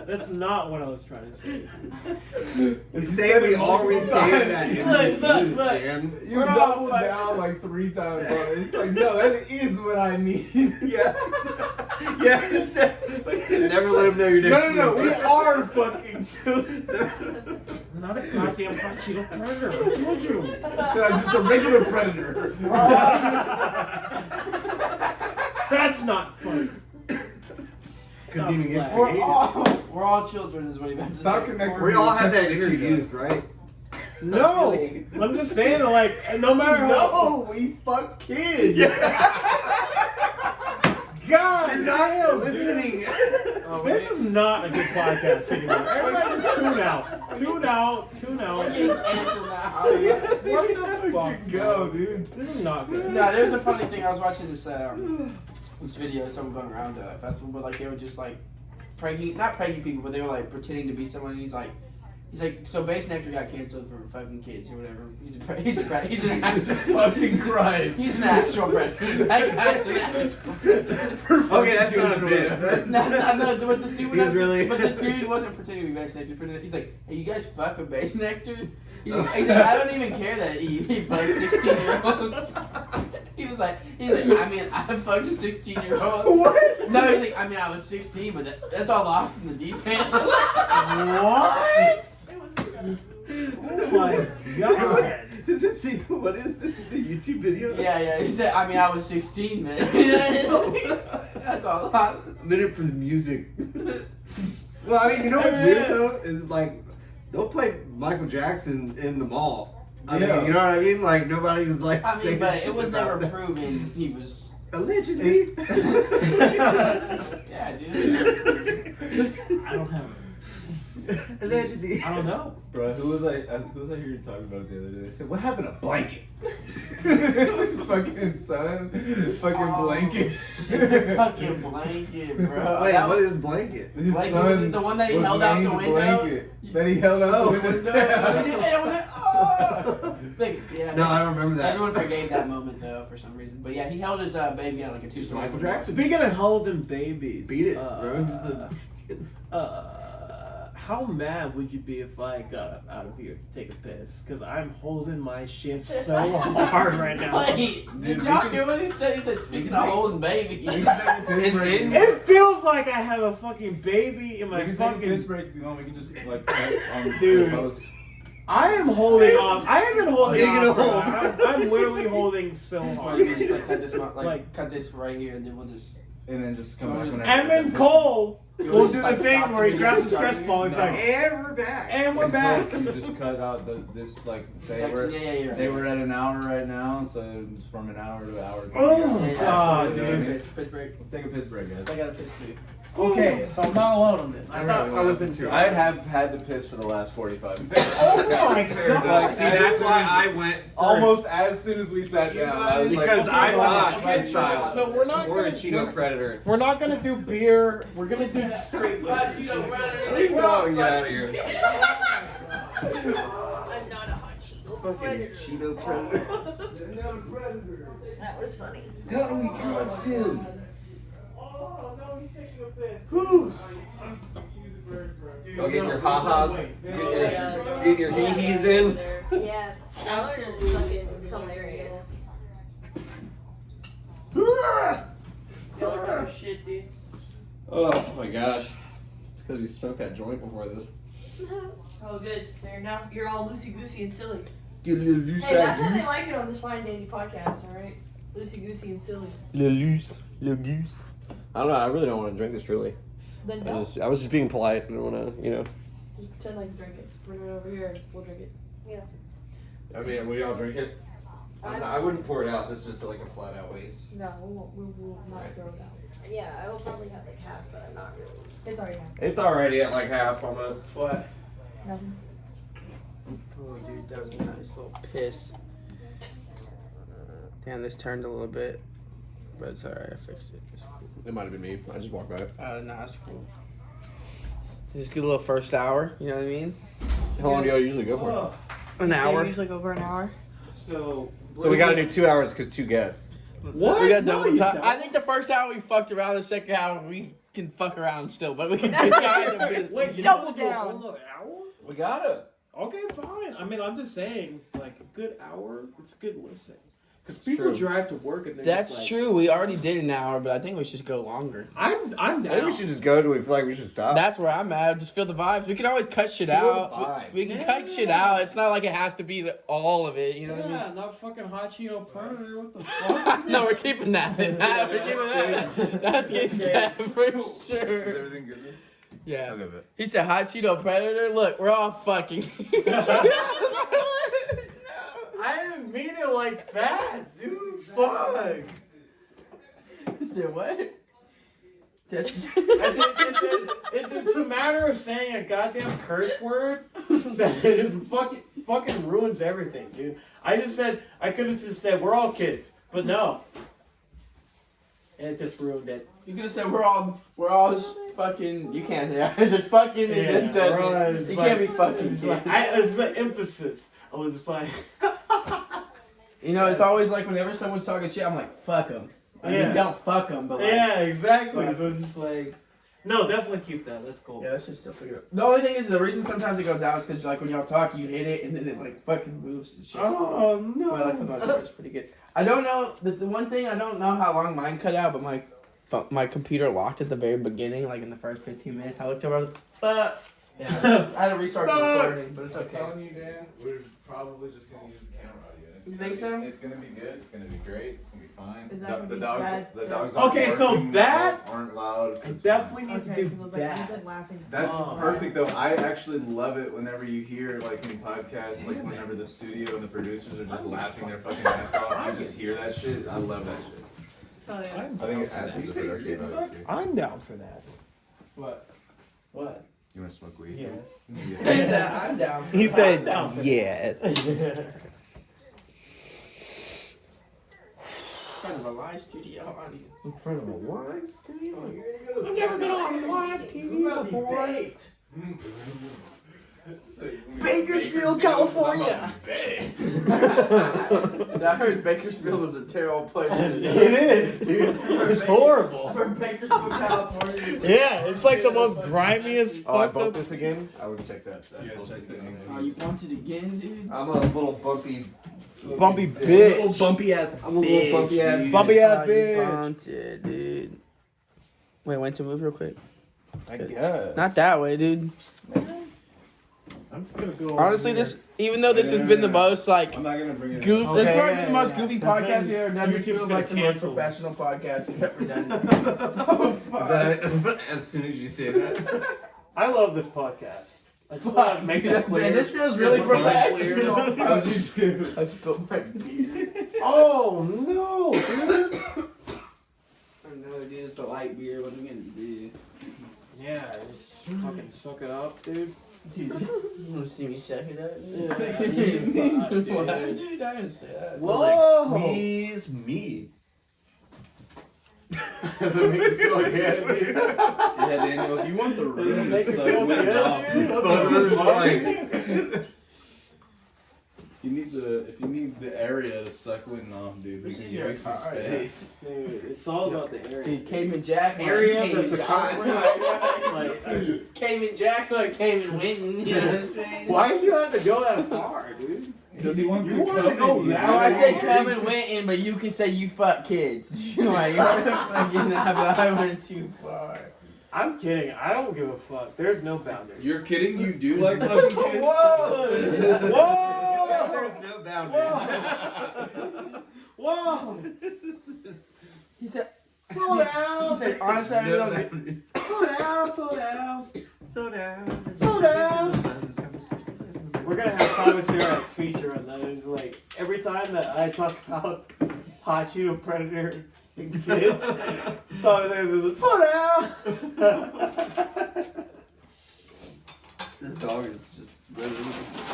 That's not what I was trying to say. He's saying we all retain that in Look, youth, look. man. You We're all doubled fucking- down like 3 times on it. It's like, no, that is what I mean. Yeah. Yeah, it's never let him know your next No, we move. are fucking children. I'm not a goddamn hot Cheeto predator. I told you. So I'm just a regular predator. That's not funny. Couldn't even get We're all children, is what he meant to Stop say. connecting. We all have that Just inner Cheeto. youth, right? No, I'm just saying, like, no matter how. No, we fuck kids. God You're not damn, listening. Oh, This is not a good podcast anymore. Everybody just tune out. Tune out. Tune out. We're getting canceled now. What the fuck? Go, dude. This is not good. No, there's a funny thing. I was watching this video of someone going around the festival, but like they were just like pranking, not pranking people, but they were like pretending to be someone. And he's like, He's like, so Base Nectar got canceled for fucking kids or whatever. He's an fucking Christ. He's an actual predator. That guy's an actual predator. Okay, that's not a bit. No, but this dude, He's really- but this dude wasn't pretending to be Base Nectar. He's like, hey, you guys fuck with Base Nectar? He's like, I don't even care that he fucked 16-year-olds. He was like, I mean, I fucked a 16-year-old. What? No, he's like, I mean, I was 16, but that's all lost in the deep end. What? Oh my god. What is this? Is it a YouTube video? Yeah. He said, I mean, I was 16, man. That's all lost. A minute for the music. Well, I mean, you know what's weird though is like they'll play Michael Jackson in the mall. I mean, you know what I mean? Like nobody's like. I mean, saying but shit it was about never that. proven he was. Allegedly. Yeah, dude. I don't have. Allegedly. I don't know. Bro, who was I hearing talking about it the other day? They said, what happened to blanket? His fucking son, fucking blanket. Fucking blanket, bro. Wait, That what was- is blanket? His Like, son was it the one that he was held out the named window? Blanket. That he held out the window. Like, yeah, No, I don't remember that. everyone forgave that moment though for some reason. But yeah, he held his baby out like a 2-story. Michael Jackson. Speaking of holding babies, Beat it, bro. How mad would you be if I got out of here to take a piss? Because I'm holding my shit so hard right now. Wait, did y'all hear what he said? He said, speaking of holding baby. It feels like I have a fucking baby in my We can take a fucking. piss break if you want. We can just like cut on Dude. the post. I am holding on. I have been holding Taking on. it for- home. I'm literally holding so Or hard. you can just like cut this, Like- cut this right here, and then we'll just. And then just come back whenever. And then Cole You will just, do like, the thing stop where he the grabs the video, stress start ball and the it's like, And we're back. and we're back. So you just cut out this like say Section, we're yeah, say we're at an hour right now, so it's from an hour to an hour. Oh, Yeah, God, we'll do dude. piss break. Let's take a piss break, guys. I got a piss too. Okay, so I'm not alone on this. I thought I was in. I have had to piss for the last 45 minutes. Oh my god! See, that's why I went first. Almost as soon as we sat down, I was like, Because okay, I'm well, not a child. So we're not We're a gonna. Cheeto predator. We're not gonna do beer. We're gonna do straight. Oh, get out of here. I'm not a hot Cheeto Fucking Cheeto predator. That was funny. How do we trust him? Oh no, he's taking a piss. Go get your ha-has. Get your hee-hees in. Yeah, absolutely fucking hilarious. Shit, dude. Oh my gosh. It's because we smoked that joint before this. Oh, good. So you're all loosey goosey and silly. Get a little loose Hey, that's how they like it on this Fine Dandy podcast, all right? Loosey goosey and silly. Little loose. Little goose. I don't know. I really don't want to drink this truly. Then I don't. was just being polite. I don't want to, you know. Just pretend like you drink it. Bring it over here. We'll drink it. Yeah. I mean, we all drink it. I wouldn't pour it out. This is just like a flat out waste. No, we won't. We will not throw it out. Yeah, I will probably have like half, but I'm not really. It's already half. It's already at like half almost. What? Nothing. Oh, dude, that was a nice little piss. Damn, this turned a little bit, but it's alright. I fixed it. It's cool. It might have been me. I just walked by it. Nah, it's cool. This is a good little first hour. You know what I mean? How long do y'all usually go for? Oh, An hour. usually go for an hour. so. So we got to do 2 hours because 2 guests. What? We got No, double you time. don't. I think the first hour we fucked around. The second hour we can fuck around still, but we can get kind of busy. Wait, you Double don't do a down. whole other hour? we gotta. Okay, fine. I mean, I'm just saying, like a good hour. It's a good listen. Because It's people true. drive to work and they're That's just like, true. We already did an hour, but I think we should go longer. I'm down. Maybe we should just go to we feel like we should stop. That's where I'm at. Just feel the vibes. We can always cut shit Feel the out. vibes. We can Yeah. cut shit out. It's not like it has to be all of it. You know what I mean? Yeah, not fucking hot Cheeto Predator. What the fuck? No, we're keeping that. We're keeping that. That's getting that for Is sure. everything good? Then? Yeah. Okay, but He said hot Cheeto Predator. Look, we're all fucking. I didn't mean it like that, dude. Fuck. He said what? I said, it's just a matter of saying a goddamn curse word that it just fucking ruins everything, dude. I just said, I could have just said, we're all kids, but no. And it just ruined it. You could have said we're all just fucking. You can't. Yeah, just fucking. It doesn't. You can't be fucking. It's the emphasis. I was just like. You know, it's always like whenever someone's talking shit, I'm like, fuck them. I mean, don't fuck them, but like. Yeah, exactly. So it's just like. No, definitely keep that. That's cool. Yeah, that shit's still pretty good. The only thing is, the reason sometimes it goes out is because like when y'all talk, you hit it and then it like fucking moves and shit. Oh no. But like for the most part, it's pretty good. I don't know the one thing I don't know how long mine cut out, but my computer locked at the very beginning, like in the first 15 minutes. I looked over, I was like, fuck. Yeah, I had to restart the recording, but it's I'm okay. telling you, Dan, we're probably just gonna use the camera audio. You think so? It's gonna be good. It's gonna be great. It's gonna be fine. Is that The gonna be dogs. bad? The dogs. Okay, aren't so barking, that- aren't loud. I It's definitely fine. need to Okay, do he was like, that. he's like laughing. That's Oh. perfect though. I actually love it whenever you hear like in podcasts, like whenever the studio and the producers are just laughing their fucking ass off. You just hear that shit. I love that shit. Oh yeah. I think it adds to the production value too. I'm down for that. What? What? You want to smoke weed? Yes. He Yeah. said, I'm down. He said, down for yeah. In front of a live studio audience. In front of a live studio? I've never been on live TV before. Bakersfield, California. I heard Bakersfield was a terrible place. It is, dude. It's horrible. For Bakersfield, California. Yeah, it's like the most grimiest, Oh, I fucked bumped up. this again? I would check that. Yeah, check the angle. Oh, you bumped it again, dude? I'm a little bumpy bitch. Little bumpy ass I'm a little bumpy ass dude. Bumpy ass You bitch. bumped it, dude. Wait, went to move real quick. I guess. Not that way, dude. I'm just gonna go. Honestly, over this, even though this has been the most like I'm not gonna bring it. goof, this Okay, probably yeah, been the most yeah. goofy That's podcast when we've ever done. This YouTube's feels gonna like the most cancel us. professional podcast we've ever done. Oh, fuck. As soon as you say that. here. I love this podcast. I just Fuck, want to make dude, that I'm saying, clear. this feels really It's really professional. clear. I spilled my beer. Oh no, dude. I know, dude, it's the light beer. What am I gonna do? Yeah, just fucking suck it up, dude. Dude, you wanna see me suck it up? Yeah. What, dude? I didn't say that. Whoa. Squeeze me. Does it make you feel good, dude? Yeah, Daniel, if you want the Does it room to make you suck feel Wynton off, good, dude? Both of us are like. if you need the area to suck Wynton off, dude, we This can is give your you some car, space. Dude, it's all about the area. Dude, Cayman Jack, Area, Cayman the John, circumference. Cayman Jack, Cayman Wynton, you know what I'm saying? Why do you have to go that far, dude? Because he wants You to wanna come go in here. that Oh, I said far? come and Wynton, but you can say you fuck kids. You know, like, fucking, I went too far. I'm kidding. I don't give a fuck. There's no boundaries. You're kidding? You do like fucking kids? Whoa! There's no boundaries. Whoa! He said, Slow he down! said, honestly, I don't get. Slow down! Slow down! Slow down. Slow down! We're gonna have Thomas here at feature on that. It's like every time that I talk about hot shoe predator and kids, Thomas is like, slow down! This dog is just really,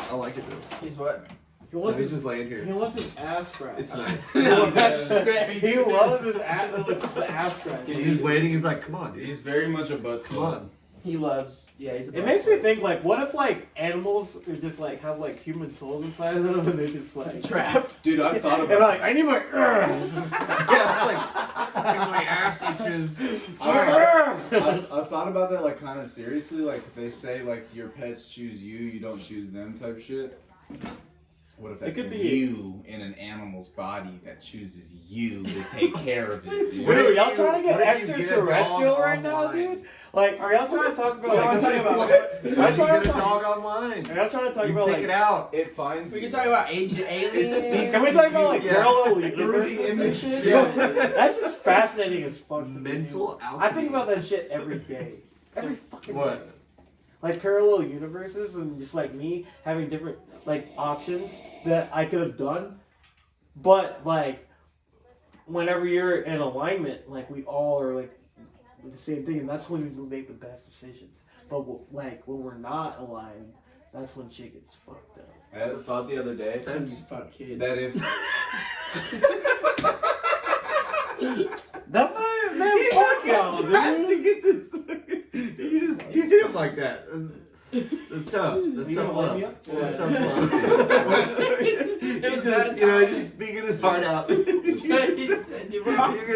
I like it though. He's what? He wants He's his, just laying here. he wants his ass scratched. It's nice. No, that's great. He loves his ass, the ass scratch. Dude, He's just waiting. He's like, come on, dude. He's very much a butt Come slut. on. He loves, yeah, he's a It makes me think, like, what if, like, animals are just, like, have, like, human souls inside of them and they just, like... trapped. Dude, I've thought And, about like, I need my... Yeah, it's like my ass itches. I've thought about that, like, kind of seriously. Like, they say, like, your pets choose you, you don't choose them type shit. What if It that's could be- you in an animal's body that chooses you to take care of it, dude? Dude, y'all trying to get What if you get a extraterrestrial dog right now, online? dude? Like, are y'all trying to talk about... What like, am I talking about? What? How I'm do you trying get a to talk... dog online? Are y'all trying to talk You about, pick like... it out. It finds We can you. talk about ancient aliens. Can we talk about, like, Yeah. parallel Through the universes and image, shit? yeah. That's just fascinating as fuck to me. Mental alchemy. I think about that shit every day. Every fucking day. What? Like parallel universes and just like me having different like options that I could have done, but like whenever you're in alignment, like we all are like the same thing, and that's when we make the best decisions. But like when we're not aligned, that's when shit gets fucked up. I had a thought the other day That's fuck kids. that if That's not it, man. Fuck y'all, Trying to dude. get this. You hit him like that. That's tough. That's You tough gonna love. let me up? That's tough love. Just speaking his heart out. You're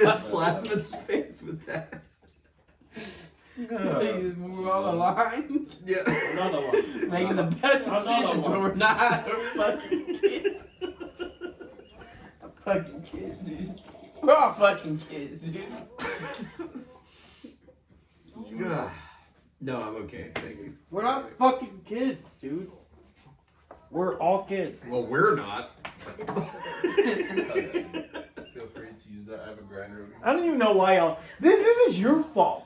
gonna slap him in the face with that. We're all aligned. Yeah. Another one. Making the best Another decisions one. when we're not fucking kids. Fucking kids, dude. We're all fucking kids, dude. No, I'm okay. Thank you. We're not fucking kids, dude. We're all kids. Well, we're not. Feel free to use that. I have a grinder. I don't even know why y'all. This is your fault.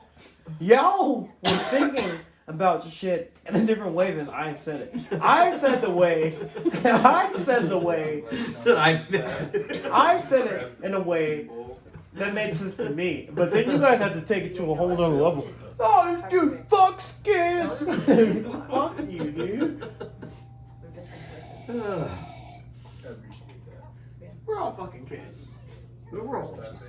Y'all were thinking about shit in a different way than I said it. I said the way. I said the way. I said it in a way that made sense to me. But then you guys had to take it to a whole other level. Oh, this dude fucks kids. Fuck you, dude. We're all fucking kids. We're all just.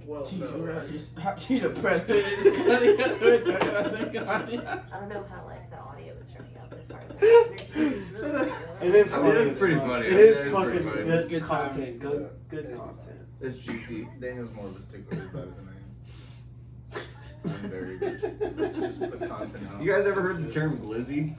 Well, Dude, no. we're just Cheetah Predator is cutting us. We're talking about the Guardians. I don't know how like the audio is turning out as far as it's really good. It is I funny. mean, it's pretty funny. It It is is fucking pretty funny. good, Good time. content. Good content. It's juicy. Daniel's more of a stickler about it than I am. I'm very good. Let's just put content out. You guys ever heard the term glizzy?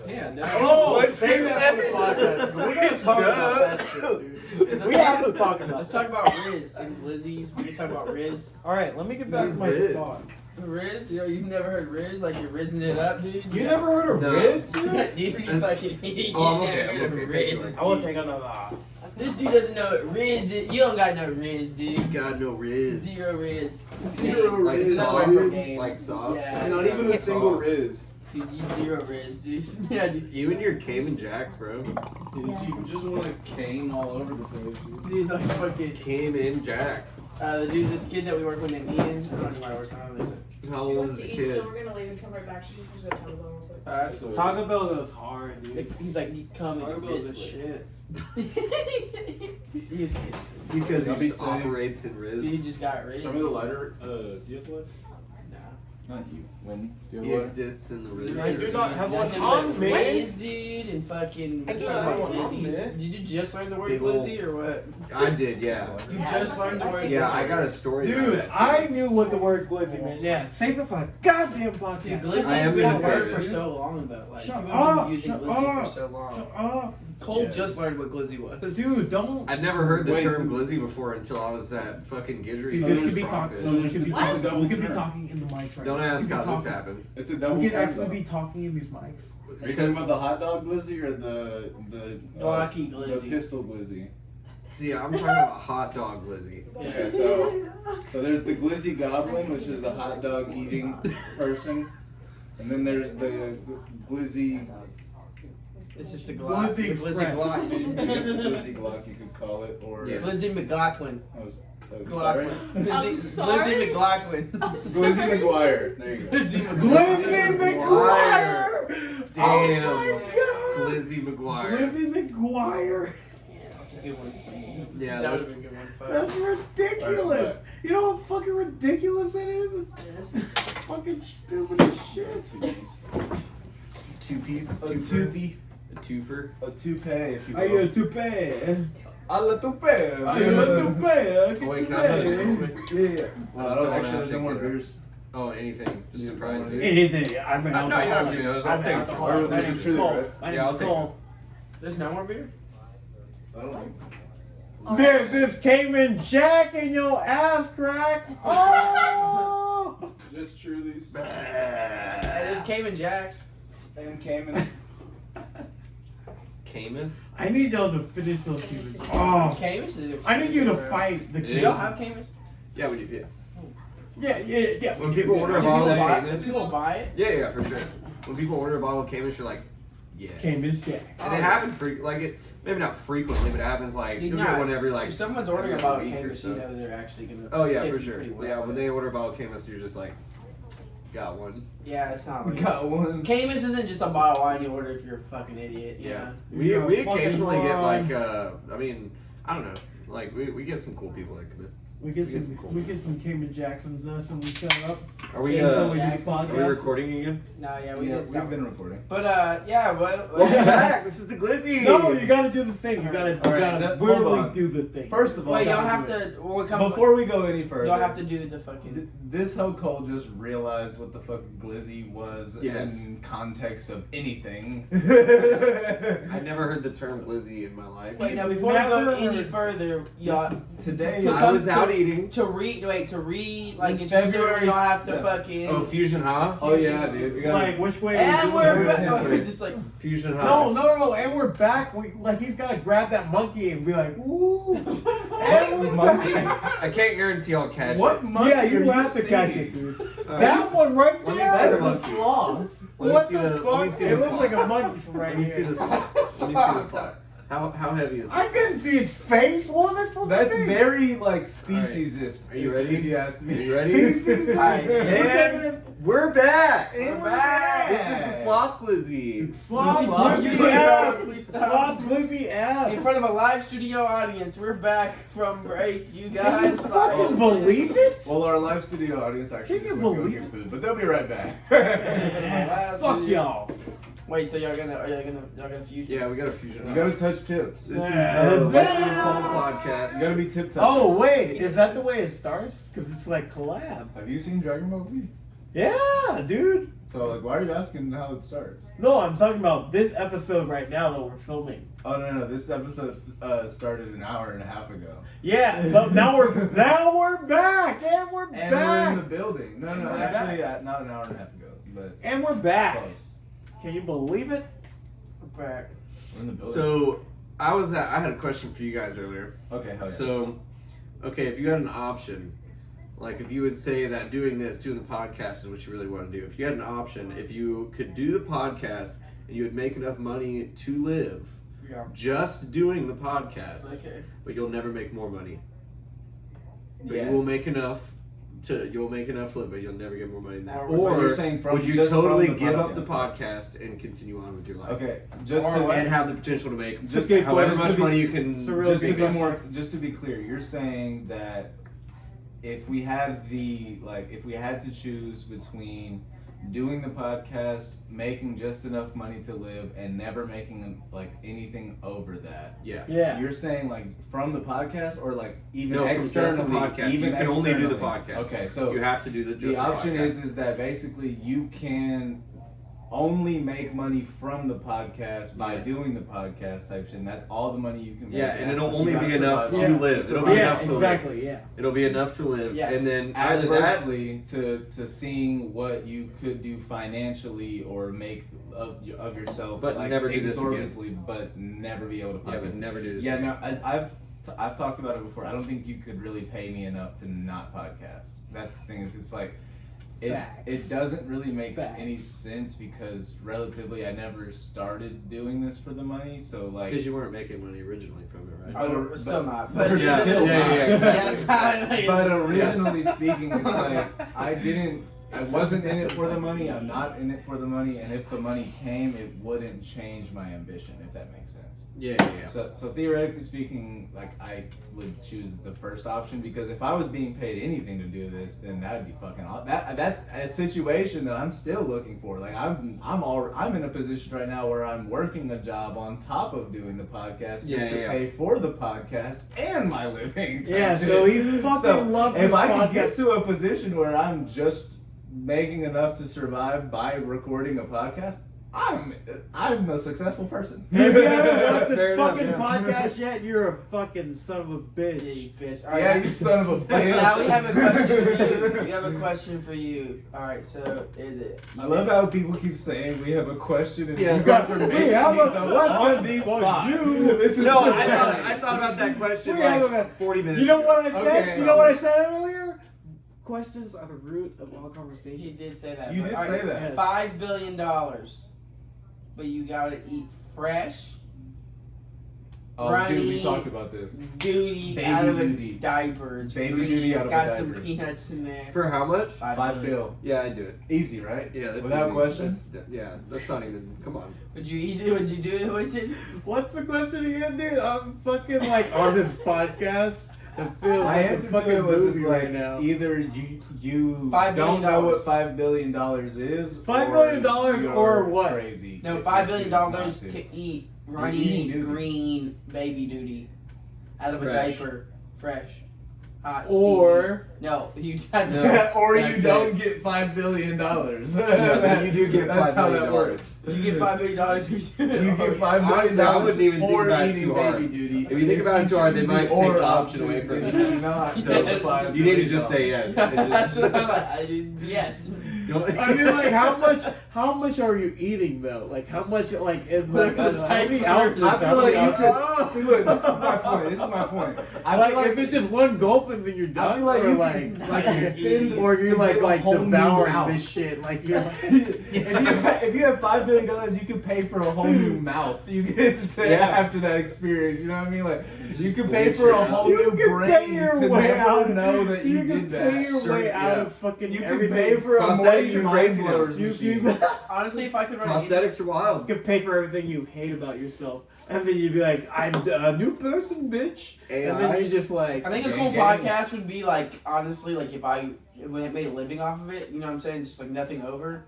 Yeah, no. Oh, What save you that said? for the podcast. We gotta talk about that shit, dude. We have to talk about Let's that. talk about Riz and Glizzies. We can talk about Riz. All right, let me get back to my Riz. spot. Riz? Yo, you've never heard Riz? Like you're rizzing it up, dude? You never heard of No. Riz, dude? Dude, you fucking idiot. Oh, I'm You okay, never I'm heard okay, of thank you. Riz, I will dude. take another. This dude doesn't know what Riz is. You don't got no Riz, dude. God, no Riz. Zero Riz. Zero Like Riz, sauce. dude. Like sauce. Yeah. Not even a single Riz. Dude, you zero Riz, dude. Yeah, dude. You and your Cayman Jacks, bro. You just want to cane all over the place, dude. Dude's like fucking. Cayman Jack. The dude, this kid that we work with named Ian. I don't know why I work on this. How old is the kid? So we're gonna leave and come right back. She just wants to go Taco Bell real quick. That's cool. Taco Bell goes hard, dude. He's like, you come Taco and Bell's Riz a shit. He's Because I'll he be just saying- operates in Riz. Dude just got Riz. Show me the lighter. Do you have one? Nah. Not you. When? Do He you have exists in the Riz. I do not have one Nothing on but me. Riz, dude, and fucking. I do talking not have about one on Glizzies. me. Did you just learn the word Big ol'- glizzy or what? I did, yeah. You Yeah, just learned the word Yeah, glizzy. I got a story. about Dude, that, I too. knew what the word glizzy meant. Yeah, save it for a goddamn Dude, podcast. glizzy's I am been gonna a say word it. for so long though. Like, Shut people have up, been using shut glizzy up, for so long. Shut up. Cole Yeah. just learned what glizzy was. Dude, don't. I'd never heard the Wait. term glizzy before until I was at fucking Gidry. See, So this there's- could be talking. so We there's could be the- talking. it's a double We could be term. talking in the mics right Don't now. ask We could how be this talking- happened. It's a double We could term, actually though. be talking in these mics. Are you talking about the hot dog glizzy or the Glocky the glizzy. pistol glizzy? See, I'm talking about hot dog glizzy. Okay, so there's the glizzy goblin, which is a hot dog eating person, and then there's the glizzy. It's just the Glock. Glizzy The glizzy Express. Glock, dude. I guess the glizzy glock you could call it, or Yeah. Glizzy McLaughlin. I was sorry. Glocklin. I'm sorry? Glizzy McLaughlin. Glizzy McGuire. There you go. Glizzy Glizzy McGuire! Damn. Oh my god! Glizzy McGuire. Glizzy McGuire! That's a good one. Yeah, that would have that's- been a good one. Fuck. That's ridiculous! You know how fucking ridiculous it is? It is. Fucking stupid as shit. Two-piece. A toupee. A twofer. A toupee, if you Are you will. a toupee? A la toupee. Are you a toupee? Oh, wait, can I have another toupee? Yeah. Well, I don't actually. There's no more beers. Oh, anything. Just Yeah, surprise no, me. Anything. I've been No, you don't have to do alcoholic. those. I'll take it. Oh, there's a truth, right? My Yeah, I'll name's take Cole. There's no more beer? I don't know. There's this Cayman Jack in your ass crack. Oh! Just Truly's Hey, there's Cayman Jacks. and Caymans. Camus? I need y'all to finish those people. Oh! Camus is I need you to expensive, bro. fight the It Do kid. y'all have Camus? Yeah, we do. Yeah. Yeah. When people order a Do bottle people of buy- do Camus. people buy it? Yeah, for sure. When people order a bottle of Camus, you're like, yes. Cayman Jack. And it happens maybe not frequently, but it happens like Dude, you'll nah, get one every like. If someo's ordering a every bottle of week or Camus, so. you know they're actually gonna. Oh yeah, tip for you sure. pretty well. Yeah, when they order a bottle of Camus, you're just like, got one. Yeah, it's not like. Got one. Camus isn't just a bottle of wine you order if you're a fucking idiot. Yeah. Yeah. We You got we fucking occasionally get one. like I mean I don't know. Like we get some cool people that come in. We get We get some some cool we get some Cayman Jacksons and we shut up. Are we? Until we do Jackson. Are we podcast. recording again? No, yeah, Yeah, we did we've stop. been recording. But yeah, what? Welcome back. This is the Glizzy. No, you gotta do the thing. You gotta, All right, hold literally on. Do the thing. First of all, Wait, y'all gotta have do to. When we come before we go any further, y'all have to do the fucking. This hoe Cole just realized what the fuck Glizzy was Yes. in context of anything. I never heard the term Glizzy in my life. Wait, now before we go Never any heard. further, y'all. Today, I was out eating. To read, like It's in terms of February y'all have to 7th. fucking. Oh, Fusion Ha. oh yeah, dude. We gotta, Like which way? and are we we're doing Where's it? back. history? Just like Fusion Ha. No, and we're back. Like he's gotta grab that monkey and be like, ooh. And we're monkey? back. I can't guarantee I'll catch what it. monkey Yeah, are you have to seeing? catch it, dude. Alright, That one right let me there. see the That's a monkey. sloth. Let me What see the the- let fuck? me see It the looks sloth. like a monkey from right Let me see here. this. Let me see this. How heavy is I this? couldn't see its face. What was I supposed That's to be? very like speciesist. Are you if- ready? If you ask me. Are you ready? Alright, And we're back. And we're back. This is the Sloth Glizzy. Sloth Sloth Glizzy Glizzy. F. Please Sloth stop. Glizzy In F. front of a live studio audience, we're back from break. You Can guys, you fucking believe it? Well, our live studio audience actually Can you just went to go believe get it? food, but they'll be right back. Fuck y'all. Wait, so y'all gonna fuse? Yeah, we got a Fusion You Ha. gotta touch tips. This is Yeah. the Wynton and Cole podcast. You gotta be tip touchers. Oh wait, is that the way it starts? Because it's like collab. Have you seen Dragon Ball Z? Yeah, dude. So like, why are you asking how it starts? No, I'm talking about this episode right now that we're filming. Oh no, this episode started an hour and a half ago. Yeah, but now we're back, and we're And we're in the back, building. No, We're actually, not an hour and a half ago, but and we're back. close. Can you believe it? We're back. We're in the building. So I had a question for you guys earlier. okay, hell yeah. So, okay, if you had an option, like if you would say that doing the podcast is what you really want to do. If you had an option, if you could do the podcast and you would make enough money to live Yeah. just doing the podcast, Okay. but you'll never make more money. But Yes. you will make enough to live, but you'll never get more money than that. So you're Or saying from- would you just from totally the give up the podcast? podcast and continue on with your life? Okay, just Or to what? And have the potential to make Just to- however just to much be- money you can. it's a really just to big be question. more, just to be clear, you're saying that if we had if we had to choose between doing the podcast, making just enough money to live, and never making like anything over that, Yeah. Yeah. you're saying like from the podcast or like even No, from just the externally, podcast. even You can only do the externally? podcast. Okay, so you have to do the option podcast. is that basically you can only make money from the podcast by Yes. doing the podcast type shit. And that's all the money you can make. Yeah, and that's it'll what only you be gotta enough survive to on. live. It'll be Yeah, enough to live. exactly. Yeah. It'll be enough to live, Yes. and then either that. Adversely to seeing what you could do financially or make of yourself, But like never do this again. exorbitantly, but never be able to podcast. Yeah, but never do this. Yeah, again. no, I've talked about it before. I don't think you could really pay me enough to not podcast. That's the thing. Is it's like Facts. it doesn't really make Facts. any sense because relatively I never started doing this for the money. So like Because you weren't making money originally from it, right? Oh, we're still not. But We're Yeah, still yeah, not. yeah, yeah. That's how it is. But originally speaking, it's like I wasn't in it for the money. I'm not in it for the money. And if the money came, it wouldn't change my ambition. If that makes sense. Yeah. So theoretically speaking, like I would choose the first option because if I was being paid anything to do this, then that would be fucking that's a situation that I'm still looking for. Like I'm in a position right now where I'm working a job on top of doing the podcast just to pay for the podcast and my living. type Yeah, shit. so he fucking So loves if his I could podcast. get to a position where I'm just making enough to survive by recording a podcast, I'm a successful person. If you haven't watched Fair this enough, fucking yeah. podcast yet, you're a fucking son of a Yeah, bitch. you bitch. All right, Yeah, now- you son of a bitch. Now we have a question for you. We have a question for you. All right, so I love how people keep saying we have a question and Yeah. you guys are We making have these a up on question the for spot. you. This is No, the- I thought about that question We have like a- 40 minutes. You know what I said? Okay. You know what I said earlier? Questions are the root of all he conversation. did say that. You but- did all say right, that. $5 billion, but you gotta eat fresh Oh, runny dude, we talked about this. duty Baby out of duty. a diaper. It's Baby green. duty It's out of a got some diaper. peanuts in there. For how much? $5 bill. Yeah, I do it. Easy, right? Yeah, that's Without easy. question. Yeah, that's not even. Come on. Would you eat it? Would you do it, Wynton? What's the question again, dude? I'm fucking like on this podcast. It feels My like a answer fucking to it was movie just like right now. either you $5 don't billion. know what $5 billion is, $5 or billion you're or what? Crazy. No, if $5 you billion choose not to eat eating runny duty. green baby duty out of Fresh. a diaper, fresh, hot. Or steamy. No, you have No. or you That's don't it. get $5 billion. then you do get That's $5 how billion. that works. You get $5 billion if you do it. You get $5 Honestly, billion I wouldn't even think for about it eating too baby hard. duty. If you think about it too hard, they choose might the take or the option away from then you. you not take Yeah. the $5 You need to billion. just say yes. That's what I'm like. Yes. I mean, like, how much are you eating though? Like, how much, like, in like, I don't know, how many ounces? I feel how like many you ounces? could. See, look, this is my point. This is my point. I Like, feel like if it's just one gulp and then you're done, I feel like or you like, can like, spend or to you're like, get a like whole new devouring mouth. this shit, like you're. if you have $5 billion, you could pay for a whole new mouth. You get to after that experience. You know what I mean? Like you could pay for a whole You new can pay brain your to way never out. know that you can did pay that. your way out of fucking You can everything. pay for a Prosthetics Morty's are mind crazy now. blowers You machine. Honestly, if I could run Prosthetics are wild. You can pay for everything you hate about yourself, and then you'd be like, "I'm a new person, bitch," and then you just like. I think a Gang, cool gang. podcast would be like, honestly, like if I made a living off of it, you know what I'm saying? Just like nothing over.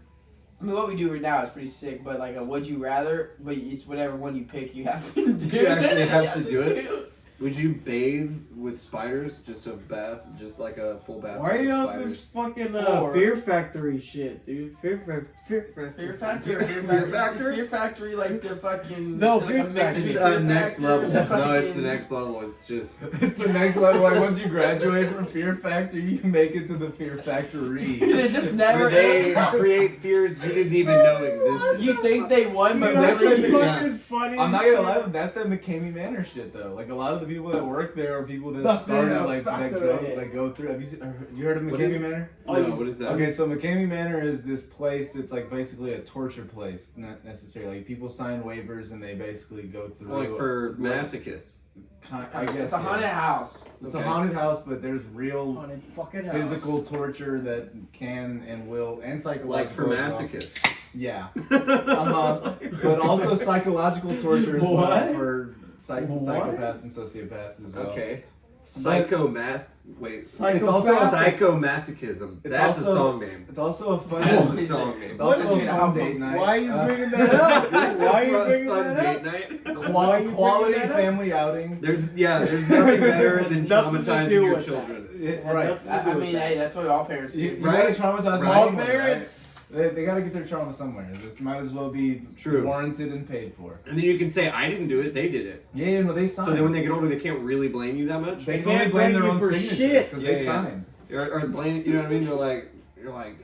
I mean, what we do right now is pretty sick, but like a would you rather, but it's whatever one you pick, you have to do. You actually have to do it? do. Would you bathe with spiders? Just a bath, just like a full bath. Why are you with on spiders? this fucking Or- Fear Factory shit, dude? Fear Fear Factory, Fear Factory? Is Fear Factory like the fucking No, like Fear a mix Factory. between It's Fear next Factor level. and No, it's the fucking- next level. It's just. It's the next level. Like once you graduate from Fear Factor, you can make it to the Fear Factory. They just never. Where they create fears you didn't even know existed. You think they won, but Dude, that's really- like really. fucking funny. I'm not as gonna shit. lie, that's that McKamey Manor shit though. Like a lot of the people that work there are people that The started Fear like that Factory. go through. Have you heard of What is McKamey it? Manor? No, what is that? Okay, so McKamey Manor is this place that's like basically a torture place, not necessarily. Like people sign waivers and they basically go through. Like for masochists. I guess It's a haunted house. It's Okay. a haunted house, but there's real Haunted fucking house. physical torture that can and will, and psychological. Like for as well. masochists. Yeah. But also psychological torture as well What? for What? psychopaths and sociopaths as well. Okay. Wait. It's also Psychomasochism. It's That's a also- song name. It's also a fun. That's What a is song it? name. It's also What? a fun date night. Why are you bringing that up? That's Why are a you bringing fun that date up? night. Why are you Quality bringing that up? family outing. There's nothing better than Nothing to traumatizing do your with children. Right. I mean, hey, that's what all parents do. You Right. gotta traumatize Right. All someone, parents. Right? They gotta get their trauma somewhere. This might as well be True. warranted and paid for. And then you can say, I didn't do it, they did it. Yeah, no, they signed. So then when they get older, they can't really blame you that much. they They can only can't blame blame their you own for signature shit. because Yeah, they yeah. signed. Or blame, you know what I mean? You're like,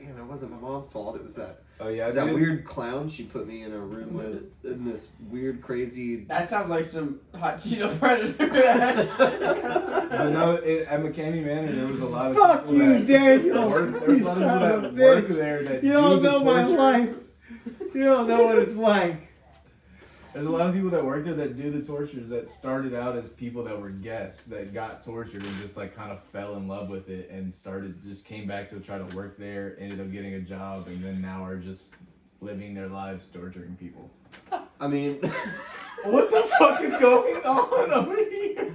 damn, it wasn't my mom's fault. It was that. Oh yeah, That dude. weird clown she put me in a room with, in this weird, crazy. That sounds like some hot Cheeto predator. But no, at McKamey Manor there was a lot of Fuck people you, that Daniel. work, there was You a lot son of of people a that work bitch. there that You don't do the know my tortures. life. You don't know what it's like. There's a lot of people that work there that do the tortures that started out as people that were guests that got tortured and just like kind of fell in love with it and just came back to try to work there, ended up getting a job, and then now are just living their lives torturing people. I mean, What the fuck is going on over here?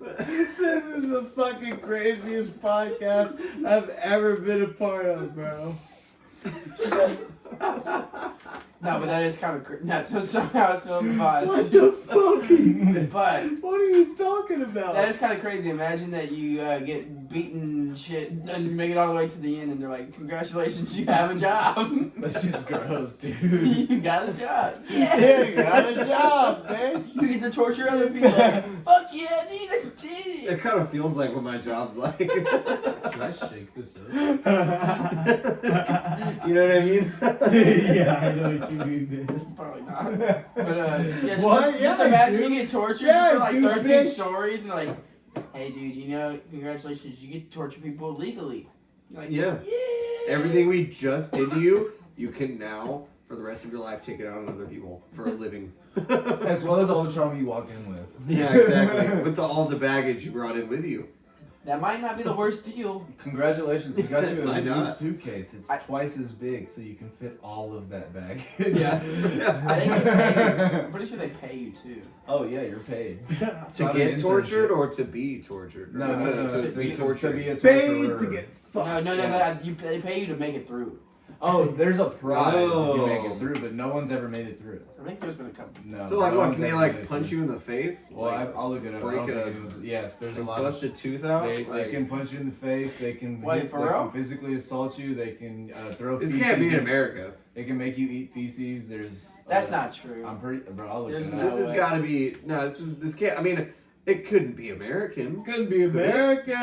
This is the fucking craziest podcast I've ever been a part of, bro. No, but that is kind of nuts. So sorry, I was feeling What buzzed. the fuck? But What are you talking about? that is kind of crazy. Imagine that you get beaten and shit and you make it all the way to the end and they're like, congratulations, you have a job. That shit's gross, dude. You got a job. Yeah, you got a job, bitch. You get to torture other people. Fuck yeah, dude, I did it. it kind of feels like what my job's like. you Should I shake this up? know what I mean? Yeah, I know what you mean, man. Probably not. But yeah, What? just Yeah, imagine dude. you get tortured Yeah, for like dude, 13 bitch. stories and they're like, hey dude, you know, congratulations, you get to torture people legally. You're like, Yeah. yeah. Everything we just did to you, you can now, for for the rest of your life, take it out on other people for a living. As well as all the trauma you walked in with. Yeah, exactly. With all the baggage you brought in with you. That might not be the worst deal. Congratulations, we got you a Why new not? suitcase. It's twice as big, so you can fit all of that baggage. I think they pay, I'm pretty sure they pay you too. Oh yeah, you're paid. To get tortured or to be tortured? No, to be tortured. To be a Paid torturer. to get fucked. No, they pay you to make it through. Oh, there's a prize if you make Oh. it through, but no one's ever made it through. I think there's been a couple. No. So like no what? one's Can they ever made like it punch through. you in the face? Well, I'll look it up. break I don't a- think anyone's- yes, there's a Like lot bust of. a tooth out? They Like, can punch you in the face. They can, Wait, for they real? can physically assault you. They can throw. this feces can't be in in- America. They can make you eat feces. There's. That's not true. I'm pretty. Bro, I'll look There's it no up. This has way. got to be no. This can't. I mean, it couldn't be American. Couldn't be American.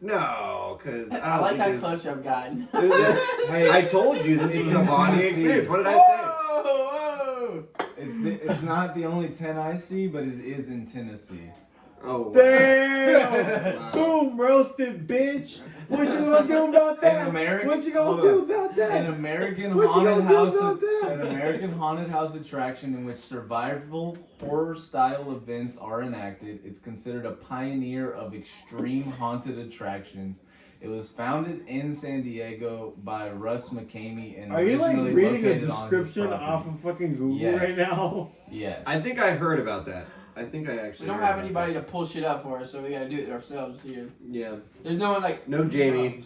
No, because I like how close I've gotten. Hey, I told you this it's was a in bonding Tennessee. experience. What did I Whoa! It's not the only 10 I see, but it is in Tennessee. say? Oh, Damn! Wow. Boom, roasted, bitch. What you gonna do about that? An American- What you gonna hold do on. about that? An American What you haunted gonna do house. about that? An American haunted house attraction in which survival horror style events are enacted. It's considered a pioneer of extreme haunted attractions. It was founded in San Diego by Russ McCamey and Are you like originally reading a located on his description property. off of fucking Google Yes. right now? Yes. I think I heard about that. I think I actually. We don't heard have about anybody to pull shit up for us, so we gotta do it ourselves here. that. Yeah. There's no one like. No, Jamie.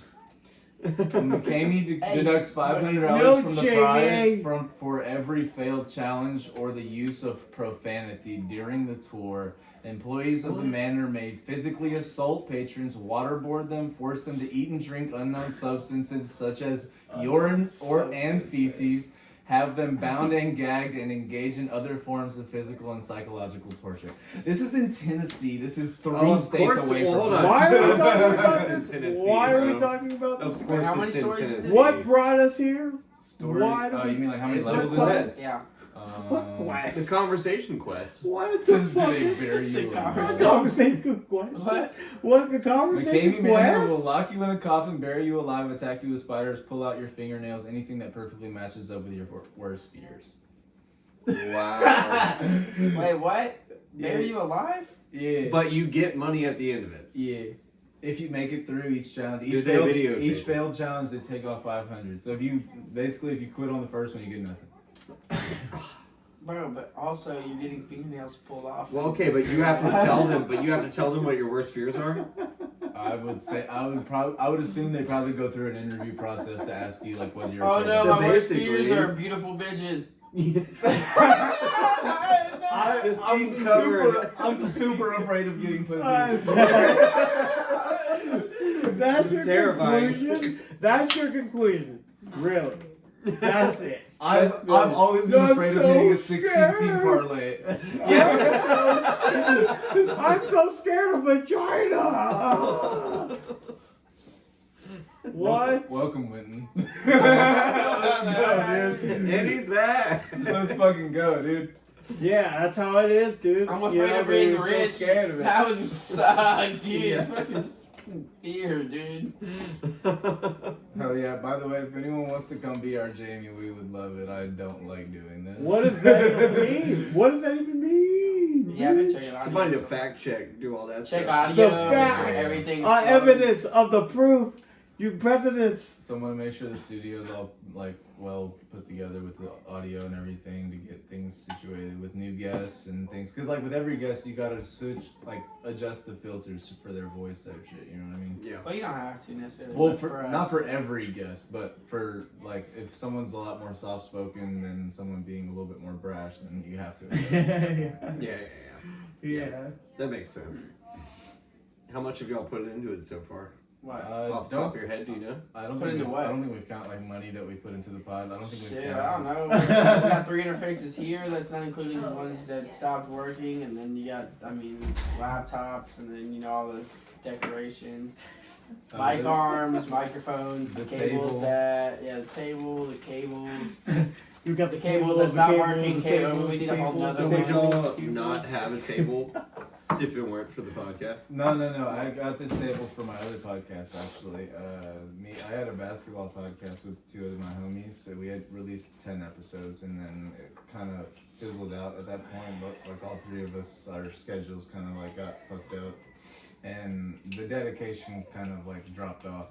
McCamey Hey, deducts $500 no from the Jamie. prize for every failed challenge or the use of profanity during the tour. Employees of the manor may physically assault patrons, waterboard them, force them to eat and drink unknown substances such as urine and feces, have them bound and gagged, and engage in other forms of physical and psychological torture. This is in Tennessee. This is three Oh, of states course. away Well, from hold us. on. Why are we Of talking course about it's in this? Tennessee, Why are we bro. talking about this? Of course, How many it's in stories is Tennessee. it? What brought us here? Story? Why do we- You mean like how many It levels is looks it? like- Yeah. What quest? The conversation quest. What the Says, do fuck they is bury you The alive? this conversation quest? What? What the conversation McCamey Manor will quest? lock you in a coffin, bury you alive, attack you with spiders, pull out your fingernails, anything that perfectly matches up with your worst fears. Wow. Wait, what? Bury Yeah. you alive? Yeah. But you get money at the end of it. Yeah. If you make it through each challenge, Do each they failed, videotape each it? failed challenge, they take off 500. So if you quit on the first one, you get nothing. Bro, but also you're getting fingernails pulled off. Well, okay, but you have to tell them. But you have to tell them what your worst fears are. I would assume they probably go through an interview process to ask you like what you're. Oh afraid no, of. So my worst basically- fears are beautiful bitches. I'm super afraid of getting pussy. That's your Terrifying. conclusion? That's your conclusion. Really? That's it. I've always been I'm afraid of so hitting a 16-team scared. parlay. I'm so scared of vagina. What? Welcome, Wynton. And he's back. Let's fucking go, dude. Yeah, that's how it is, dude. I'm You afraid know, of being you're so rich. scared of it. That would suck, dude. Yeah. Fucking fear, dude. Hell yeah. By the way, if anyone wants to come be our Jamie, we would love it. I don't like doing this. What does that even mean? What does that even mean? Yeah, I've been checking audio. Somebody to fact check, do all that Check stuff. audio, The make sure facts everything's are flowing. evidence of the proof. You presidents. Someone to make sure the studio's all like well put together with the audio and everything to get things situated with new guests and things. Cause like with every guest, you gotta adjust the filters for their voice type shit. You know what I mean? Yeah. Well, you don't have to necessarily. Well, but for us. not for every guest, but for like if someone's a lot more soft spoken than someone being a little bit more brash, then you have to. Yeah. Yeah. That makes sense. How much have y'all put into it so far? What? Off the top of your head, do you know? I don't Put think into we've- what? I don't think we've counted like money that we put into the pod. I don't think we've Shit, counted. I don't know. We got 3 interfaces here. That's not including the ones that stopped working, and then you got, laptops, and then all the decorations, mic the- arms, microphones, the the cables table. the table, the cables, You got the cables that stopped working. We need a whole cables, nother So one. would y'all not have a table? If it weren't for the podcast. No. I got this table for my other podcast actually. I had a basketball podcast with two of my homies, so we had released 10 episodes, and then it kind of fizzled out at that point. But like all three of us, our schedules kind of like got fucked up, and the dedication kind of like dropped off.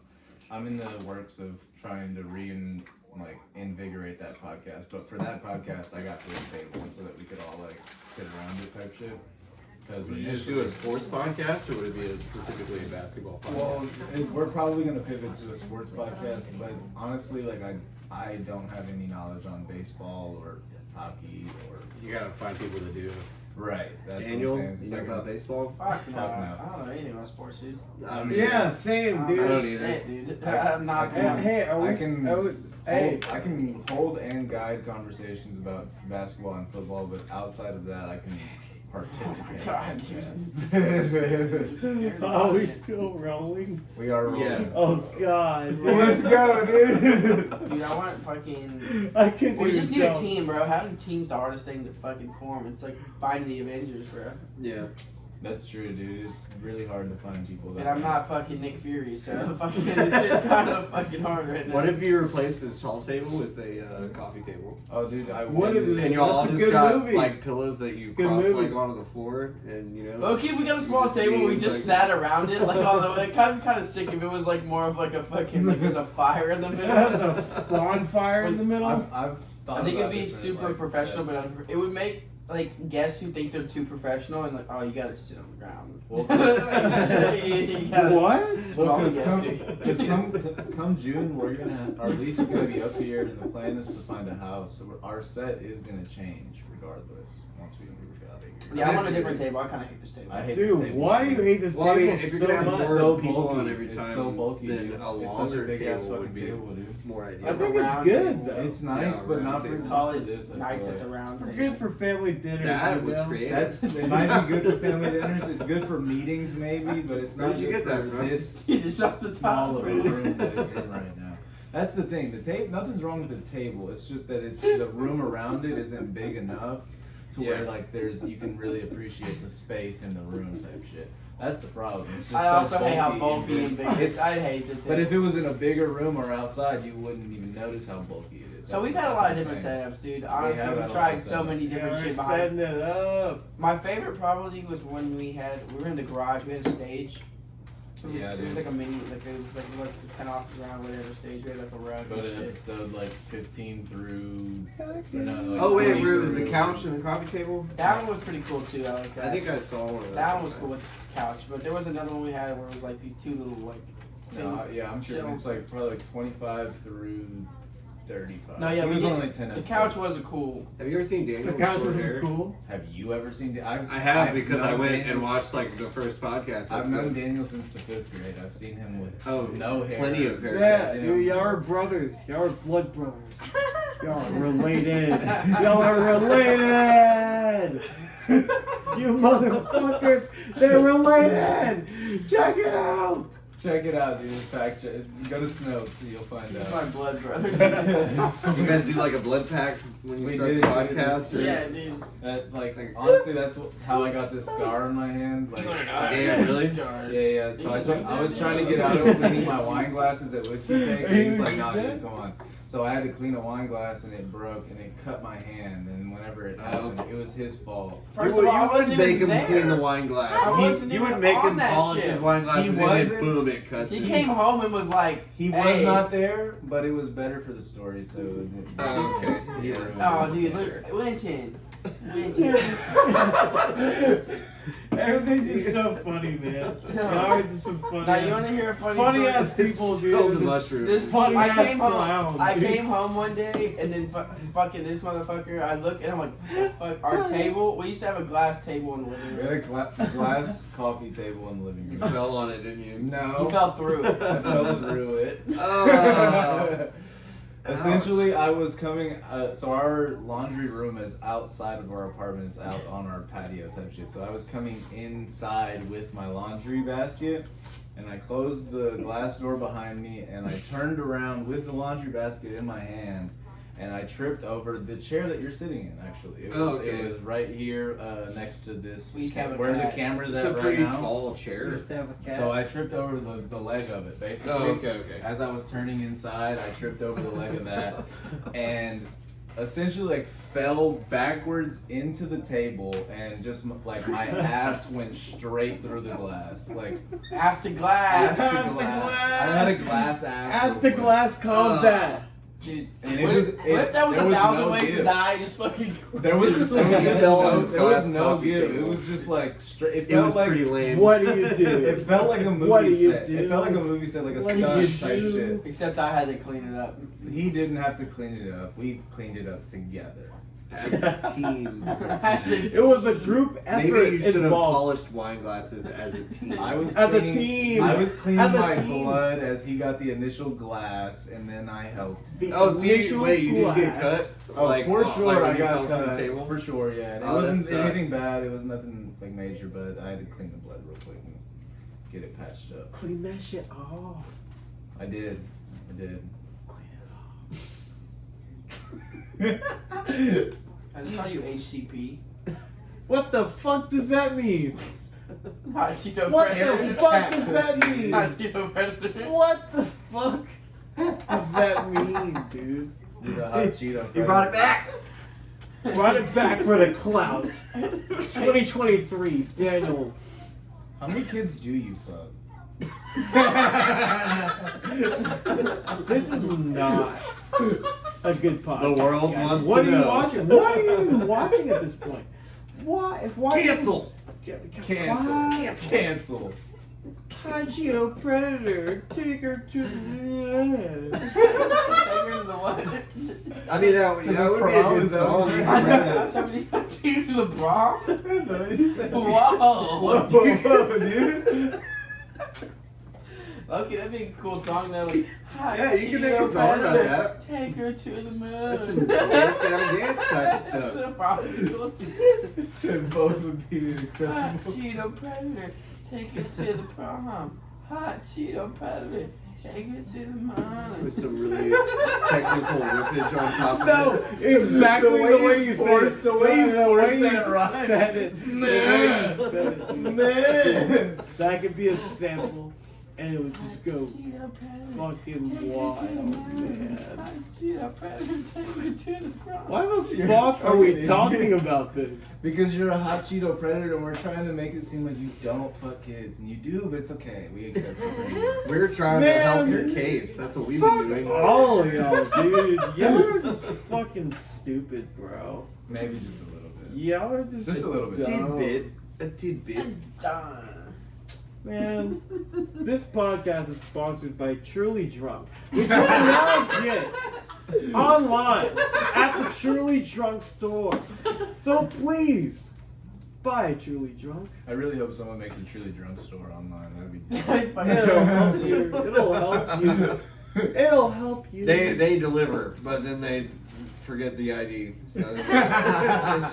I'm in the works of trying to invigorate that podcast, but for that podcast, I got this table so that we could all like sit around it type shit. Would you just do a sports podcast, or would it be specifically a basketball podcast? Well, we're probably gonna pivot to a sports podcast, but honestly, like I don't have any knowledge on baseball or hockey or. You gotta find people to do. Right. That's Daniel, what I'm saying. you know about baseball? Fuck no. Fuck no. I don't know anything about sports, dude. Yeah, same, dude. I don't Shit, either. dude. I'm not I going. I can hold and guide conversations about basketball and football, but outside of that, I can participate. God, Are we still rolling? We are rolling. Yeah. Oh god. Well, let's go, dude. Dude, I want fucking. I can't We do just need a dumb. team, bro. Having team's the hardest thing to fucking form. It's like finding the Avengers, bro. Yeah. That's true, dude. It's really hard to find people that. And I'm not fucking Nick Fury, so fucking it's just kind of fucking hard right now. What if you replaced this tall table with a coffee table? Oh, dude, I What want if- to. And you all That's a just good got movie. like pillows that you Good cross movie. like onto the floor, and you know. Okay, we got a small just table. We being, just like- sat around it, like on the. Like, kind of sick if it was like more of like a fucking like there's a fire in the middle. There's a bonfire in the middle. I've thought I think it'd about be different, super like, professional, sets. but it would make like guests who think they're too professional and like, oh, you gotta sit on the ground. Well, You gotta- What? That's what all the Well, guests because do. come June, we're gonna have, our lease is gonna be up here, and the plan is to find a house. So our set is gonna change regardless once we move out of here. Yeah, I want a different table. I kind of hate this table. I hate this Dude, table. why do you hate this Well, I mean, table if you're so gonna have much? It's more so people bulky. on every It's time, so bulky, then dude. a It's such a longer big ass table fucking would be table, dude. more I ideal. think it's round good table. though. It's nice, Yeah, but round not table. for Call for it this. I nights feel at the like. round It's table. good for family dinner. That you was know? creative. It might be good for family dinners. It's good for meetings, maybe, but it's Where'd not you good get that for from? this You just off the small top. of a room that it's in right now. That's the thing. The table. Nothing's wrong with the table. It's just that it's the room around it isn't big enough to where Yeah. like you can really appreciate the space in the room type shit. That's the problem. It's just I so also hate how bulky bulky and big it is. it's- I hate this. But if it was in a bigger room or outside, you wouldn't even notice how bulky it is. So we've had a lot of different setups, dude. Honestly, have had a we've lot tried of so setups. many different Yeah, shit we're behind. setting it up. My favorite probably was when we were in the garage. We had a stage. Yeah, It was dude. like a mini, like it was kind of off the ground, whatever stage. We had like a rug Go and to shit. episode like 15 through. Or no, like Oh wait, 20 where it was the through- couch and the coffee table? That one was pretty cool too. I like that. I think I saw one of those. That one was cool with the couch, but there was another one we had where it was like these two little like No, things. yeah, I'm sure shelves. it's like probably like 25 through 35. No, yeah, it we was did- only 10 The episodes. couch wasn't cool. Have you ever seen Daniel? The with couch short was hair? cool. Have you ever seen? I have because I known went Daniel and watched like the first podcast. I've known episode. Daniel since the 5th grade. I've seen him with Oh, no hair. plenty of hair. Yeah, Yeah. dude, y'all are brothers. Y'all are blood brothers. Y'all are related. Y'all are related. You motherfuckers, they're related. Check it out. Check it out, dude. Fact check. Go to Snopes, so you'll find He's out. my blood brother. You guys do like a blood pack when you We start did, the we did podcast? this. or- Yeah, dude. That, like, honestly, that's how I got this scar on my hand. Like, Yeah, really? Yeah. So I was trying to get out of cleaning my wine glasses at Whiskey Cake, and he's like, "Nah, dude, come on." So I had to clean a wine glass, and it broke, and it cut my hand. And whenever it happened, it was his fault. First you of all, I would wasn't make even him there. clean the wine glass. I wasn't you even would make on him that polish shit. his wine glasses, and then wasn't. boom, it cuts. He it. came home and was like, He hey. was not there, but it was better for the story. So Oh, okay. he ruined it. Oh, dude, look, Wynton. Everything's just so funny, man. Y'all are just some funny. Now you want to hear a funny funny story? ass people, Smell the dude. mushroom. This Funny I ass came home. clown, I dude. came home one day and then fucking this motherfucker. I look and I'm like, what the fuck? Our table. We used to have a glass table in the living We room. had a glass coffee table in the living You room. fell on it, didn't you? No, He fell through it. I fell through it. Oh. Essentially, I was coming. So our laundry room is outside of our apartment. It's out on our patio type shit. So I was coming inside with my laundry basket, and I closed the glass door behind me, and I turned around with the laundry basket in my hand, and I I tripped over the chair that you're sitting in. Actually, it was right here next to this. We used to have a where the cat. camera's It's at a right pretty now. tall We chair. used to have a cat. So I tripped over the leg of it, basically. Oh, okay. As I was turning inside, I tripped over the leg of that, and essentially like fell backwards into the table, and just like my ass went straight through the glass, like Ass to glass. ass to Ass to glass. glass. I had a glass ass. Ass to real quick. glass combat. Dude, And what if that was there 1,000 no ways give. to die? Just fucking. There was no give. It was just like straight. It It was felt like pretty lame. What do you do? It felt like a movie What do you set. do? It felt like a movie set, like a What do stunt you type do? shit. Except I had to clean it up. He didn't have to clean it up. We cleaned it up together. As a team. It was a group effort Maybe you should have involved. polished wine glasses as a team. I was As a cleaning, team. I was cleaning As a my team. blood as he got the initial glass, and then I helped. The Oh, so you, initial wait, you didn't get glass. cut? Oh, for sure, like when I you got fell from the cut. table? For sure, yeah. And it Oh, that wasn't anything sucks. bad. It was nothing like major, but I had to clean the blood real quick and get it patched up. Clean that shit off. I did. I just call you HCP. What the fuck does that mean? Hot Cheeto What Predator. the fuck does that mean? Hot Cheeto Predator. What the fuck does that mean, dude? You're the hot Cheeto. You brought it back! Brought it back for the clout. 2023, Daniel. How many kids do you fuck? This is not a good podcast. The world guys. wants What to are you know. watching? What are you even watching at this point? Why? Cancel! Cancel. Cancel. High Cheeto Predator, take her to the end. Take her to the what? I mean, that would be a prom, good is that song. what You you can write it. Somebody take her to the prom? That's what he said. Whoa. Whoa, dude. Okay, that'd be a cool song though. Like, Hot Yeah, you can make a Cheeto song about Predator, that. Take her to the moon. That's some dance type of stuff. That's probably cool. Said both would be Hot acceptable. Cheeto Predator, take her to the prom. Hot Cheeto Predator, take her to the moon. With some really technical riffage on top of No, it. exactly the way you forced- said it. the way you forced that you rhyme. said it. The way you said it, dude. Man. That could be a sample, and it would just go Cheeto Predator, fucking take her to the wild, moon. man. Hot Cheeto Predator, take her to the prom. Why the You're fuck are we fucking talking idiot. about this? Because you're a hot Cheeto predator, and we're trying to make it seem like you don't fuck kids, and you do, but it's okay. We accept you. for you. We're trying to Man, help your case. That's what we've been Fuck doing. all of y'all, dude. Y'all are just fucking stupid, bro. Maybe just a little bit. Y'all are just Just a little bit. dumb. A tidbit. Man, this podcast is sponsored by Truly Drunk, which you can now get online at the Truly Drunk store. So please, buy a Truly Drunk. I really hope someone makes a truly drunk store online. That'd be. It'll help you. It'll help you. It'll help you. They deliver, but then they forget the ID. So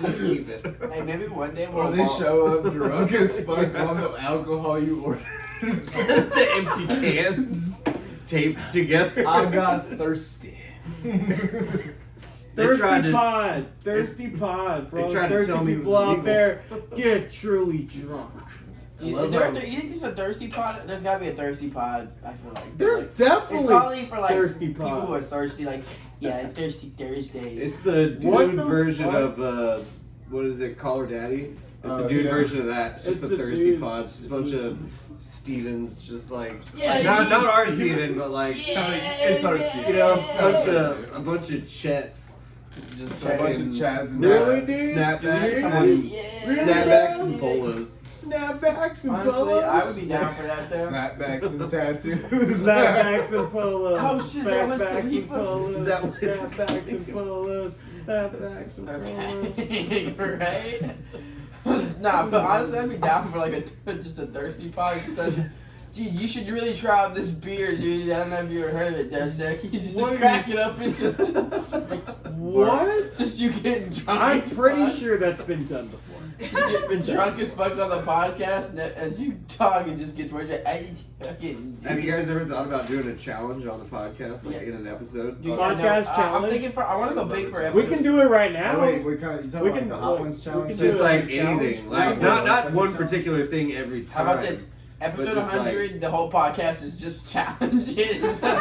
just keep it. Hey, maybe one day Or we'll. they show up drunk as fuck on the alcohol you ordered. The empty cans taped together. I got thirsty. They tried Thirsty pod for They all the tried to thirsty tell me it people was out illegal. there. Get truly drunk. You think there's a thirsty pod? There's gotta be a thirsty pod. I feel like. There's It's definitely probably for like thirsty people who are pods. thirsty, like thirsty Thursdays. It's the dude What the version fuck? of what is it? Call Her Daddy. It's the Oh, dude yeah. version of that. It's just It's the a thirsty dude. pod. It's just a bunch of Stevens, just like Yeah, not our Steven, but like It's our Steve. you know, a bunch of Chets. Just A bunch of fucking Chads and Really, Nats. dude? snapbacks Really? and Really? snapbacks and polos. Snapbacks and Honestly, polos. I would be down for that though. Snapbacks and tattoos. Snapbacks and polos. Oh, shit, that was Snapbacks and Khalifa. polos. Is that what it's Snapbacks and polos. Snapbacks and polos. Okay, right? Nah, but honestly, I'd be down for like just a thirsty pod. It's just Dude, you should really try out this beer, dude. I don't know if you ever heard of it, Devsec. He's What just are crack it up and just What? just you getting drunk. I'm as pretty fuck. sure that's been done before. You just been drunk as fuck on the podcast, and as you talk, it just gets worse. Have Have you guys ever thought about doing a challenge on the podcast, like in an episode? You Podcast know, I'm challenge? thinking I want to go big for We episode. can do it right now. Oh, wait, kind of, you talking We about can- the Hot we- Ones we challenge? can do Just it. like Challenge? anything, like No, not one particular thing every time. How about this? Episode just, like- 100, the whole podcast is just challenges. What?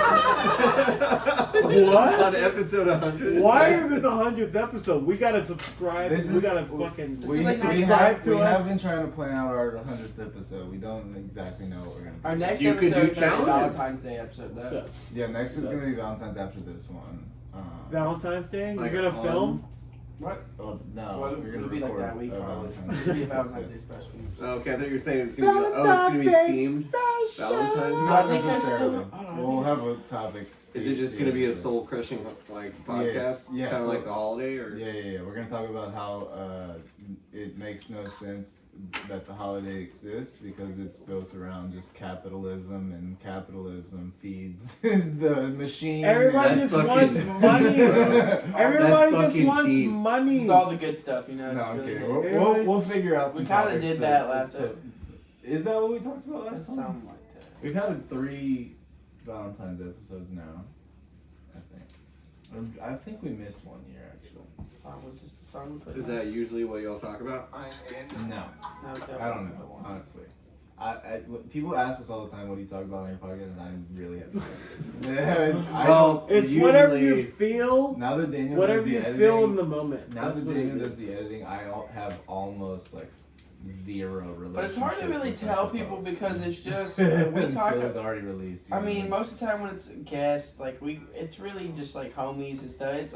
On episode 100? Why is it the 100th episode? We gotta subscribe. This We is- gotta fucking We, like we, subscribe have, to we us. have been trying to plan out our 100th episode. We don't exactly know what we're going to do. Our next You could episode do is gonna be challenges. Valentine's Day episode, though. So, Yeah, next is going to be Valentine's after this one. Valentine's Day. Like You're gonna on- film. What? Well, no, Well, we're it'll going to be like record that week, a probably. Valentine's It'll be a Day Valentine's episode. Day special. Okay, I thought you were saying it's gonna be. Oh, it's gonna be themed Valentine's. Not I think that's necessarily. still- I don't know. We'll have a topic. Is it just gonna be a soul crushing like podcast, Yes, yeah, kind of so- like the holiday, or? Yeah. We're gonna talk about how it makes no sense that the holiday exists because it's built around just capitalism, and capitalism feeds the machine. Everybody That's just wants fucking- money. Everybody just fucking wants deep. money. It's all the good stuff, you know. No, It's I'm really kidding. good. We'll figure out some We kinda topics did to- that last to- episode. Is that what we talked about It's last time? something like that. We've had 3 Valentine's episodes now, I think. I think we missed one year actually. Was this the song we put? Is that usually what y'all talk about? No, No, that I don't wasn't the know, one. honestly. People ask us all the time, what do you talk about on your podcast? And I really have no idea. Well, It's whatever you usually- feel. Now that Daniel Whatever does the you editing, feel in the moment. now That's that what Daniel it does is. the editing, I have almost like 0 relationship. But it's hard to really with tell Dr. people Post. because it's just we Until talk. it's already released. I you know? mean, most of the time when it's guests, like it's really just like homies and stuff. It's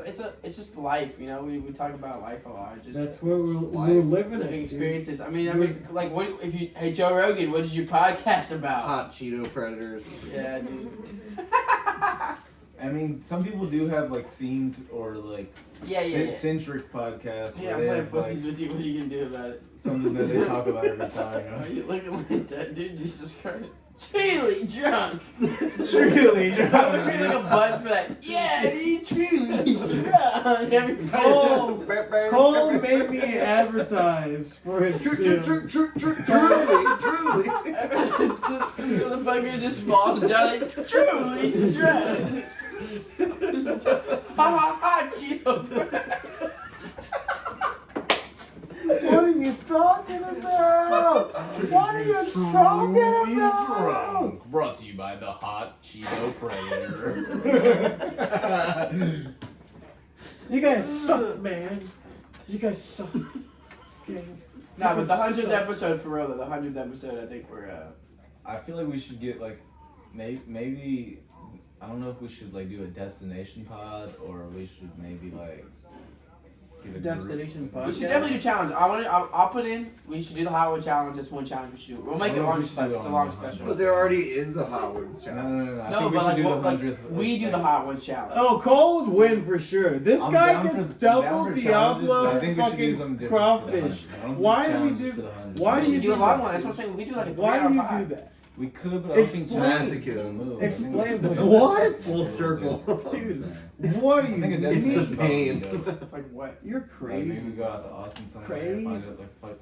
just life, you know. We talk about life a lot. Just That's where we're living living it. dude. experiences. I mean, like what if you? Hey, Joe Rogan, what is your podcast about? Hot Cheeto predators. Yeah, dude. I mean, some people do have like themed or like Yeah. centric podcasts Yeah, where I'm they playing have like footsies with you. What are you gonna do about it? something that they talk about every time. Why are you looking like that, dude? Jesus Christ. Truly drunk. Truly drunk. I wish we had like a button for that. Yeah, dude, truly drunk. Every time. Cole made me advertise for his Truly. This motherfucker just falls down like truly drunk. Ha ha ha, Cheeto. What are you talking about? What are you talking about? Brought to you by the Hot Cheeto Predator. You guys suck, man. You guys suck. Okay. Nah, but the 100th episode for real, though. The 100th episode, I think we're I feel like we should get like maybe I don't know if we should like do a destination pod or we should maybe like get a Destination group. pod? We should definitely do challenge. I'll put in. We should do the Hot One challenge. That's one challenge we should do. We'll make it I don't know long if we should do special. it It's a on long the special. 100th. But there already is a Hot Ones No. challenge. I No, think we but should like, do the what, 100th. we do the Hot One challenge. Oh, Cole would win for sure. This I'm guy down gets for- double down for challenges, Diablo but I think we should do fucking something different for the crawfish. 100. I don't do Why do we challenges do? for the 100. Why We do should you do a do long that? one. That's what I'm saying. We do like a 3 Why hour do you pod. do that? We could, but I don't think Explain. challenges is the move. Explain. I think What? Full circle. Dude, what are I you? think a Is destination he- pod would be pain. dope. Like what? You're Like crazy. maybe we go out to Austin somewhere, Crazy. find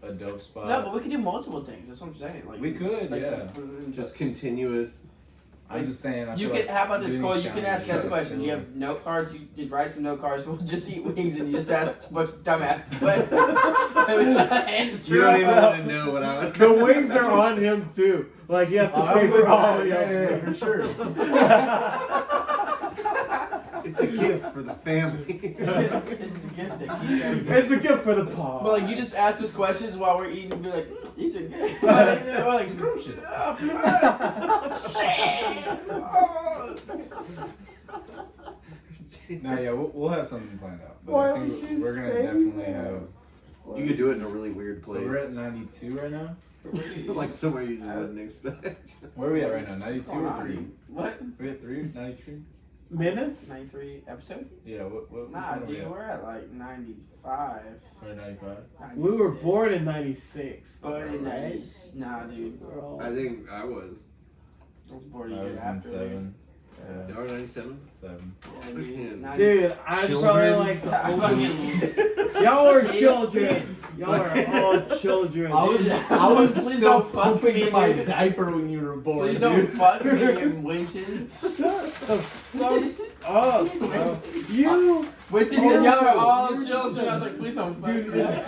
a dope spot. No, but we could do multiple things. That's what I'm saying. Like We it's could, just like, yeah. put it in Just continuous. I'm just saying. I You feel can. like How about this, doing Cole? these You can challenges ask us is questions. You killer. have note cards. You write some note cards. We'll just eat wings and you just ask a bunch of dumbass questions. You don't even want to know what I would. The wings are on him too. Like you have to pay for all of yeah, your for sure. It's a gift for the family. It's a gift that keeps everything. It's a gift for the pod. But like you just ask us questions while we're eating and be like, these are good. We're like Scrumptious. No, yeah, we'll have something planned out. But Why I think would you we're gonna say definitely that? have. You could do it in a really weird So place. we're at 92 right now. Like somewhere you just wouldn't expect. Where are we at right now? What's 92 going or on, 3? dude? What? We at 3? 93? Minutes? 93 episode? Yeah. What? Nah, which one are we dude, at? we're at like 95. Or 95? We were 96. born in '96. Born in right? 90s. Nah, dude. We're all- I think I was. I was born a I year was in after. 7. You are 97? 7. Yeah, dude, 90s. Dude, I'm probably Children. like the I oldest. fucking. Y'all are Kids, children. Y'all are all children. I was Please still don't fuck pooping me, in my dude. diaper when you were born. Please don't dude. fuck me in Wynton. Shut the fuck up, bro. You, Wynton said y'all are all children. I was like, please don't fuck dude, me. it's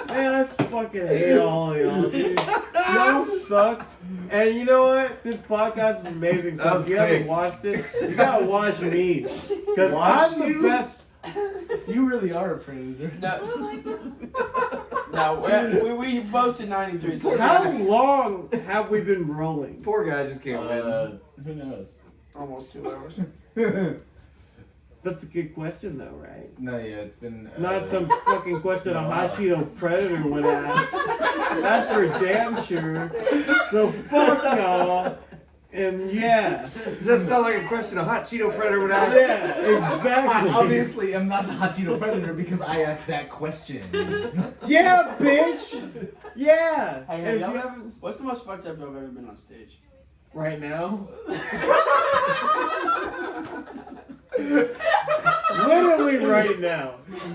man, I fucking hate all of y'all, dude. Y'all suck. And you know what? This podcast is amazing. That So was if you haven't quick. watched it, you gotta watch me. Because Watch I'm the you? best. You really are a predator. No, we boasted 93. So How long have we been rolling? Poor guy just can't win. Who knows? almost 2 hours. That's a good question, though, right? No, yeah, it's been. Not some fucking question a hot Cheeto predator would ask. That's for damn sure. So fuck y'all. And yeah. Does that sound like a question a hot Cheeto predator would ask? Yeah, I exactly. obviously am not the hot Cheeto predator because I asked that question. Yeah, bitch. Yeah. Hey, And have if you y'all- haven't What's the most fucked up y'all have ever been on stage? right now. Literally right now.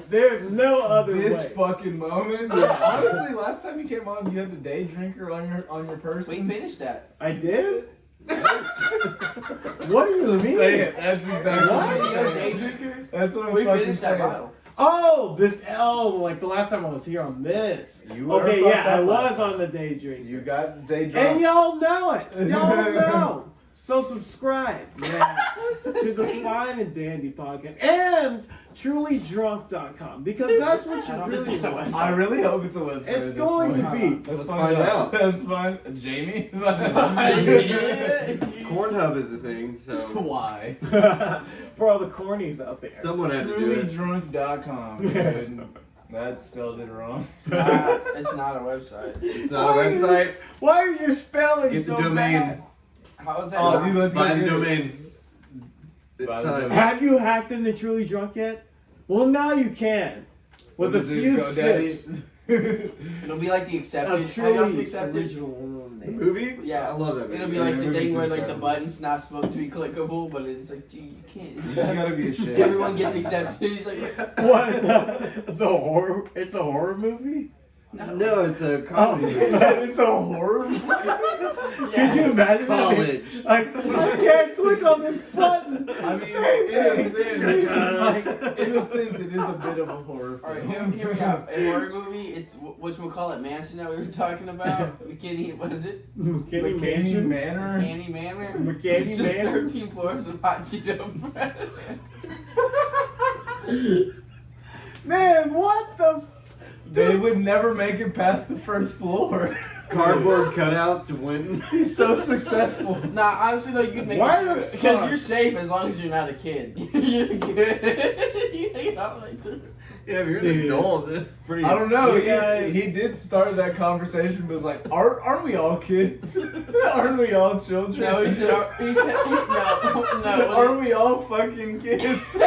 There's no other This way. fucking moment. Honestly, last time you came on, you had the day drinker on your person. We finished that. I did? What do you mean? Say it. That's exactly What? what You I'm got a day saying. drinker? That's what I'm We fucking finished that saying. bottle. Oh, like the last time I was here on this. You were Okay, fucked yeah, I up last was time. on the day drink. You got day And drunk. y'all know it. Y'all know. So subscribe, yeah, to the Fine and Dandy podcast and trulydrunk.com because that's what I you don't really think it's a want. website. I really hope it's a website. It's at this going to point. be. Let's find out. That's fine. Jamie? Cornhub is the thing, so Why? For all the cornies out there. someone had to do it. Trulydrunk.com, dude. That spelled it wrong. It's not a website. It's not a website. Why are you spelling Get the so domain. bad? How is that? Oh, not- dude, let's Buy get the it. domain. It's Buy the time. domain. Have you hacked into Truly Drunk yet? Well, now you can. With a What is it, few GoDaddy? sips It'll be like the accepted. of Have you also Truly accepted? original The name. movie? Yeah. I love that movie. It'll be Yeah, like the movies thing where are like the incredible. button's not supposed to be clickable, but it's like, dude, you can't. You just gotta be ashamed. Everyone gets accepted. He's like, What? It's a horror. It's a horror movie. No, it's a comedy. It's a horror movie. Could you imagine that? College. Like, I can't click on this button. I mean, Save in me. a sense, in a sense, it is a bit of a horror all right, film. hear me out. A horror movie. It's what we'll call it, Mansion that we were talking about. McKinney, what is it? McKinney McKinney Mansion. Manor. Annie Manor. McKinney It's just Manor. 13 floors of hot Cheeto bread. Man, what the? They would never make it past the first floor. Cardboard cutouts of Wynton. He's so successful. Nah, honestly though, you could make Why it the through it. Because fuck? you're safe as long as you're not a kid. You're good. You know, like, Yeah, if you're an Dude. adult, that's pretty. I don't know. You guys- He did start that conversation, but was like, aren't we all kids? Aren't we all children? no, he said no. Aren't we all fucking kids?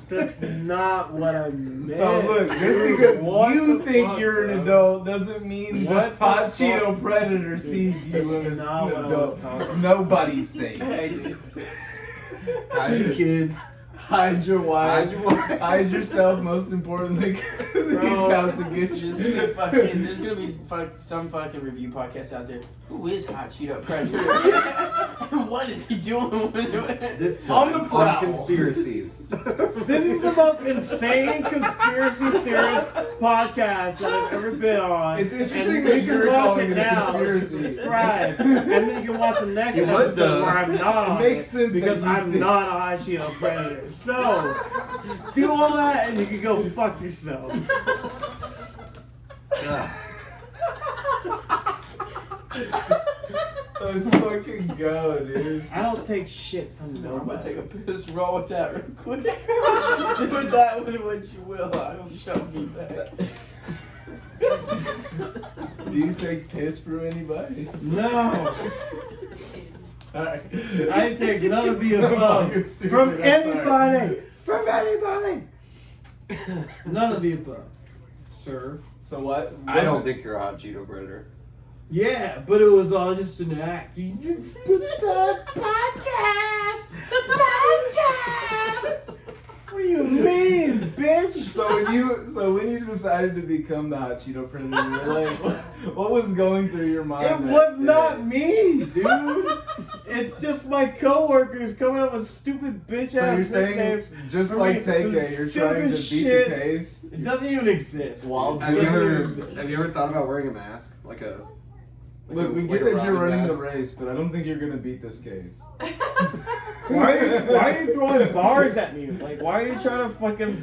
That's not what I meant. So look, just because What you the think fuck, you're an bro? adult doesn't mean What the the hot fuck? Cheeto predator sees you That's as not an what I was adult. talking Nobody's safe. Hey, dude. Hide your kids. Hide your wife. Hide your wife. Hide yourself, most importantly, because he's Bro. out to get you. There's gonna be some fucking review podcast out there. Who is Hot Cheeto Predator? What is he doing? This On time the prowl. conspiracies. This is the most insane conspiracy theorist podcast that I've ever been on. It's interesting and that you can you're watch calling it it a now. conspiracy. Subscribe, and then you can watch the next You would, episode though. where I'm not on makes it, sense that because you I'm think- not a high Cheeto predator. So do all that, and you can go fuck yourself. Let's fucking go, dude. I don't take shit from I'm gonna nobody. take a piss roll with that real quick. Do with that with what you will. I will shove me back. Do you take piss from anybody? No. Alright. I take none of the above Fucking stupid, from I'm sorry. anybody. From anybody. None of the above, sir. So what? I don't think you're a hot Cheeto predator. Yeah, but it was all just an act. You just put the podcast! What do you mean, bitch? So when you decided to become the hot Cheeto Predator, you're like, what was going through your mind? It was not me, dude. It's just my coworkers coming up with stupid bitch So ass you're saying, nicknames. just for like me. take it, you're trying to beat Shit. the case. It doesn't even exist. While Have you doing ever thought about wearing a mask? Like a. Look, we like get a that you're Robin running the mask? race, but I don't think you're gonna beat this case. Why are you throwing bars at me? Like, why are you trying to fucking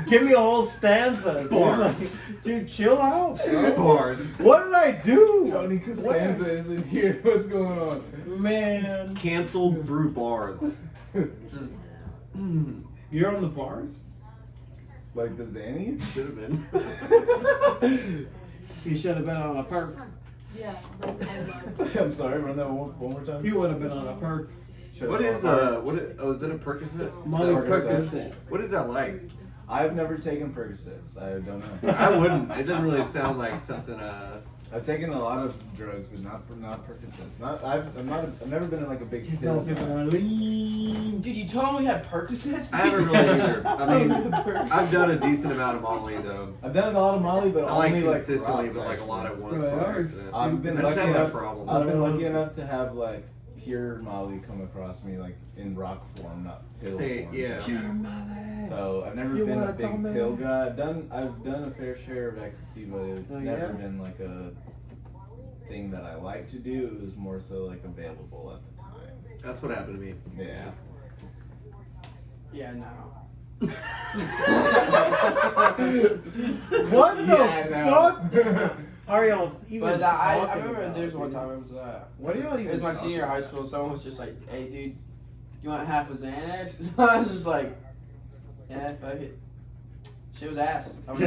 give me a whole stanza? Dude? Bars. Like, dude, chill out, bro. Bars. What did I do? Tony Costanza isn't here. What's going on? Man. Canceled through bars. Just. You're on the bars? Like the Xannies? Should have been. You should have been on a perk. Yeah. I'm sorry, run that one more time. You would have been on a perk. What is is it a Percocet? Molly Percocet? Percocet. What is that like? I've never taken Percocets. I don't know. I wouldn't. It doesn't really sound like something. I've taken a lot of drugs, but not Percocets. I've never been in like a big pill. Dude, you told me we had Percocets? I haven't really either. I mean, Percocets. I've done a decent amount of Molly though. I've done a lot of Molly, but I like only like consistently, rocks, but like a lot at actually. once. Right, on ours- accident. I've been I just lucky have that enough. problem. I've been lucky enough to have like pure Molly come across me like in rock form, not pill form. Yeah. So I've never You been a wanna big come in? pill guy. I've done a fair share of ecstasy, but it's Oh, never yeah? been like a thing that I like to do. It was more so like available at the time. That's what happened to me. Yeah. Yeah, no. What the Yeah, fuck? Are y'all even But I talking remember about, there's one dude? time it was What are y'all even it was my talking senior year of high about? school. Someone was just like, "Hey, dude, you want half a Xanax?" I was just like, "Yeah, fuck it." Shit was ass. I would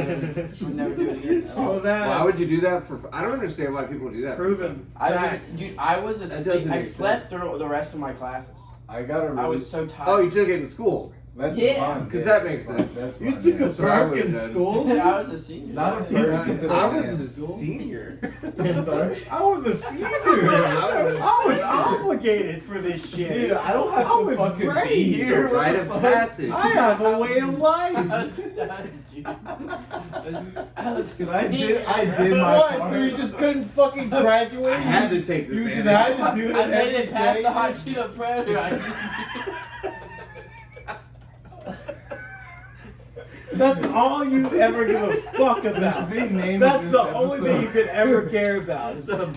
never do it again. at all. Oh, that Why would you do that for? I don't understand why people do that. for proven I fact. was, dude. I was That asleep. doesn't I make slept through the rest of my classes. I got a really. I was so tired. Oh, you took it in school. That's Yeah. fine. 'Cause yeah, that makes fine, sense. That's You fine, took yeah. a what I perk would've in done. school? I was a senior. Not a yeah. perk, because it I was was in a school. senior. Sorry. I was a senior. I was obligated for this shit. Dude, I don't have I to was fucking ready. be It's here. a rite of passage. I have a way of I life. was done, dude. I was Cause I did my What? part. So you just couldn't fucking graduate? I had to take this. You just Xanax. had to do it. I made every it past day? the hot Cheeto Predator. I just, That's all you ever give a fuck That's about. the name That's of the this only thing you episode. could ever care about. Is some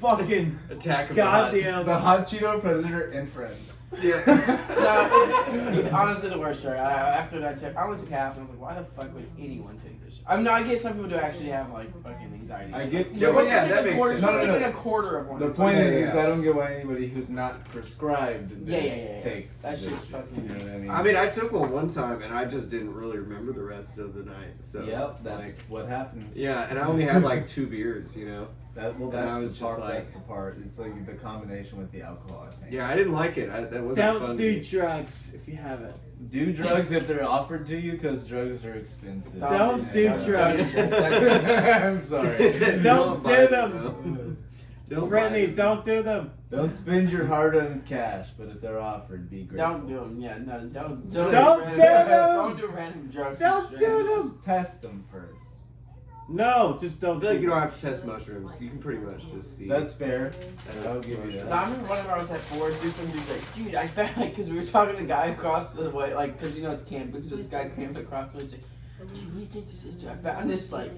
fucking Attack of God. goddamn. The hot Cheeto Predator and friends. Yeah. no, honestly, the worst story. After that tip, I went to CAF and I was like, why the fuck would anyone take this? I mean, I get some people do actually have like fucking anxiety. I get. Yeah, You're well, supposed yeah, to take that a makes quarter. sense. You're supposed to No, no, take a quarter of one. The It's point like- is, I don't get why anybody who's not prescribed Yeah, this yeah. takes That this shit's shit, fucking- You know what I mean? I mean, I took one time and I just didn't really remember the rest of the night. So. Yep, that's like, what happens. yeah, and I only had like 2 beers, you know. That, well, And I that's was the just part. like- That's the part. It's like the combination with the alcohol. I think. Yeah, I didn't like it. That wasn't fun. Don't to do me. drugs if you haven't. Do drugs if they're offered to you, because drugs are expensive. Don't do drugs. I'm sorry. Don't buy do it, them. though. Don't Brittany, buy it. don't do them. Don't spend your hard-earned cash, but if they're offered, be grateful. Don't do them. Yeah, no, don't. Don't random- do them. Don't do random drugs. Don't for do strangers. them. Test them first. No, just don't I feel like do you don't them. have to test mushrooms. You can pretty much just see. That's fair. that I'll it's give you mushrooms. that. No, I remember whenever I was at Ford, dude, some dude's like, dude, I found, like, because we were talking to a guy across the way, like, because, you know, it's campus, so this guy came across the way, he's like, dude, what do you think this is? Dude, I found this, like,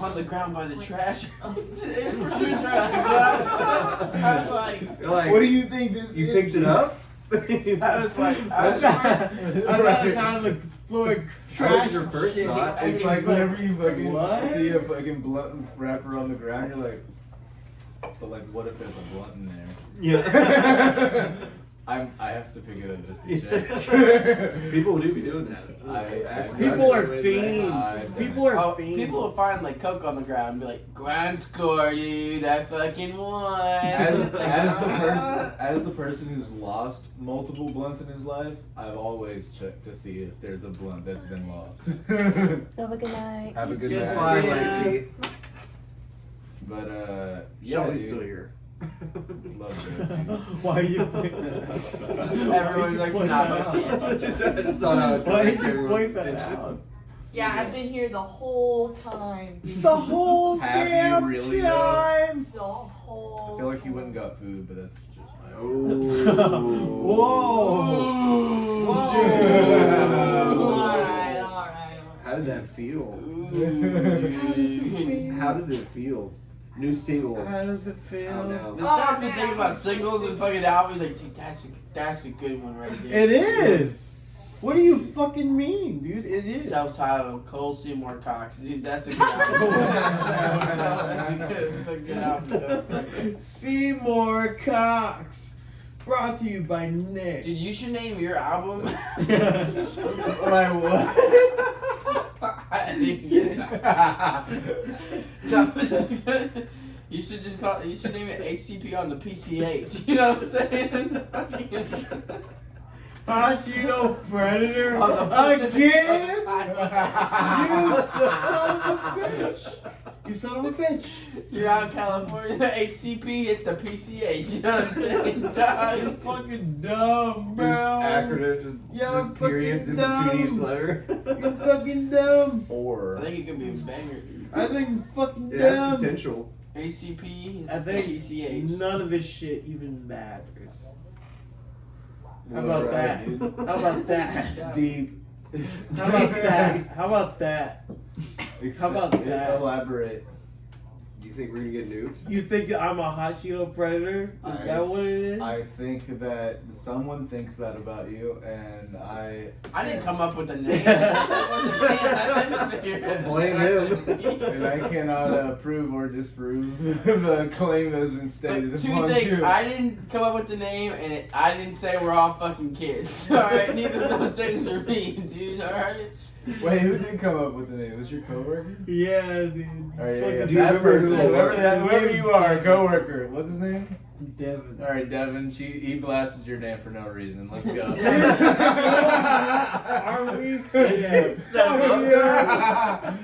on the ground by the trash. It's prescription drugs. I was like, You're like, What do you think this you is? picked it up? I was like, I was I thought it sounded like Floyd That trash. was your first shit. thought? It's like whenever you fucking What? see a fucking blunt wrapper on the ground, you're like, but like, what if there's a blunt in there? Yeah. I have to pick it up just to check. People do be doing that. People are I- fiends. People are Oh, fiends. people will find like coke on the ground and be like, "Grand score, dude! I fucking won." As Like, the person who's lost multiple blunts in his life, I've always checked to see if there's a blunt that's been lost. Have a good night. Have a good Good night. Bye, Yeah. Lexi. But yeah, Shelby's dude. still here. Love Josie. Why you point that out? Everyone's like, Point nah, that fuck out. it. I just thought I would Why direct did you everyone's point that attention. out? Yeah, I've been here the whole time. The whole Have you damn really, though? time. The whole. I feel like you wouldn't got food, but that's just my Oh. Whoa. Alright. How did that feel? Ooh. How does it feel? New single. How does it Out feel? now. This guy's been thinking about singles and fucking albums. Like, dude, that's a good one right there. It is. What do you fucking mean, dude? It is. Self-titled, Cole Seymour Cox. Dude, that's a good album. That's a good album. Seymour Cox. Brought to you by Nick. Dude, you should name your album. My what? I didn't get it. No, it's just good. You should just call. You should name it HCP on the PCH. You know what I'm saying? Hachino Predator On the again. You Pacific- son of a bitch. You son of a bitch. You're out in California. The HCP, it's the PCH. You know what I'm saying? Dog. You're fucking dumb, bro. This acronym just, You're just periods in fucking between each dumb. letter. You're fucking dumb. Or I think it could be a banger, dude. I think you're fucking It has dumb. potential. HCP, I it's the think PCH. none of this shit even matters. How Well, about right, that? dude. How about that? Deep. How about that? How about that? How about that? Elaborate. Do you think we're gonna get nuked? You think I'm a Hachino Predator? Is that what it is? I think that someone thinks that about you, and I didn't come up with the name. That wasn't me. I didn't figure it out. Blame him. And I cannot prove or disprove the claim that has been stated But two upon things. you. I didn't come up with the name, and I didn't say we're all fucking kids. Alright? Neither of those things are me, dude. Alright? Wait, who did come up with the name? Was your coworker? Yeah, dude. Alright, yeah, Fucking that remember person, who it was. whoever His you are, name's coworker. What's his name? Devin. Alright, Devin. He blasted your name for no reason. Let's go. Are we serious? Fuck yeah.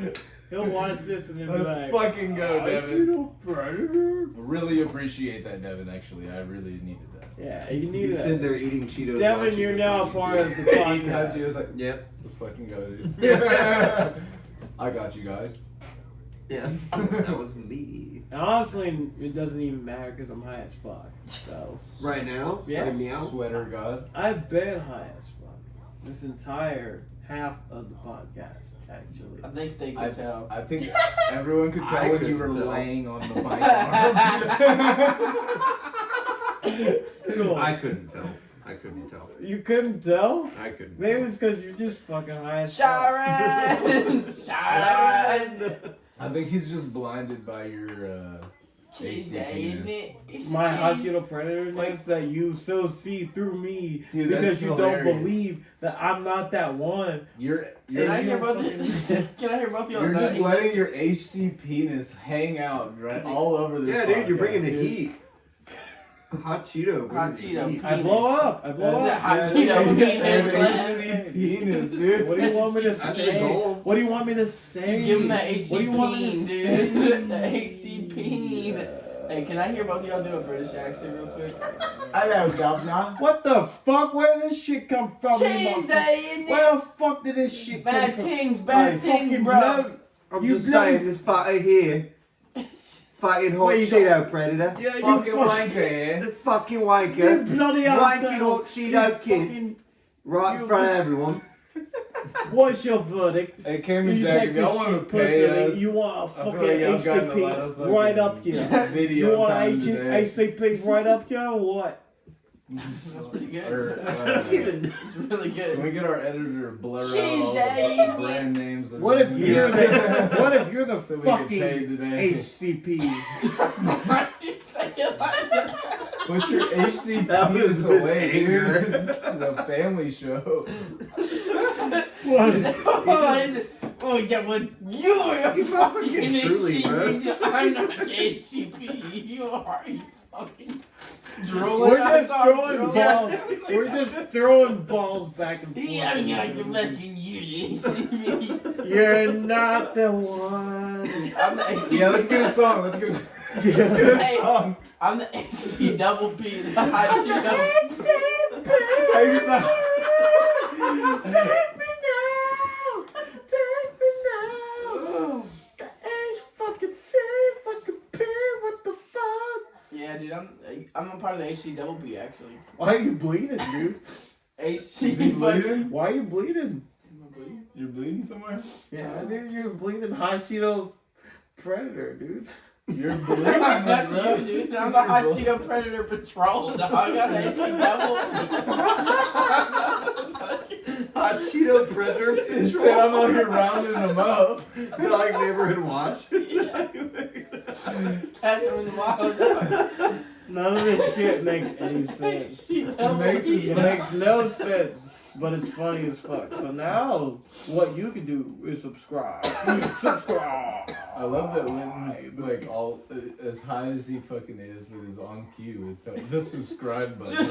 He'll watch this and he'll be Let's like, fucking go, Devin. Hachino Predator? Really appreciate that, Devin. Actually, I really needed that. Yeah, you need He's that. sitting there eating Cheetos. Devin, watching you're this now on a part YouTube. of the Eating hot podcast. Cheetos, like, Yep. let's fucking go, dude. I got you guys. Yeah. That was me. And honestly, it doesn't even matter because I'm high as fuck. So, Right now? Yeah. Like meow? Sweater God. I've been high as fuck. This entire half of the podcast, actually. I think they could tell. I think everyone could I tell when you couldn't were tell. laying on the bike. Cool. I couldn't tell. I couldn't tell. You couldn't tell? I couldn't. Maybe it's because you're just fucking high as fuck. Sharon! Sharon! I think he's just blinded by your Cheese AC day, isn't penis. it? It's My a cheese. Hachino Predator-ness that you so see through me Dude, because that's you hilarious. don't believe that I'm not that one. You're Can I And hear you're both? fucking- Can I hear both of y'all? you're just say- letting your HC penis hang out right all over this. Yeah, dude, you're bringing the podcast, dude. heat. Hot Cheeto. Hot bringing the Cheeto. heat. I blow up. I blow Is up. it Hot man. Cheeto penis? HC penis, dude. What do you want me to That's the say? goal. What do you want me to say? You give him that HC What do you want me to peen, say? dude. The HC peen. Hey, can I hear both of y'all do a British accent real quick? Hello, governor. What the fuck? Where did this shit come from? you Cheese motherfucker? day, isn't it? Where the fuck did this shit come Bad from? things, bad Hey, things, fucking bro. blood. I'm You just bloody- saying, this fatty here. Fucking hot Wait, you Cheeto predator. Yeah, you Fucking fuck- wanker, eh? The fucking You wanker. bloody Wanking asshole. hot Cheeto kids. Right in front of everyone. What's your verdict? Hey, Cam and You Jack, take if y'all this want to shit pay personally, us, you want a I feel fucking like y'all gotten a lot of HCP right fucking up here. video You want time today. HCP right up here or what? That's pretty good. Or, It's really Can we good. get our editor to blur out Cheese all day. the brand names? Of What if them? you're the What if you're the So we get fucking paid today. HCP? Why did you say it like that? Put your HC That was penis with away, anger. dude. This is a family show. What is Oh yeah, well you are a He's not fucking fucking truly, bro. HCP. I'm not HCP. You are you fucking drooling. We're I just saw him throwing drooling. balls. I was like, We're just throwing balls back and forth. yeah, I'm not the fucking HCP. You're not the one. I'm the HCP. Yeah, let's get a song. Let's get. Hey, I'm the AC double P, the high C double P. Take me now. Take me now. The H fucking C fucking P. What the fuck? Yeah, dude, I'm a part of the HC double P actually. Why are you bleeding, dude? HC Is he bleeding? Why are you bleeding? You're bleeding somewhere? Yeah, dude, you're bleeding hot Cheeto Predator, dude. You're bleeding. That's you, dude. I'm the hot Cheeto Predator Patrol, dog. I got the HC double Hot Cheeto Predator. He said I'm out here rounding them up. It's like neighborhood watch. Catch him in the wild, dog. None of this shit makes any sense. HC double makes P. his It makes no sense, but it's funny as fuck. So now, what you can do is subscribe. Subscribe. I love that Wynton's like all as high as he fucking is, but is on cue with the subscribe button.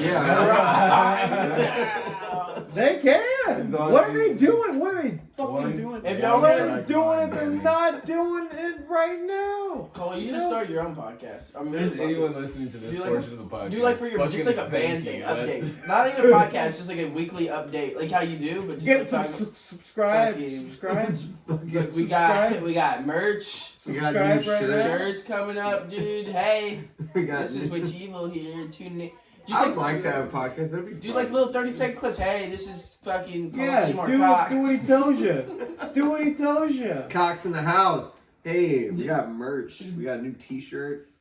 They can. It's on What are they YouTube. doing? What are they fucking One- doing? If If y'all y'all wanna- are doing it, they're not doing it right now. Cole, you should know? start your own podcast. I mean, If there's fuck anyone it. listening to this Do like- portion of the podcast, Do like for your, just like a fucking band thank thing, you. update. Not even a podcast, just like a weekly update, like how you do, but just Get like some talking- subscribe. fucking- Subscribe. Look, we got merch, We got new Subscribe right now. shirts. shirts coming up, dude. Hey, We got this is new- Witch Evil here. Tune in. I would like to have a podcast. That'd be fun. Do like little 30-second clips. Hey, this is fucking Cole Yeah, Seymour do Cox. what he tells you. Do what he tells you. Cox in the house. Hey, we got merch. We got new T-shirts.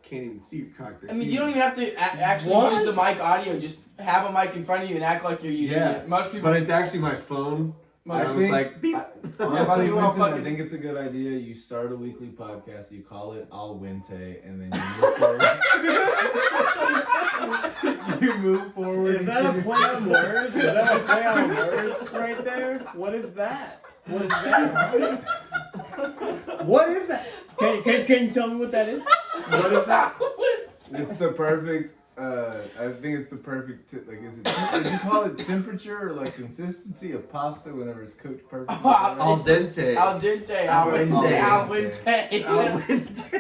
Can't even see your cock. I mean, you don't even have to actually What? use the mic audio. Just have a mic in front of you and act like you're using Yeah, it. Most people. But it's actually my phone. most I was like, beep. Honestly, people all Wynton, I fucking- think it's a good idea. You start a weekly podcast, you call it Al Winte, and then you move forward. You move forward. Is that a play on words? Is that a play on words right there? What is that? What is that? What is that? Can you tell me what that is? What is that? It's the perfect. I think it's the perfect. Like, is it? Did you call it temperature or like consistency of pasta whenever it's cooked perfectly? Al dente. Al dente. Al dente. Al dente. Al dente.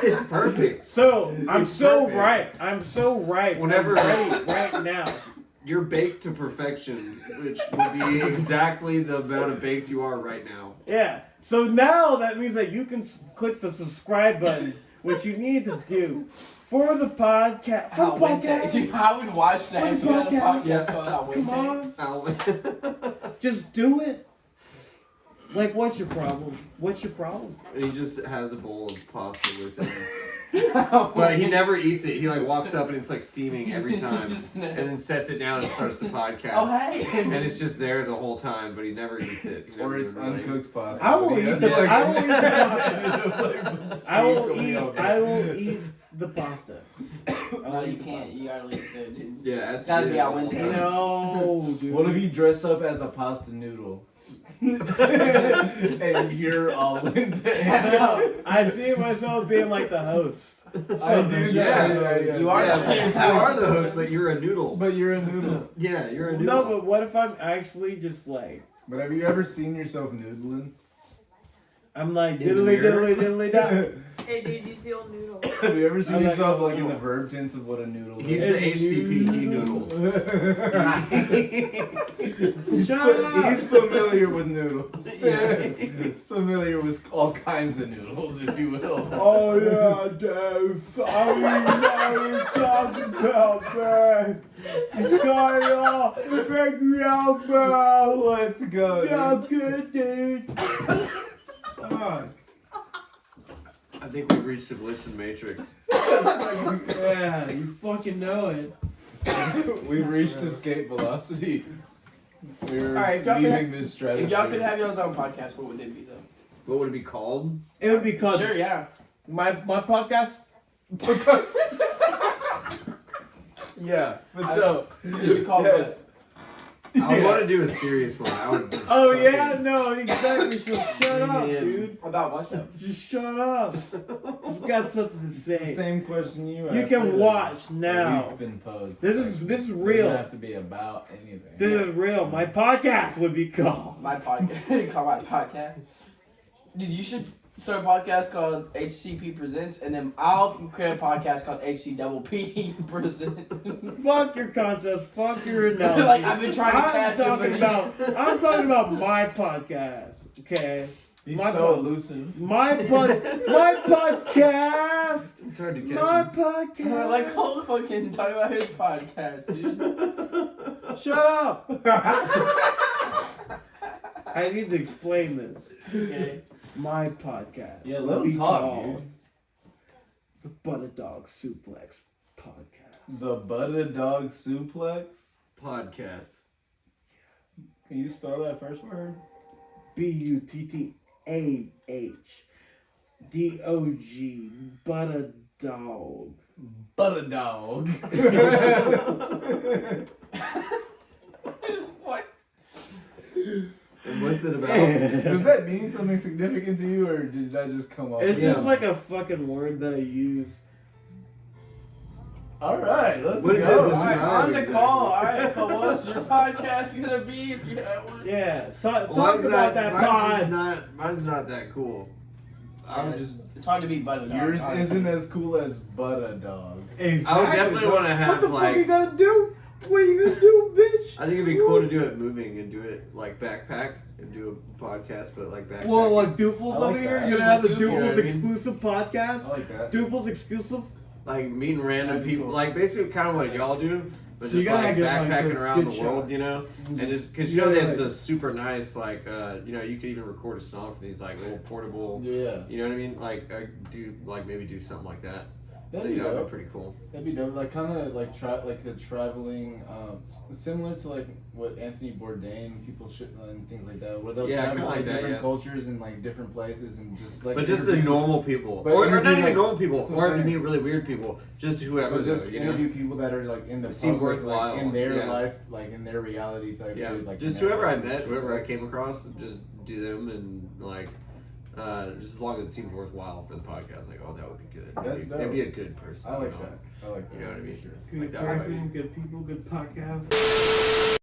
It's perfect. So I'm It's so perfect. right. I'm so right. Whenever- I'm right now. You're baked to perfection, which will be exactly the amount of baked you are right now. Yeah. So now that means that you can click the subscribe button, which you need to do for the podcast. For Al the Winte. podcast. Dude, I would watch that. If you had a Podcast. podcast called Al Come Winte. on, just do it. Like, what's your problem? What's your problem? And he just has a bowl of pasta with him. But But he never eats it. He like walks up and it's like steaming every time. Just- And then sets it down and starts the podcast. Oh, hey. And it's just there the whole time, but he never eats it. He Or never it's even really- uncooked pasta. I will Yeah, eat the. it's like- I will eat the pasta. I will Coming eat. out. I will eat the pasta. No, you can't. You gotta leave it there, dude. Yeah, it has It's gotta be Al all the Winte. time. No, dude. What if you dress up as a pasta noodle? And you're Al Winte. I see myself being like the host. I do. Yeah. You are Yeah, the you are the host, but you're a noodle. But you're a noodle. Yeah, you're a noodle. No, but what if I'm actually just like But have you ever seen yourself noodling? I'm like In the diddly mirror? diddly diddly da. Hey dude, you see old noodle? Have you ever seen I like yourself a like in the noodle. verb tense of what a noodle He's is? the HCP. He noodles. He's familiar with noodles. Yeah. He's familiar with all kinds of noodles, if you will. Oh yeah, Dave. I know what you're talking about, man. You got it all figured out, man. Let's go. Yeah, Dude. good, dude. Fuck. I think we've reached a glitch in the Matrix. Yeah, you fucking know it. We've reached escape velocity. We're Alright, if y'all leaving could- this stratosphere. If y'all could have y'all's own podcast, what would it be though? What would it be called? It would be called Sure, yeah. my podcast. Yeah, for sure. It would be called Yes. I want to do a serious one. I would just Oh fucking- yeah, no, exactly. So shut up, Man. dude. what? About what though? Just shut up. It's got something to It's the say. same question you asked. You can that watch now. We've been posed. This is Doesn't real. have to be about anything. This is real. My podcast would be called. My podcast. Call my podcast. Dude, you should. start a podcast called HCP Presents, and then I'll create a podcast called HCPP Presents. Fuck your concepts. Fuck your analogy. Like, I've been trying to catch him, but I'm talking about my podcast. Okay. He's My so po- elusive. My podcast. It's hard to catch My him. podcast. Like Cole fucking talking about his podcast, dude. Shut up. I need to explain this. Okay. My podcast. Yeah, let will him be talk, called dude. The Butter Dog Suplex Podcast. The Butter Dog Suplex? Podcast. Can you spell that first word? BUTTAHDOG. Butter Dog. Butter Dog. What? And what's it about? Does that mean something significant to you, or did that just come up? It's Yeah. just like a fucking word that I use. Alright, let's What is go. it? Alright, on the Exactly. call. Alright, Cole, what's your podcast gonna be if you have one? Yeah, talk Mine's about that pod. Mine's not that cool. I'm just. It's hard to beat Butter Dog. Yours honestly. isn't as cool as Butter Dog. Exactly. I would definitely want to have What the fuck like. you gonna do? What are you gonna do, bitch? I think it'd be cool to do it moving and do it like backpack and do a podcast, but like backpack. Well, like Doofles I over like here, that. you're gonna have the Doofles, you know what I Doofles mean? exclusive podcast. I like that. Doofles exclusive. Like meeting random That'd be people, cool. like basically kind of what y'all do, but So you just gotta like get, like, backpacking good- around good the world, shots. you know, and just because you you know they gotta, have like- the super nice like you know you could even record a song from these like little portable, Yeah. you know what I mean? Like maybe do something like that. I That'd think be that would dope. be pretty cool. That'd be dope. Like kind of like like a traveling, similar to like what Anthony Bourdain people should and things like that, where they'll Yeah, travel kinda to like like that, different yeah. cultures and like different places and just like. But just the interview- normal people, But or not interview, even like- normal people, that's what or I'm it could be saying. really weird people, just whoever. But just though, you know? interview people that are like in the Seem public, worthwhile, like in their yeah. life, like in their reality type Yeah, shit. Like just in their whoever I life and met, shit. whoever I came across, just do them and like, just as long as it seems worthwhile for the podcast. Like, oh, that would be good. That's That'd be a dope. good person. I like you know? that. I like that. You know what I mean? Sure. Good Like that would person, be- good people, good podcast.